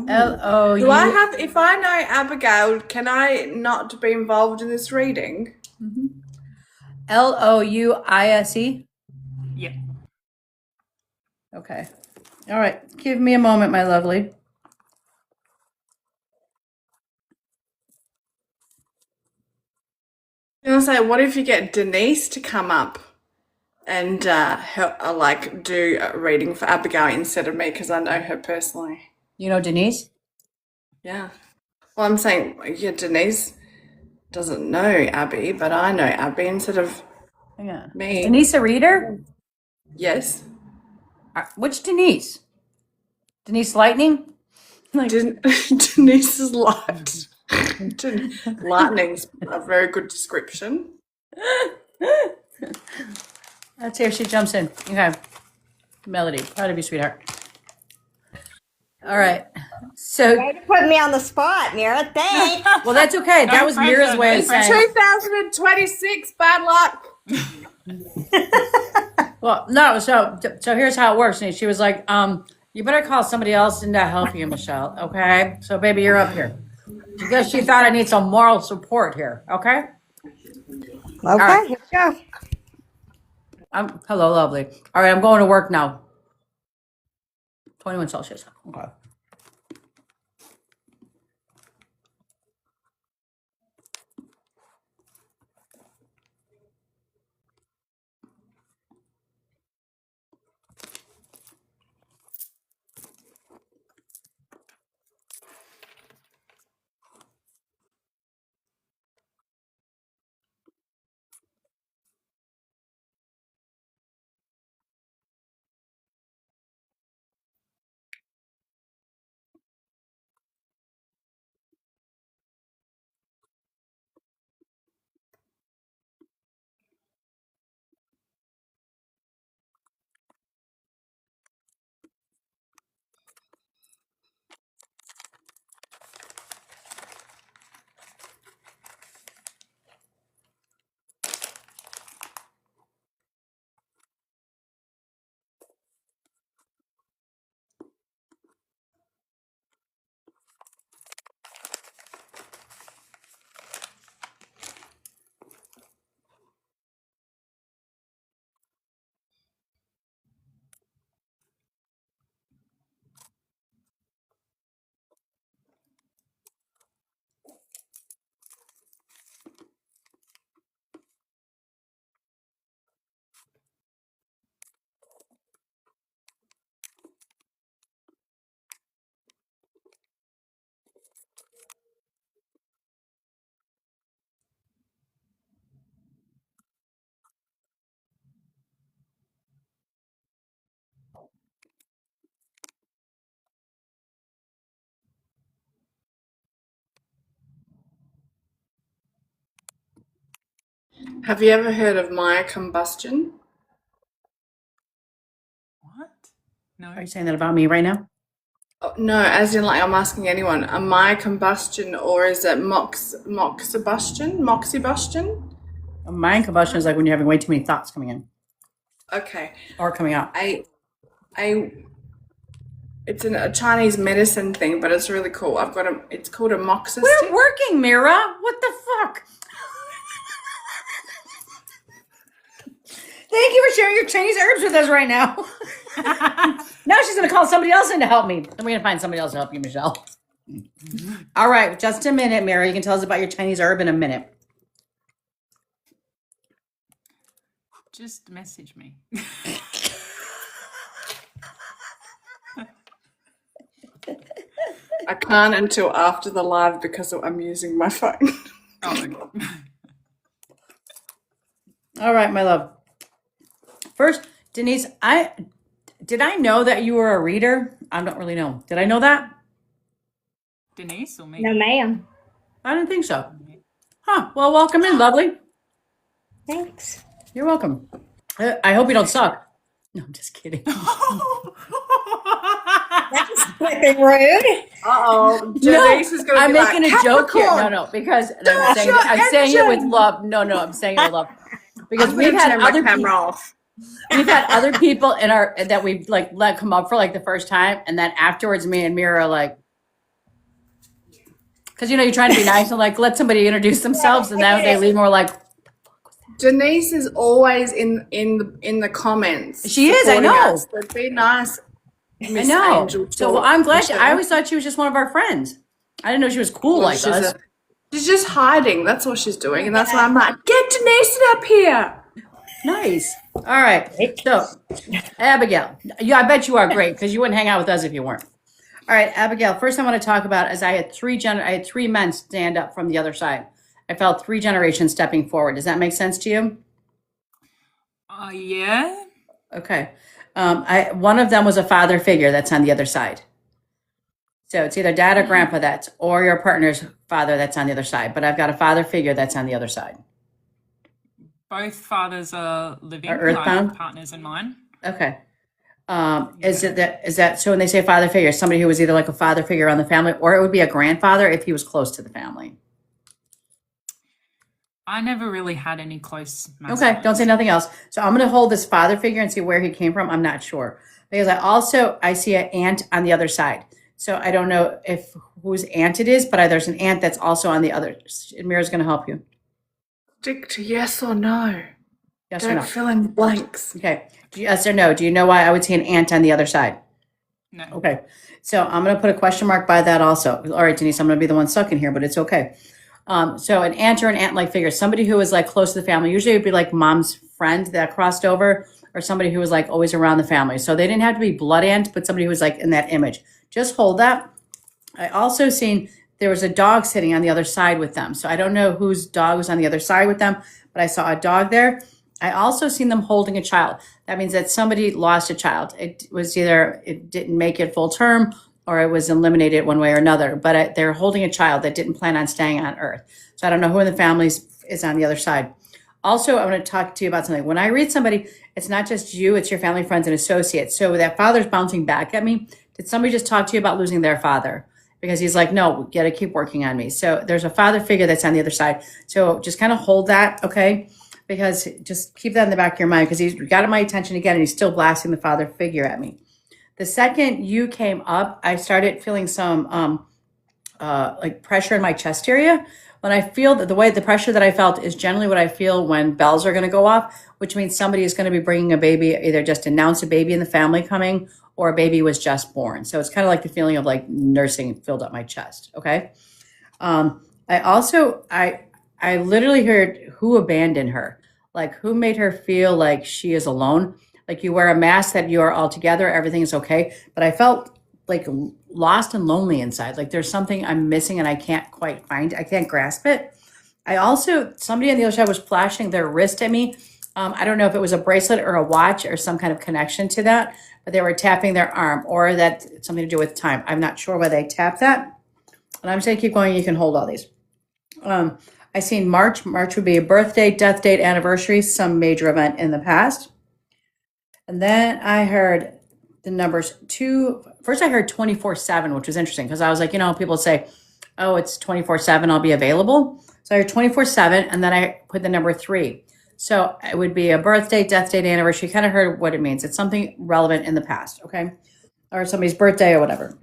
L-O-U. Do I have, if I know Abigail, can I not be involved in this reading? Louise? Yeah. Okay. All right. Give me a moment, my lovely. I was gonna say, what if you get Denise to come up and help, like do a reading for Abigail instead of me because I know her personally. You know Denise? Yeah. Well, I'm saying, yeah, Denise doesn't know Abby, but I know Abby instead of Yeah. me. Denise a reader? Yes. Which Denise? Denise Lightning? Denise's light. Lightning's a very good description. Let's see if she jumps in. Okay. Melody, proud of you, sweetheart. All right. So, Put me on the spot, Mira. Thanks. well, that's okay. That was Mira's way of saying. 2026, bad luck. Well, no. So here's how it works. And she was like, you better call somebody else in to help you, Michelle. Okay. So, baby, you're up here because she thought I need some moral support here. Okay. Okay, right. here we go. Hello, lovely. All right, I'm going to work now. 21 Celsius. Okay. Have you ever heard of Maya combustion? What? No. Are you saying that about me right now? Oh, no, as in like I'm asking anyone, a Maya combustion or is it moxibustion? Moxibustion? Mind combustion is like when you're having way too many thoughts coming in Okay. or coming out. I it's a Chinese medicine thing, but it's really cool. It's called a moxa We're stick. working, Mira. What the fuck? Thank you for sharing your Chinese herbs with us right now. Now she's going to call somebody else in to help me. Then we're going to find somebody else to help you, Michelle. All right, just a minute, Mira. You can tell us about your Chinese herb in a minute. Just message me. I can't until after the live because I'm using my phone. Oh, okay. All right, my love. First, Denise, did I know that you were a reader? I don't really know. Did I know that? Denise or me? No, ma'am. I didn't think so. Huh. Well, welcome in, lovely. Thanks. You're welcome. I hope you don't suck. No, I'm just kidding. That's flipping rude. Uh-oh. Denise is going to I'm be like, making a joke here. Capricorn. No, because Don't I'm saying show it with engine. love. No, I'm saying it with love. Because I'm we've going to had turn my other camera people, off. we've had other people in our that we've like let come up for like the first time, and then afterwards, me and Mira are like, because you're trying to be nice and like let somebody introduce themselves, and now they leave more like, Denise is always in the comments. She is, I supporting know. us. So be nice, Miss I know. Angel. So well, I'm glad. I Michelle. always thought she was just one of our friends. I didn't know she was cool Well, like us. she's just hiding. That's what she's doing, and that's why I'm like, get Denise up here. Nice. All right. So, Abigail, I bet you are great because you wouldn't hang out with us if you weren't. All right, Abigail. First, I want to talk about is I had three men stand up from the other side. I felt 3 generations stepping forward. Does that make sense to you? Yeah. Okay. One of them was a father figure that's on the other side. So it's either dad or grandpa or your partner's father that's on the other side. But I've got a father figure that's on the other side. Both fathers are living, Are earthbound? like partners in mine. Okay. Is that so when they say father figure, somebody who was either like a father figure on the family or it would be a grandfather if he was close to the family? I never really had any close myself. Okay, don't say nothing else. So I'm going to hold this father figure and see where he came from. I'm not sure because I see an aunt on the other side. So I don't know if whose aunt it is, but there's an aunt that's also on the other. Mira's going to help you. Stick to yes or no. Yes or Don't no? fill in the blanks. Okay. Yes or no? Do you know why I would see an aunt on the other side? No. Okay. So I'm going to put a question mark by that also. All right, Denise, I'm going to be the one stuck in here, but it's okay. So an aunt or an aunt-like figure, somebody who was like close to the family, usually it would be like mom's friend that crossed over or somebody who was like always around the family. So they didn't have to be blood aunt, but somebody who was like in that image. Just hold that. I also seen there was a dog sitting on the other side with them. So I don't know whose dog was on the other side with them, but I saw a dog there. I also seen them holding a child. That means that somebody lost a child. It was either it didn't make it full term or it was eliminated one way or another. But they're holding a child that didn't plan on staying on Earth. So I don't know who in the family is on the other side. Also, I want to talk to you about something. When I read somebody, it's not just you, it's your family, friends, and associates. So that father's bouncing back at me. Did somebody just talk to you about losing their father? Because he's like, no, we got to keep working on me. So there's a father figure that's on the other side. So just kind of hold that, okay? Because just keep that in the back of your mind because he's got my attention again and he's still blasting the father figure at me. The second you came up, I started feeling some like pressure in my chest area. When I feel that the pressure that I felt is generally what I feel when bells are going to go off, which means somebody is going to be bringing a baby, either just announce a baby in the family coming or a baby was just born. So it's kind of like the feeling of like nursing filled up my chest. Okay. I literally heard who abandoned her, like who made her feel like she is alone. Like you wear a mask that you are all together, everything is okay. But I felt like lost and lonely inside. Like there's something I'm missing and I can't quite find. I can't grasp it. Somebody on the other side was flashing their wrist at me. I don't know if it was a bracelet or a watch or some kind of connection to that, but they were tapping their arm or that something to do with time. I'm not sure why they tapped that. And I'm just going to keep going. You can hold all these. I seen March. March would be a birthday, death date, anniversary, some major event in the past. And then I heard the numbers two. First, I heard 24/7, which was interesting because I was like, people say, oh, it's 24/7, I'll be available. So I heard 24/7, and then I put the number 3. So it would be a birthday, death date, anniversary. You kind of heard what it means. It's something relevant in the past, okay? Or somebody's birthday or whatever.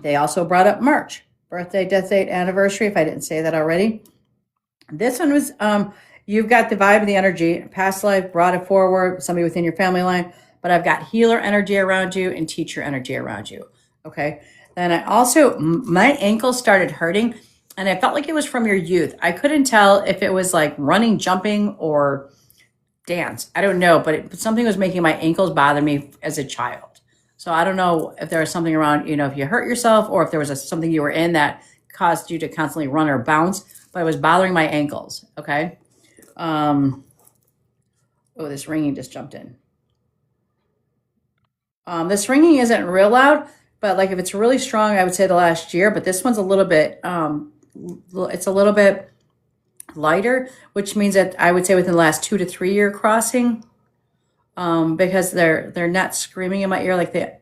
They also brought up March, birthday, death date, anniversary, if I didn't say that already. This one was, you've got the vibe of the energy, past life, brought it forward, somebody within your family line, but I've got healer energy around you and teacher energy around you, okay? Then I also, my ankles started hurting, and I felt like it was from your youth. I couldn't tell if it was like running, jumping, or dance. I don't know, but something was making my ankles bother me as a child. So I don't know if there was something around, if you hurt yourself or if there was something you were in that caused you to constantly run or bounce, but it was bothering my ankles. Okay. Oh, this ringing just jumped in. This ringing isn't real loud, but like if it's really strong, I would say the last year, but this one's a little bit, it's a little bit lighter, which means that I would say within the last 2 to 3 year crossing, because they're not screaming in my ear like they.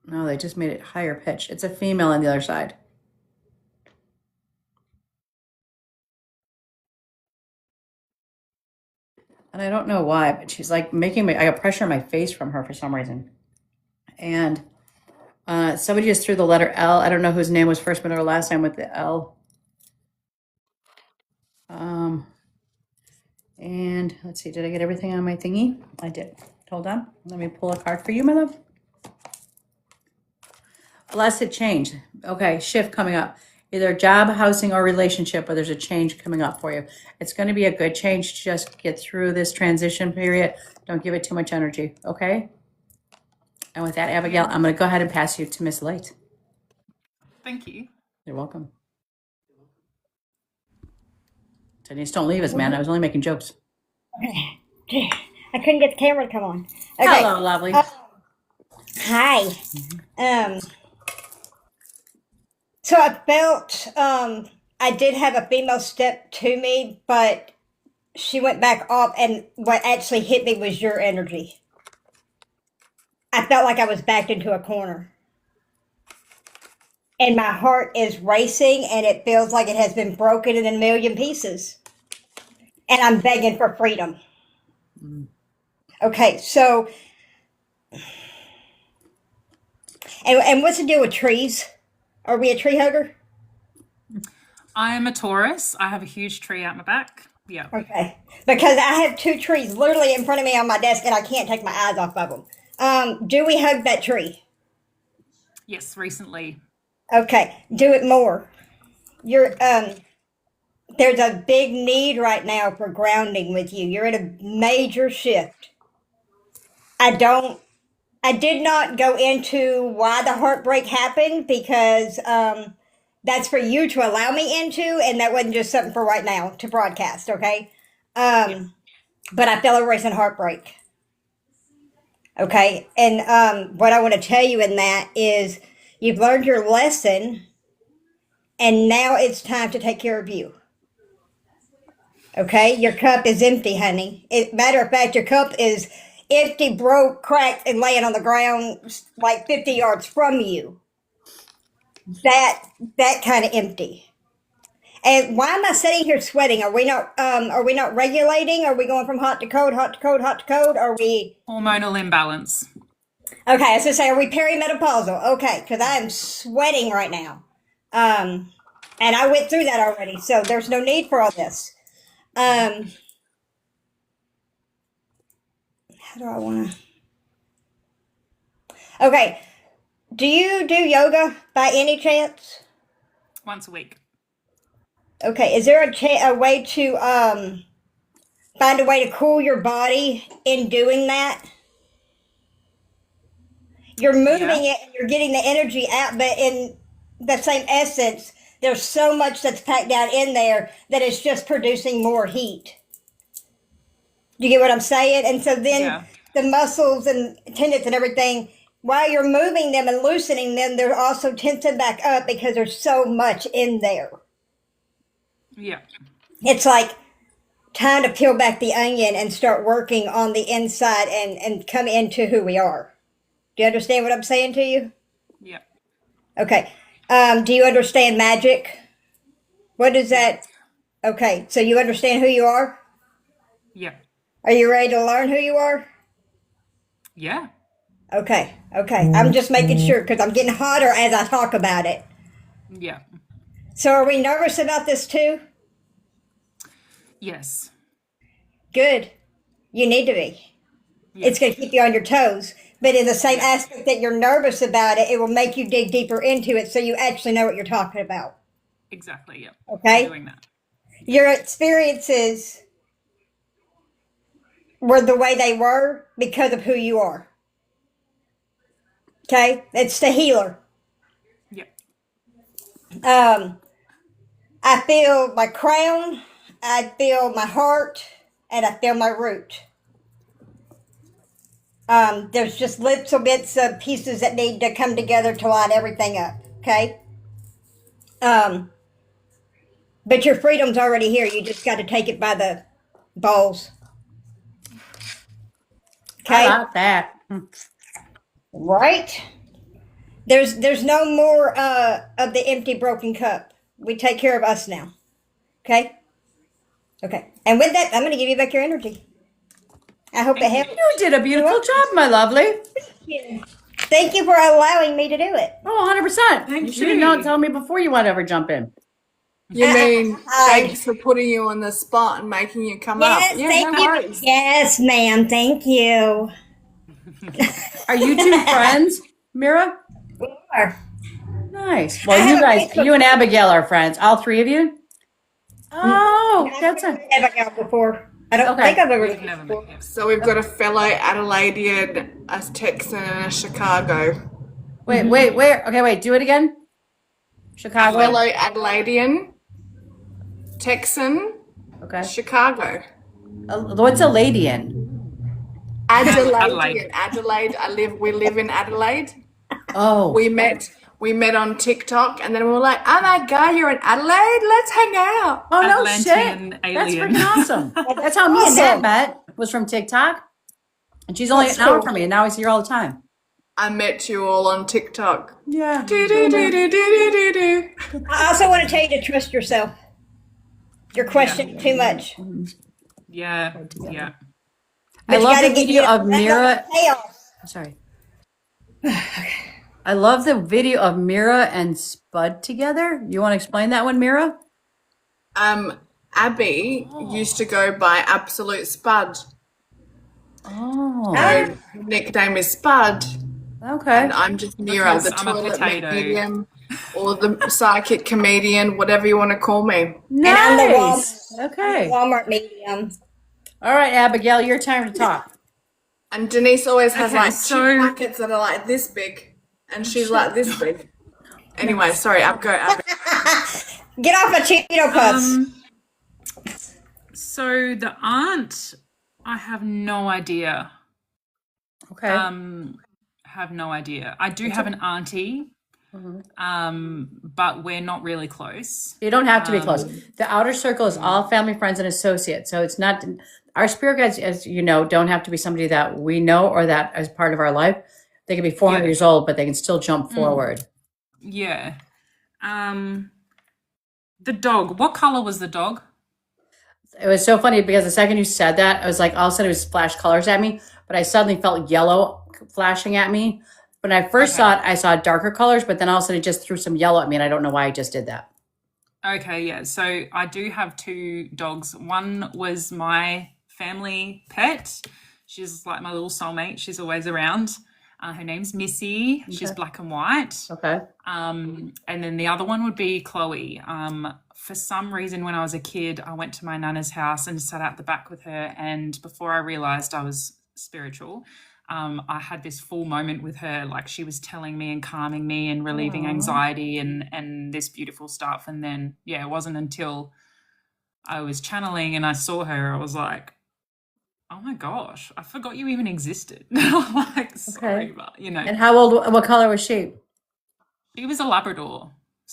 No, they just made it higher pitched. It's a female on the other side. And I don't know why, but she's like making me. I got pressure on my face from her for some reason. And somebody just threw the letter L. I don't know whose name was first, but or last time with the L. And let's see, did I get everything on my thingy? I did. Hold on. Let me pull a card for you, my love. Blessed change. Okay, shift coming up. Either job, housing, or relationship, but there's a change coming up for you. It's going to be a good change. Just get through this transition period. Don't give it too much energy, okay? And with that, Abigail, I'm going to go ahead and pass you to Miss Light. Thank you. You're welcome. Denise, don't leave us, man. I was only making jokes. I couldn't get the camera to come on. Okay. Hello, lovely. Hi. So I felt I did have a female step to me, but she went back off, and what actually hit me was your energy. I felt like I was backed into a corner. And my heart is racing, and it feels like it has been broken in a million pieces. And I'm begging for freedom. Okay, so, and what's the deal with trees? Are we a tree hugger? I am a Taurus. I have a huge tree out my back. Yeah. Okay, because I have 2 trees literally in front of me on my desk, and I can't take my eyes off of them. Do we hug that tree? Yes, recently. Okay, do it more. You're there's a big need right now for grounding with you. You're in a major shift. I did not go into why the heartbreak happened, because that's for you to allow me into, and that wasn't just something for right now to broadcast, okay? But I feel a recent heartbreak. Okay, and what I want to tell you in that is you've learned your lesson, and now it's time to take care of you. Okay, your cup is empty, honey. Matter of fact, your cup is empty, broke, cracked, and laying on the ground like 50 yards from you. That kind of empty. And why am I sitting here sweating? Are we not regulating? Are we going from hot to cold, hot to cold, hot to cold? Are we Hormonal imbalance. okay? I was gonna say, are we perimenopausal? Okay, because I am sweating right now, and I went through that already, so there's no need for all this. How do I want to? Okay, do you do yoga by any chance? Once a week. Okay, is there a way to find a way to cool your body in doing that? You're moving it and you're getting the energy out, but in the same essence, there's so much that's packed down in there that it's just producing more heat. Do you get what I'm saying? And so then the muscles and tendons and everything, while you're moving them and loosening them, they're also tensing back up because there's so much in there. Yeah. It's like time to peel back the onion and start working on the inside and come into who we are. Do you understand what I'm saying to you? Yeah. Okay. Do you understand magic? What is Yeah. that? Okay, so you understand who you are? Yeah. Are you ready to learn who you are? Yeah. Okay, okay. I'm just making sure because I'm getting hotter as I talk about it. Yeah. So, are we nervous about this too? Yes. Good. You need to be. Yeah. It's going to keep you on your toes. But in the same Yeah. aspect that you're nervous about it, it will make you dig deeper into it so you actually know what you're talking about. Exactly. Yeah. I'm Okay? doing that. Yeah. Your experiences were the way they were because of who you are. Okay? It's the healer. Yeah. Um, I feel my crown, I feel my heart, and I feel my root. There's just little bits of pieces that need to come together to line everything up. Okay? Um, but your freedom's already here. You just got to take it by the balls. I Okay? like that. Right? There's no more of the empty broken cup. We take care of us now. Okay? Okay. And with that, I'm going to give you back your energy. I hope it Thank you. helps. You did a You're beautiful welcome. job, my lovely. Thank you for allowing me to do it. Oh, 100%. Thank You should have not you. told me before you want to ever jump in. You mean Hide. thanks for putting you on the spot and making you come up? Yes, Yeah, thank no you. worries. Yes, ma'am. Thank you. Are you two friends, Mira? Sure. Nice. I Well, you have a guys, Facebook you and group. Abigail are friends. All three of you? Oh, I've that's never a met Abigail before. I don't think okay. I've ever met We've her never met before. yet. So we've got a fellow Adelaidean, a Texan, and a Chicago. Wait, where? Okay, wait. Do it again. Chicago. Fellow Adelaidean, Texan, Okay. Chicago. What's a lady in? Adelaidean, Adelaide. We live in Adelaide. Oh, We met on TikTok, and then we were like, "Oh my god, you're in Adelaide? Let's hang out." oh no shit. Atlantean That's alien. freaking awesome. That's how me and Nat Awesome. met. Was from TikTok, and she's only That's an hour cool. from me, and now I see her all the time. I met you all on TikTok. Yeah. Do do do do do do do. I also want to tell you to trust yourself. You're questioning too much. Yeah. Yeah. I But you love got the to get video of let go Mira. chaos. I'm sorry. I love the video of Mira and Spud together. You want to explain that one, Mira? Abby used to go by Absolute Spud. Oh, Her nickname is Spud, okay. and I'm just Mira, Because the I'm a toilet potato. medium, or the psychic comedian, whatever you want to call me. And I'm the Nice. Okay. Walmart medium. All right, Abigail, your time to talk. And Denise always has Okay, like so- 2 packets that are like this big, and she's like this big. Anyway, sorry, go Abby. Get off my Cheeto puffs. So the aunt, I have no idea. Okay. Have no idea. I do have an auntie, but we're not really close. You don't have to be close. The outer circle is all family, friends, and associates. So it's not our spirit guides, as you know, don't have to be somebody that we know or that is part of our life. They can be 400 Yeah. years old, but they can still jump forward. Yeah. The dog. What color was the dog? It was so funny because the second you said that, I was like, all of a sudden it was flash colors at me, but I suddenly felt yellow flashing at me. When I first saw it, I saw darker colors, but then all of a sudden it just threw some yellow at me, and I don't know why I just did that. Okay, yeah. So I do have 2 dogs. One was my family pet. She's like my little soulmate. She's always around. Her name's Missy. She's black and white. Okay. And then the other one would be Chloe. For some reason, when I was a kid, I went to my nana's house and sat out the back with her. And before I realized I was spiritual, I had this full moment with her. Like, she was telling me and calming me and relieving anxiety and this beautiful stuff. And then, yeah, it wasn't until I was channeling and I saw her, I was like, oh my gosh, I forgot you even existed. I'm like, sorry, but you know. And how old, what color was she? She was a Labrador.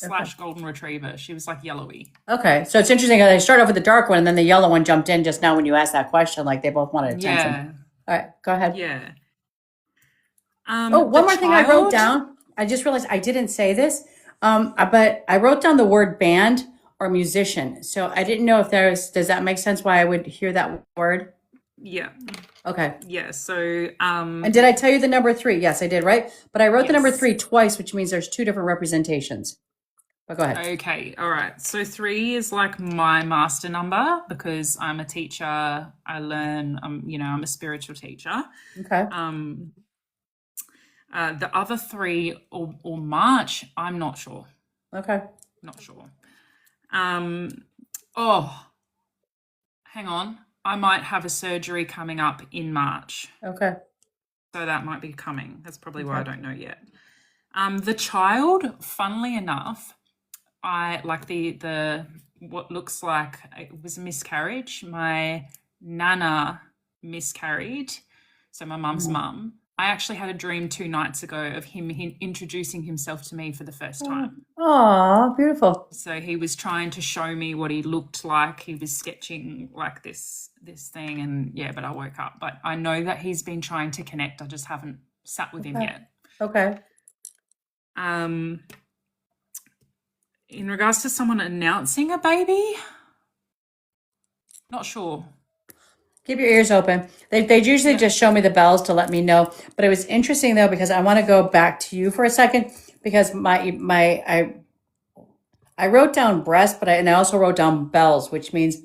slash golden retriever. She was like yellowy. Okay, so it's interesting. They start off with the dark one, and then the yellow one jumped in just now when you asked that question. Like they both wanted attention. Yeah, All right, go ahead. yeah. Oh, one more thing I wrote down. I just realized I didn't say this, but I wrote down the word band or musician. So I didn't know if does that make sense why I would hear that word? Yeah. Okay. Yeah. So, And did I tell you the number 3? Yes, I did, right? But I wrote the number Yes. 3 twice, which means there's 2 different representations. But go ahead. Okay, all right. So 3 is like my master number because I'm a teacher. I learn. I'm a spiritual teacher. Okay. The other 3 or March, I'm not sure. Okay. Not sure. Oh, hang on. I might have a surgery coming up in March. Okay. So that might be coming. That's probably why I don't know yet. The child, funnily enough, I like the what looks like it was a miscarriage. My nana miscarried. So my mum's mum. I actually had a dream 2 nights ago of him introducing himself to me for the first time. Oh, beautiful. So he was trying to show me what he looked like. He was sketching like this thing, and yeah, but I woke up. But I know that he's been trying to connect. I just haven't sat with him yet. Okay. In regards to someone announcing a baby, not sure. Keep your ears open. They usually just show me the bells to let me know. But it was interesting though because I want to go back to you for a second because I wrote down breast, and I also wrote down bells, which means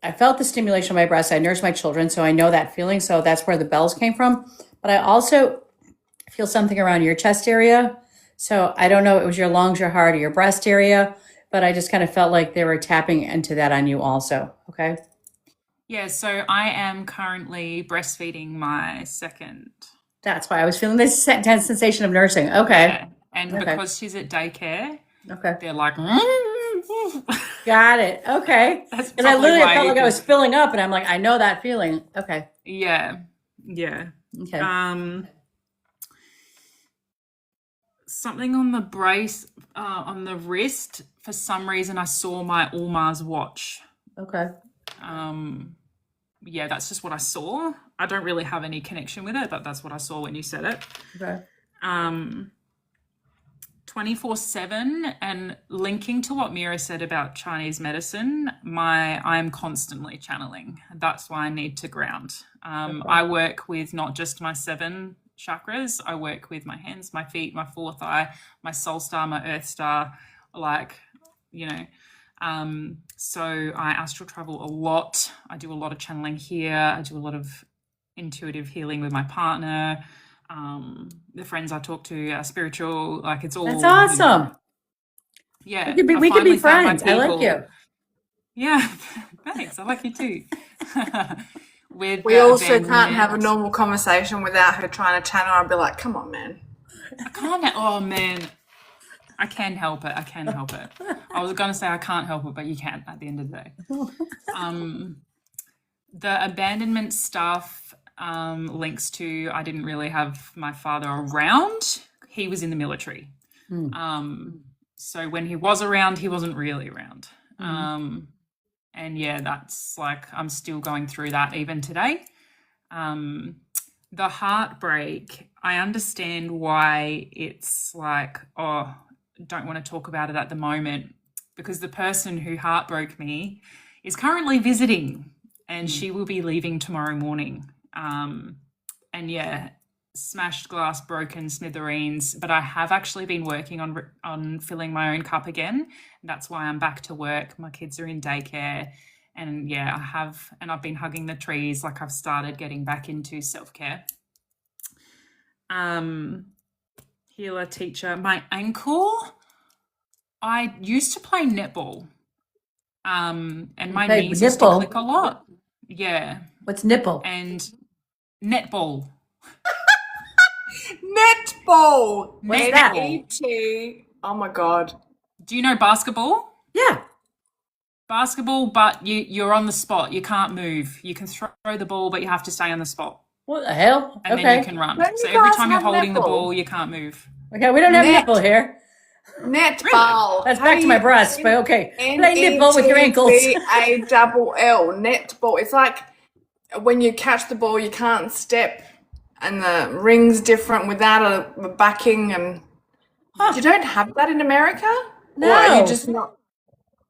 I felt the stimulation of my breast. I nursed my children, so I know that feeling. So that's where the bells came from. But I also feel something around your chest area. So I don't know if it was your lungs, your heart, or your breast area, but I just kind of felt like they were tapping into that on you also. Okay. Yeah, so I am currently breastfeeding my second. That's why I was feeling this intense sensation of nursing. Okay. Yeah. And because she's at daycare, they're like, got it. Okay. That's And I literally probably felt why like I was filling up, and I'm like, I know that feeling. Okay. Yeah. Okay. Something on the brace, on the wrist. For some reason, I saw my Ulmar's watch. Okay. Yeah, that's just what I saw. I don't really have any connection with it, but that's what I saw when you said it. Okay. 24/7, and linking to what Mira said about Chinese medicine, I am constantly channeling. That's why I need to ground. I work with not just my 7 chakras. I work with my hands, my feet, my 4th eye, my soul star, my earth star, so I astral travel a lot. I do a lot of channeling here. I do a lot of intuitive healing with my partner. The friends I talk to are spiritual. Like it's all. That's awesome. Yeah. We could be friends. I like you. Yeah. Thanks. I like you too. We also can't have a normal conversation without her trying to channel. I'd be like, come on, man. I can't. Oh, man. I can help it. I can help it. I was going to say I can't help it, but you can at the end of the day. The abandonment stuff links to I didn't really have my father around. He was in the military. So when he was around, he wasn't really around. And yeah, that's like I'm still going through that even today. The heartbreak, I understand why it's like, oh, don't want to talk about it at the moment because the person who heartbroke me is currently visiting and she will be leaving tomorrow morning. And yeah, smashed glass, broken, smithereens, but I have actually been working on filling my own cup again. That's why I'm back to work. My kids are in daycare and yeah, I've been hugging the trees. Like I've started getting back into self-care. Healer, teacher, my ankle. I used to play netball, and my knees used to click a lot. Yeah. What's nipple? And netball. Netball. What's that? N-E-T. Oh my God. Do you know basketball? Yeah. Basketball, but you're on the spot. You can't move. You can throw the ball, but you have to stay on the spot. What the hell? And then you can run. So every time you're holding the ball, you can't move. Okay, we don't have nipple here. Netball. That's back to my breast, but okay. Play netball with your ankles. Netball. Netball. It's like when you catch the ball, you can't step, and the ring's different without a backing. And you don't have that in America, or are you No. just not?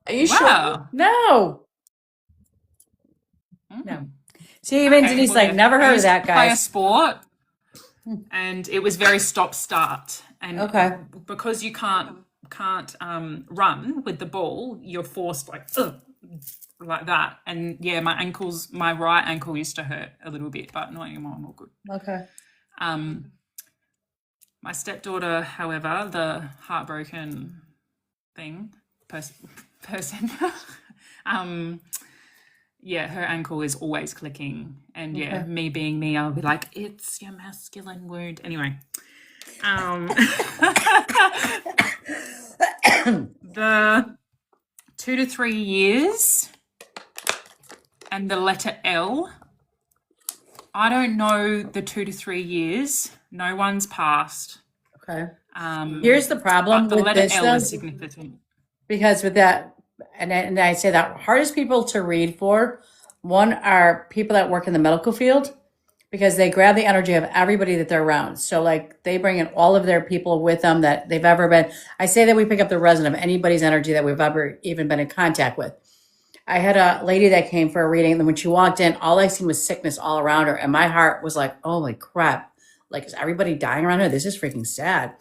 Are you sure? Wow. No. No. See, even Denise, well, like, yeah. never I heard of used to that, play a guys. sport, and it was very stop-start. And Okay. because you can't run with the ball, you're forced like that. And yeah, my right ankle used to hurt a little bit, but not anymore. I'm all good. Okay. My stepdaughter, however, the heartbroken person, yeah, her ankle is always clicking. And yeah, me being me, I'll be like, it's your masculine wound. Anyway, the 2 to 3 years and the letter L. I don't know the 2 to 3 years. No one's passed. Okay. Here's the problem But the with letter this, L though, is significant. because with that, and I say that hardest people to read for, one are people that work in the medical field, because they grab the energy of everybody that they're around. So like they bring in all of their people with them that they've ever been. I say that we pick up the resin of anybody's energy that we've ever even been in contact with. I had a lady that came for a reading, and when she walked in, all I seen was sickness all around her. And my heart was like, holy crap. Like, is everybody dying around her? This is freaking sad.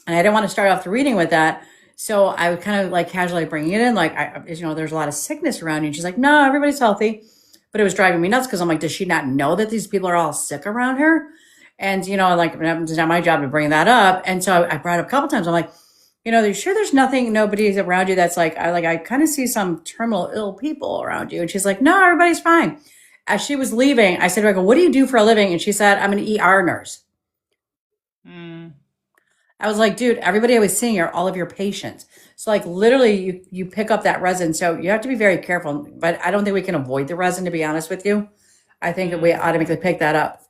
And I didn't want to start off the reading with that. So I would kind of like casually bring it in. Like, there's a lot of sickness around you. And she's like, no, everybody's healthy. But it was driving me nuts because I'm like, does she not know that these people are all sick around her? And, like, it's not my job to bring that up. And so I brought it up a couple times. I'm like, there's sure there's nobody's around you that's like, I kind of see some terminal ill people around you. And she's like, no, everybody's fine. As she was leaving, I said to her, I go, what do you do for a living? And she said, I'm an ER nurse. I was like, dude, everybody I was seeing are all of your patients. So like literally you pick up that resin. So you have to be very careful, but I don't think we can avoid the resin, to be honest with you. I think that we automatically pick that up.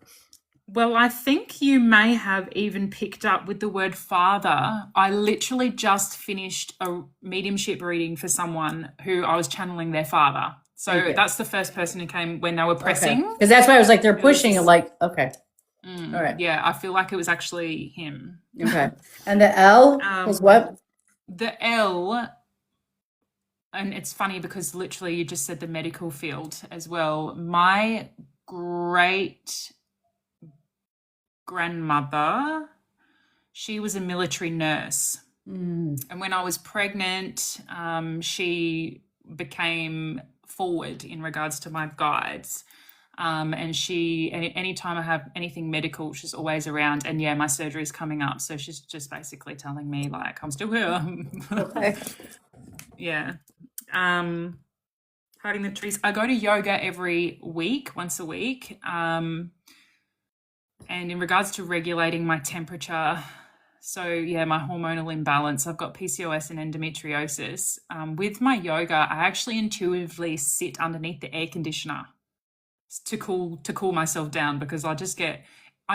Well, I think you may have even picked up with the word father. I literally just finished a mediumship reading for someone who I was channeling their father. So that's the first person who came when they were pressing. Because that's why I was like, they're pushing it like, okay. All right. Yeah, I feel like it was actually him. Okay. And the L is what? The L, and it's funny because literally you just said the medical field as well. My great grandmother, she was a military nurse. And when I was pregnant, she became forward in regards to my guides. And anytime I have anything medical, she's always around. And yeah, my surgery is coming up. So she's just basically telling me like, I'm still here. Okay. Yeah. Hiding the trees. I go to yoga every week, once a week. And in regards to regulating my temperature, so yeah, my hormonal imbalance, I've got PCOS and endometriosis. With my yoga, I actually intuitively sit underneath the air conditioner to cool myself down, because I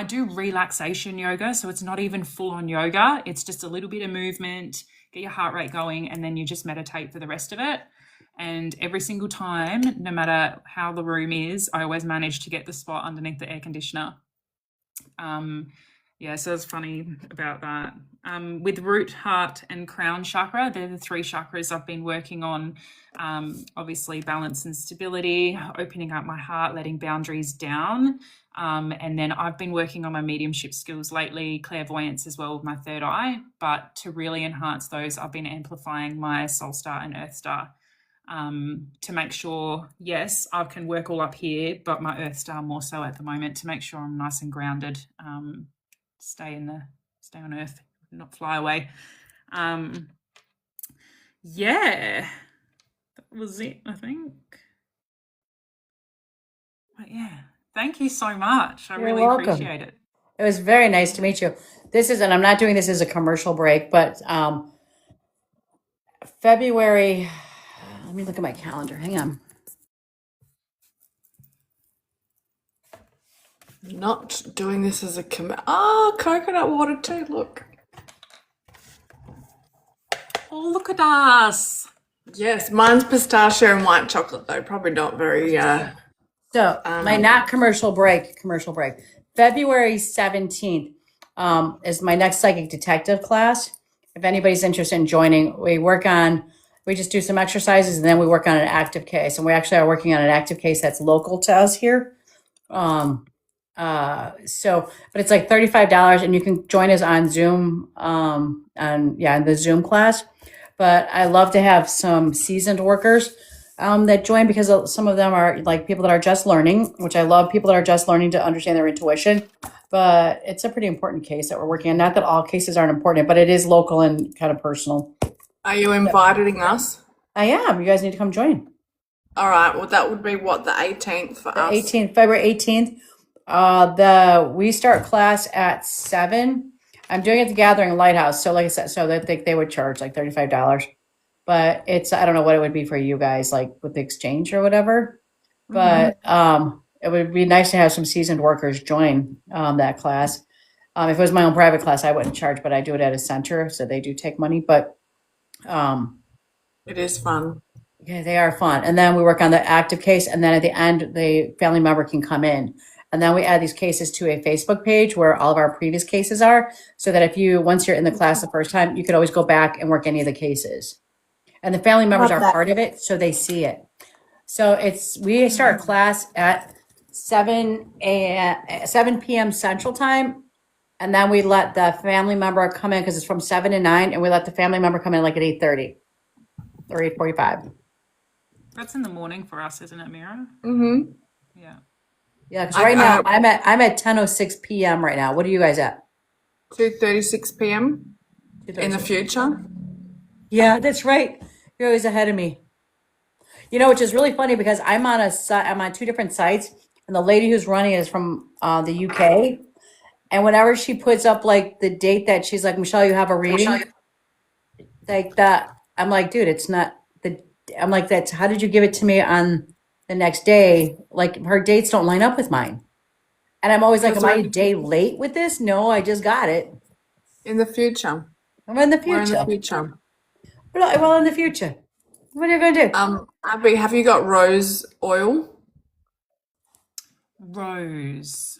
do relaxation yoga. So it's not even full on yoga. It's just a little bit of movement, get your heart rate going, and then you just meditate for the rest of it. And every single time, no matter how the room is, I always manage to get the spot underneath the air conditioner. Yeah, so it's funny about that. With root, heart, and crown chakra, they're the 3 chakras I've been working on. Obviously, balance and stability, opening up my heart, letting boundaries down. And then I've been working on my mediumship skills lately, clairvoyance as well with my third eye. But to really enhance those, I've been amplifying my soul star and earth star. To make sure, yes, I can work all up here, but my earth star more so at the moment, to make sure I'm nice and grounded, stay on earth, not fly away. Yeah, that was it, I think. But yeah, thank you so much. I really welcome. appreciate it. It was very nice to meet you. And I'm not doing this as a commercial break, but February, let me look at my calendar. Hang on. Not doing this as a coconut water too, look. Oh, look at us. Yes, mine's pistachio and white chocolate though. Probably not very. So my not commercial break. February 17th is my next psychic detective class. If anybody's interested in joining, we just do some exercises and then we work on an active case. And we actually are working on an active case that's local to us here. But it's like $35 and you can join us on Zoom, in the Zoom class. But I love to have some seasoned workers that join because some of them are like people that are just learning, which I love people that are just learning to understand their intuition. But it's a pretty important case that we're working on. Not that all cases aren't important, but it is local and kind of personal. Are you inviting us? I am. You guys need to come join. All right. Well, that would be what, the 18th for The us. 18th, February 18th. We start class at 7. I'm doing it at the Gathering Lighthouse. So like I said, so that they would charge like $35. But I don't know what it would be for you guys, like with the exchange or whatever. But it would be nice to have some seasoned workers join that class. If it was my own private class, I wouldn't charge, but I do it at a center, so they do take money. But it is fun. yeah, they are fun. And then we work on the active case, and then at the end, the family member can come in. And then we add these cases to a Facebook page where all of our previous cases are, so that once you're in the class the first time, you could always go back and work any of the cases. And the family members are part of it, so they see it. So we start class at 7 p.m. Central Time, and then we let the family member come in because it's from 7 to 9, and we let the family member come in like at 8:30 or 8:45. That's in the morning for us, isn't it, Mira? Mm-hmm. Yeah. Yeah, because right now I'm at 10:06 p.m. right now. What are you guys at? 2:36 p.m. in the future. Yeah, that's right. You're always ahead of me. Which is really funny because I'm on 2 different sites, and the lady who's running is from the UK. And whenever she puts up like the date that she's like, Michelle, you have a reading, like that, I'm like, dude, it's not I'm like, that's how did you give it to me on the next day? Like her dates don't line up with mine. And I'm always like, am I a day late with this? No, I just got it. In the future. I'm in the We're in future. the future. Well, in the future. What are you going to do? Abby, have you got rose oil? Rose.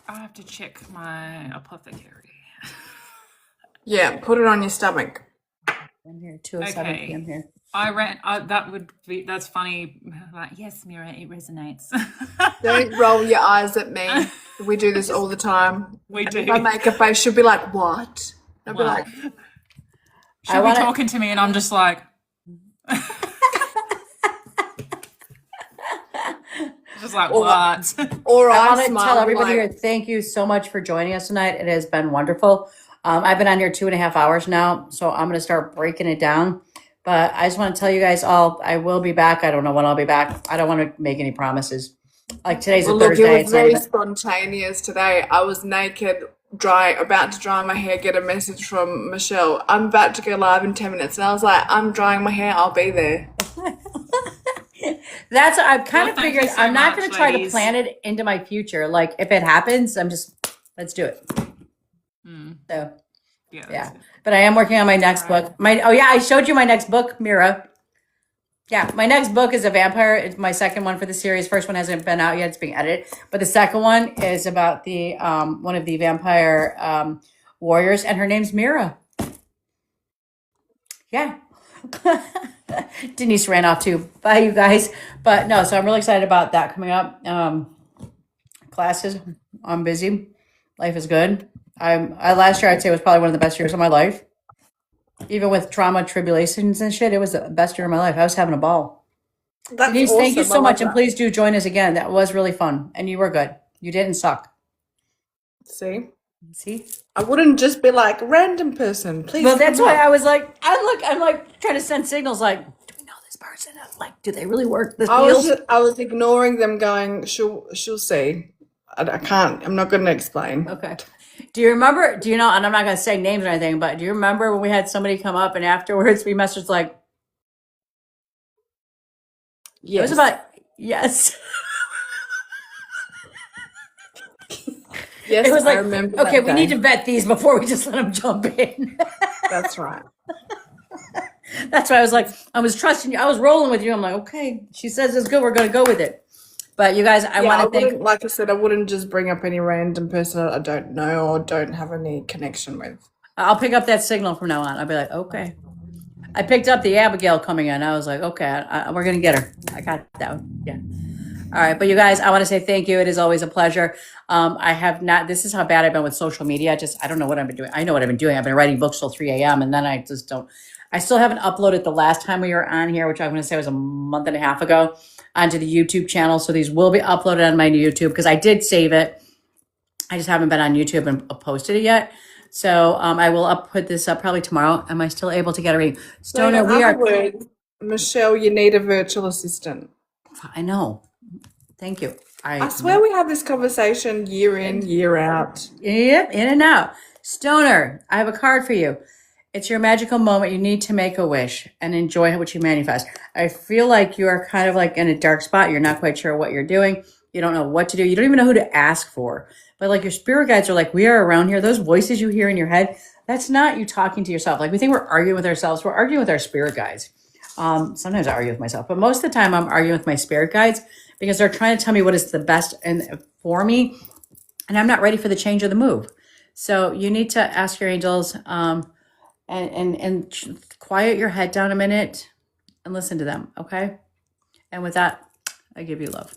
I have to check my apothecary. Yeah, put it on your stomach. I'm here, 2:07 p.m. here. That's funny. Like, yes, Mira, it resonates. Don't roll your eyes at me. We do this all the time. We do. If I make a face, she'll be like, what? I'll be like, she'll be talking to me and I'm just like, just like, what? Or I I want to smile tell everybody like, here, thank you so much for joining us tonight. It has been wonderful. I've been on here 2.5 hours now, so I'm going to start breaking it down. But I just want to tell you guys all, I will be back. I don't know when I'll be back. I don't want to make any promises. Like today's a Thursday. Look, it was very spontaneous today. I was naked, about to dry my hair, get a message from Michelle. I'm about to go live in 10 minutes. And I was like, I'm drying my hair. I'll be there. I've kind of figured so I'm not going to try to ladies. plan it into my future. Like if it happens, let's do it. So yeah. But I am working on my next book. I showed you my next book, Mira. Yeah, my next book is a vampire. It's my second one for the series. First one hasn't been out yet; it's being edited. But the second one is about the one of the vampire warriors, and her name's Mira. Yeah. Denise ran off too. Bye, you guys. But no, so I'm really excited about that coming up. Classes, I'm busy. Life is good. Last year I'd say was probably one of the best years of my life. Even with trauma, tribulations, and shit, it was the best year of my life. I was having a ball. That's Denise, awesome. thank you so I much, love and please do join us again. That was really fun, and you were good. You didn't suck. See? See? I wouldn't just be like, random person, please. Well, that's come why up. I was like, I'm like trying to send signals like, do we know this person? Like, do they really work the field? I was ignoring them going, she'll see. I can't, I'm not going to explain. Okay. Do you remember, and I'm not going to say names or anything, but do you remember when we had somebody come up and afterwards we messaged like, Yes. it was about, yes. Yes, It was I like, remember okay, that we need day. to vet these before we just let them jump in. That's right. That's why I was like, I was trusting you. I was rolling with you. I'm like, okay, she says it's good. We're going to go with it. But you guys, I Yeah, want I to thank. wouldn't, like I said, I wouldn't just bring up any random person I don't know or don't have any connection with. I'll pick up that signal from now on. I'll be like, okay. I picked up the Abigail coming in. I was like, okay, we're going to get her. I got that one. Yeah. All right. But you guys, I want to say thank you. It is always a pleasure. I have not, this is how bad I've been with social media. I don't know what I've been doing. I know what I've been doing. I've been writing books till 3 a.m. and then I just don't, I still haven't uploaded the last time we were on here, which I'm going to say was a month and a half ago, onto the YouTube channel. So these will be uploaded on my YouTube because I did save it. I just haven't been on YouTube and posted it yet. So I will put this up probably tomorrow. Am I still able to get a reading? So, in Stoner, we other are. words, Michelle, you need a virtual assistant. I know. Thank you. I swear we have this conversation year in, year out. Yep, in and out. Stoner, I have a card for you. It's your magical moment. You need to make a wish and enjoy what you manifest. I feel like you are kind of like in a dark spot. You're not quite sure what you're doing. You don't know what to do. You don't even know who to ask for. But like your spirit guides are like, we are around here. Those voices you hear in your head, that's not you talking to yourself. Like we think we're arguing with ourselves. We're arguing with our spirit guides. Sometimes I argue with myself, but most of the time I'm arguing with my spirit guides because they're trying to tell me what is the best and for me. And I'm not ready for the change or the move. So you need to ask your angels and quiet your head down a minute and listen to them. Okay. And with that, I give you love.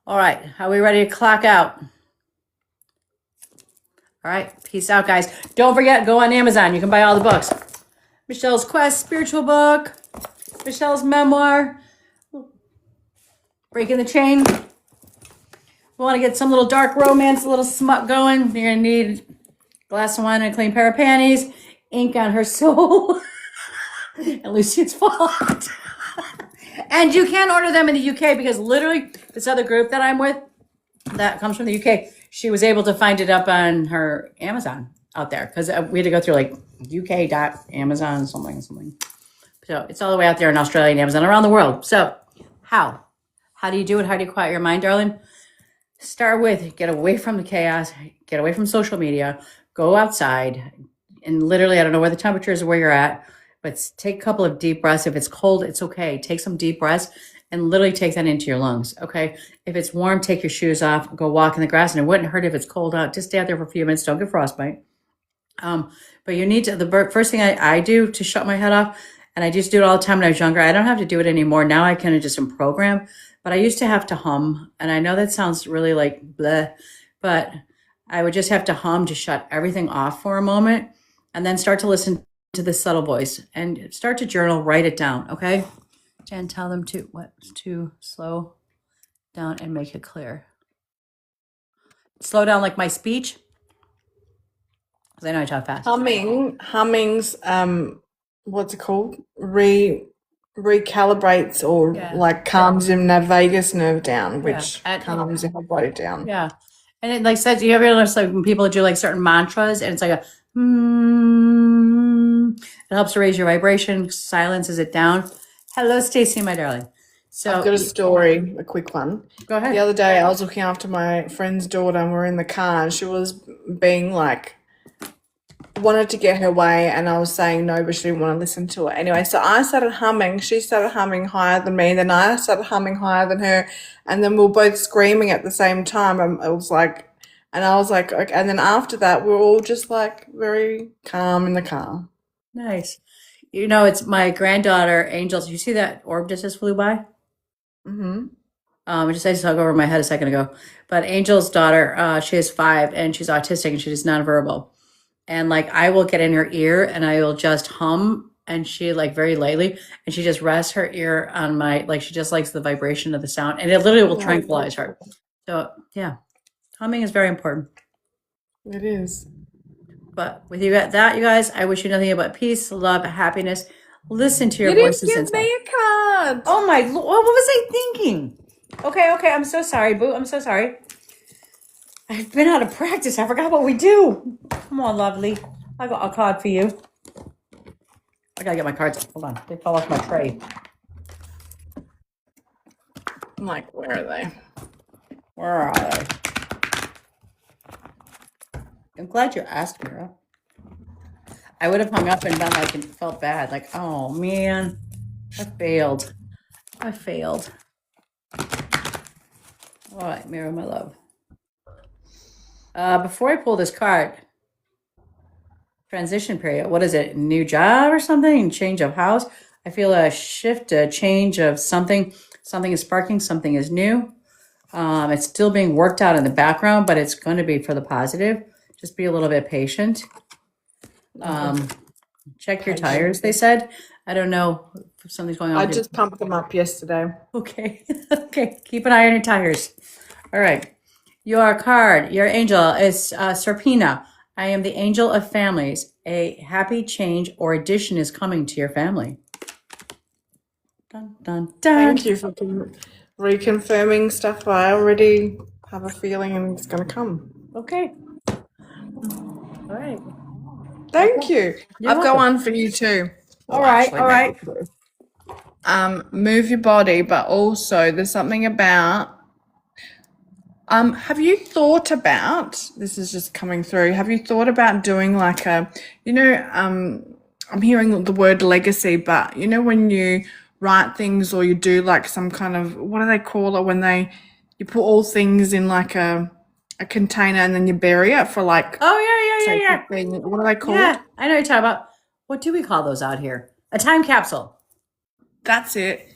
All right. Are we ready to clock out? All right. Peace out, guys. Don't forget, go on Amazon. You can buy all the books. Michelle's Quest spiritual book. Michelle's memoir. Breaking the Chain. We want to get some little dark romance, a little smut going. You're going to need a glass of wine and a clean pair of panties, ink on her soul, and Lucian's fault. And you can order them in the UK because literally this other group that I'm with that comes from the UK, she was able to find it up on her Amazon out there because we had to go through like UK.Amazon, something. So it's all the way out there in Australia and Amazon around the world. So how? How do you do it? How do you quiet your mind, darling? Start with get away from the chaos, get away from social media, go outside, and literally, I don't know where the temperature is or where you're at, but take a couple of deep breaths. If it's cold, it's okay. Take some deep breaths and literally take that into your lungs, okay? If it's warm, take your shoes off, go walk in the grass, and it wouldn't hurt if it's cold out. Just stay out there for a few minutes. Don't get frostbite. But you need to, the first thing I do to shut my head off, and I just do it all the time when I was younger. I don't have to do it anymore. Now I kind of just program. But I used to have to hum, and I know that sounds really like bleh, but I would just have to hum to shut everything off for a moment and then start to listen to the subtle voice and start to journal, write it down, okay? Jen, tell them to slow down and make it clear. Slow down like my speech, because I know I talk fast. Humming's what's it called? Recalibrates or like calms your vagus nerve down, which calms your whole body down. Yeah. And it like says, you ever notice like when people do like certain mantras and it's like a it helps to raise your vibration, silences it down. Hello, Stacy, my darling. So I've got a story, a quick one. Go ahead. The other day I was looking after my friend's daughter and we're in the car and she was being like wanted to get her way and I was saying no, but she didn't want to listen to it. Anyway, so I started humming. She started humming higher than me. And then I started humming higher than her. And then we were both screaming at the same time. And I was like, okay. And then after that, we were all just like very calm in the car. Nice. You know, it's my granddaughter, Angel. Did you see that orb just flew by? Mm-hmm. I just hung over my head a second ago. But Angel's daughter, she is 5 and she's autistic and she's nonverbal. And like I will get in her ear and I will just hum and she like very lightly and she just rests her ear on my, like she just likes the vibration of the sound and it literally will tranquilize her. So yeah, humming is very important. It is. But with you got that, you guys, I wish you nothing but peace, love, happiness. Listen to your You voices. didn't give me a card. Oh my, what was I thinking? Okay, I'm so sorry, boo. I'm so sorry. I've been out of practice. I forgot what we do. Come on, lovely. I got a card for you. I gotta get my cards. Hold on. They fell off my tray. I'm like, where are they? Where are they? I'm glad you asked, Mira. I would have hung up and been like, and felt bad. Like, oh man, I failed. I failed. All right, Mira, my love. Before I pull this card, transition period. What is it? New job or something? Change of house? I feel a shift, a change of something. Something is sparking. Something is new. It's still being worked out in the background, but it's going to be for the positive. Just be a little bit patient. Check your tires, they said. I don't know if something's going on. I with your- just pumped them up yesterday. Okay. Okay. Keep an eye on your tires. All right. Your card, your angel is Serpina. I am the angel of families. A happy change or addition is coming to your family. Dun, dun, dun. Thank you for reconfirming stuff I already have a feeling and it's going to come. Okay. All right. Thank you. You're I've got welcome. one for you too. All right. All right. Move your body, but also there's something about. Have you thought about, this is just coming through, have you thought about doing like I'm hearing the word legacy, but when you write things or you do like some kind of, what do they call it when you put all things in like a container and then you bury it for like, Oh, yeah. what are they called? Yeah, I know you're talking about. What do we call those out here? A time capsule. That's it.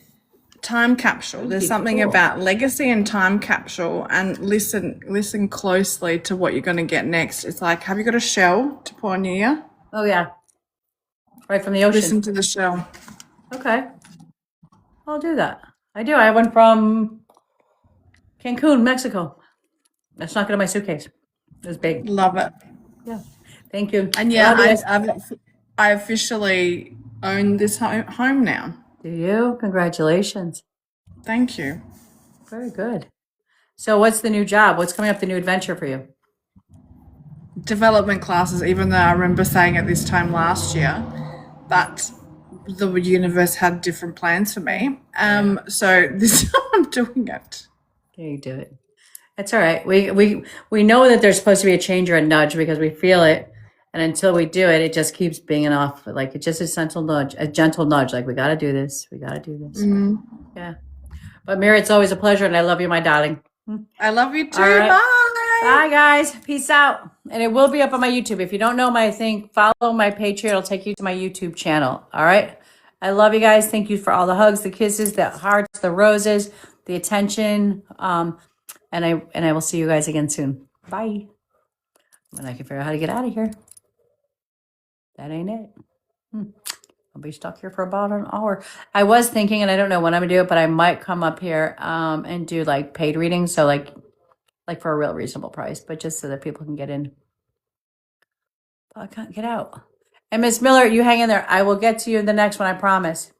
Time capsule. There's something cool. about legacy and time capsule, and listen closely to what you're going to get next. It's like, have you got a shell to put on your ear? Oh, yeah. Right from the ocean. Listen to the shell. Okay. I'll do that. I do. I have one from Cancun, Mexico. I snuck it in my suitcase. It was big. Love it. Yeah. Thank you. And yeah, Love you guys. I officially own this home now. Do you? Congratulations. Thank you. Very good. So what's the new job? What's coming up, the new adventure for you? Development classes, even though I remember saying it this time last year, but the universe had different plans for me. So this time I'm doing it. Yeah, you do it. That's all right. We know that there's supposed to be a change or a nudge because we feel it. And until we do it, it just keeps being off. Like it's just a gentle nudge. Like we got to do this. We got to do this. Yeah. But Mary, it's always a pleasure. And I love you, my darling. I love you too. All right. Bye. Bye, guys. Peace out. And it will be up on my YouTube. If you don't know my thing, follow my page here. It'll take you to my YouTube channel. All right. I love you guys. Thank you for all the hugs, the kisses, the hearts, the roses, the attention. And I will see you guys again soon. Bye. And I can figure out how to get out of here. That ain't it. I'll be stuck here for about an hour. I was thinking, and I don't know when I'm gonna do it, but I might come up here and do like paid readings. So like for a real reasonable price, but just so that people can get in. I can't get out. And Miss Miller, you hang in there. I will get to you in the next one, I promise.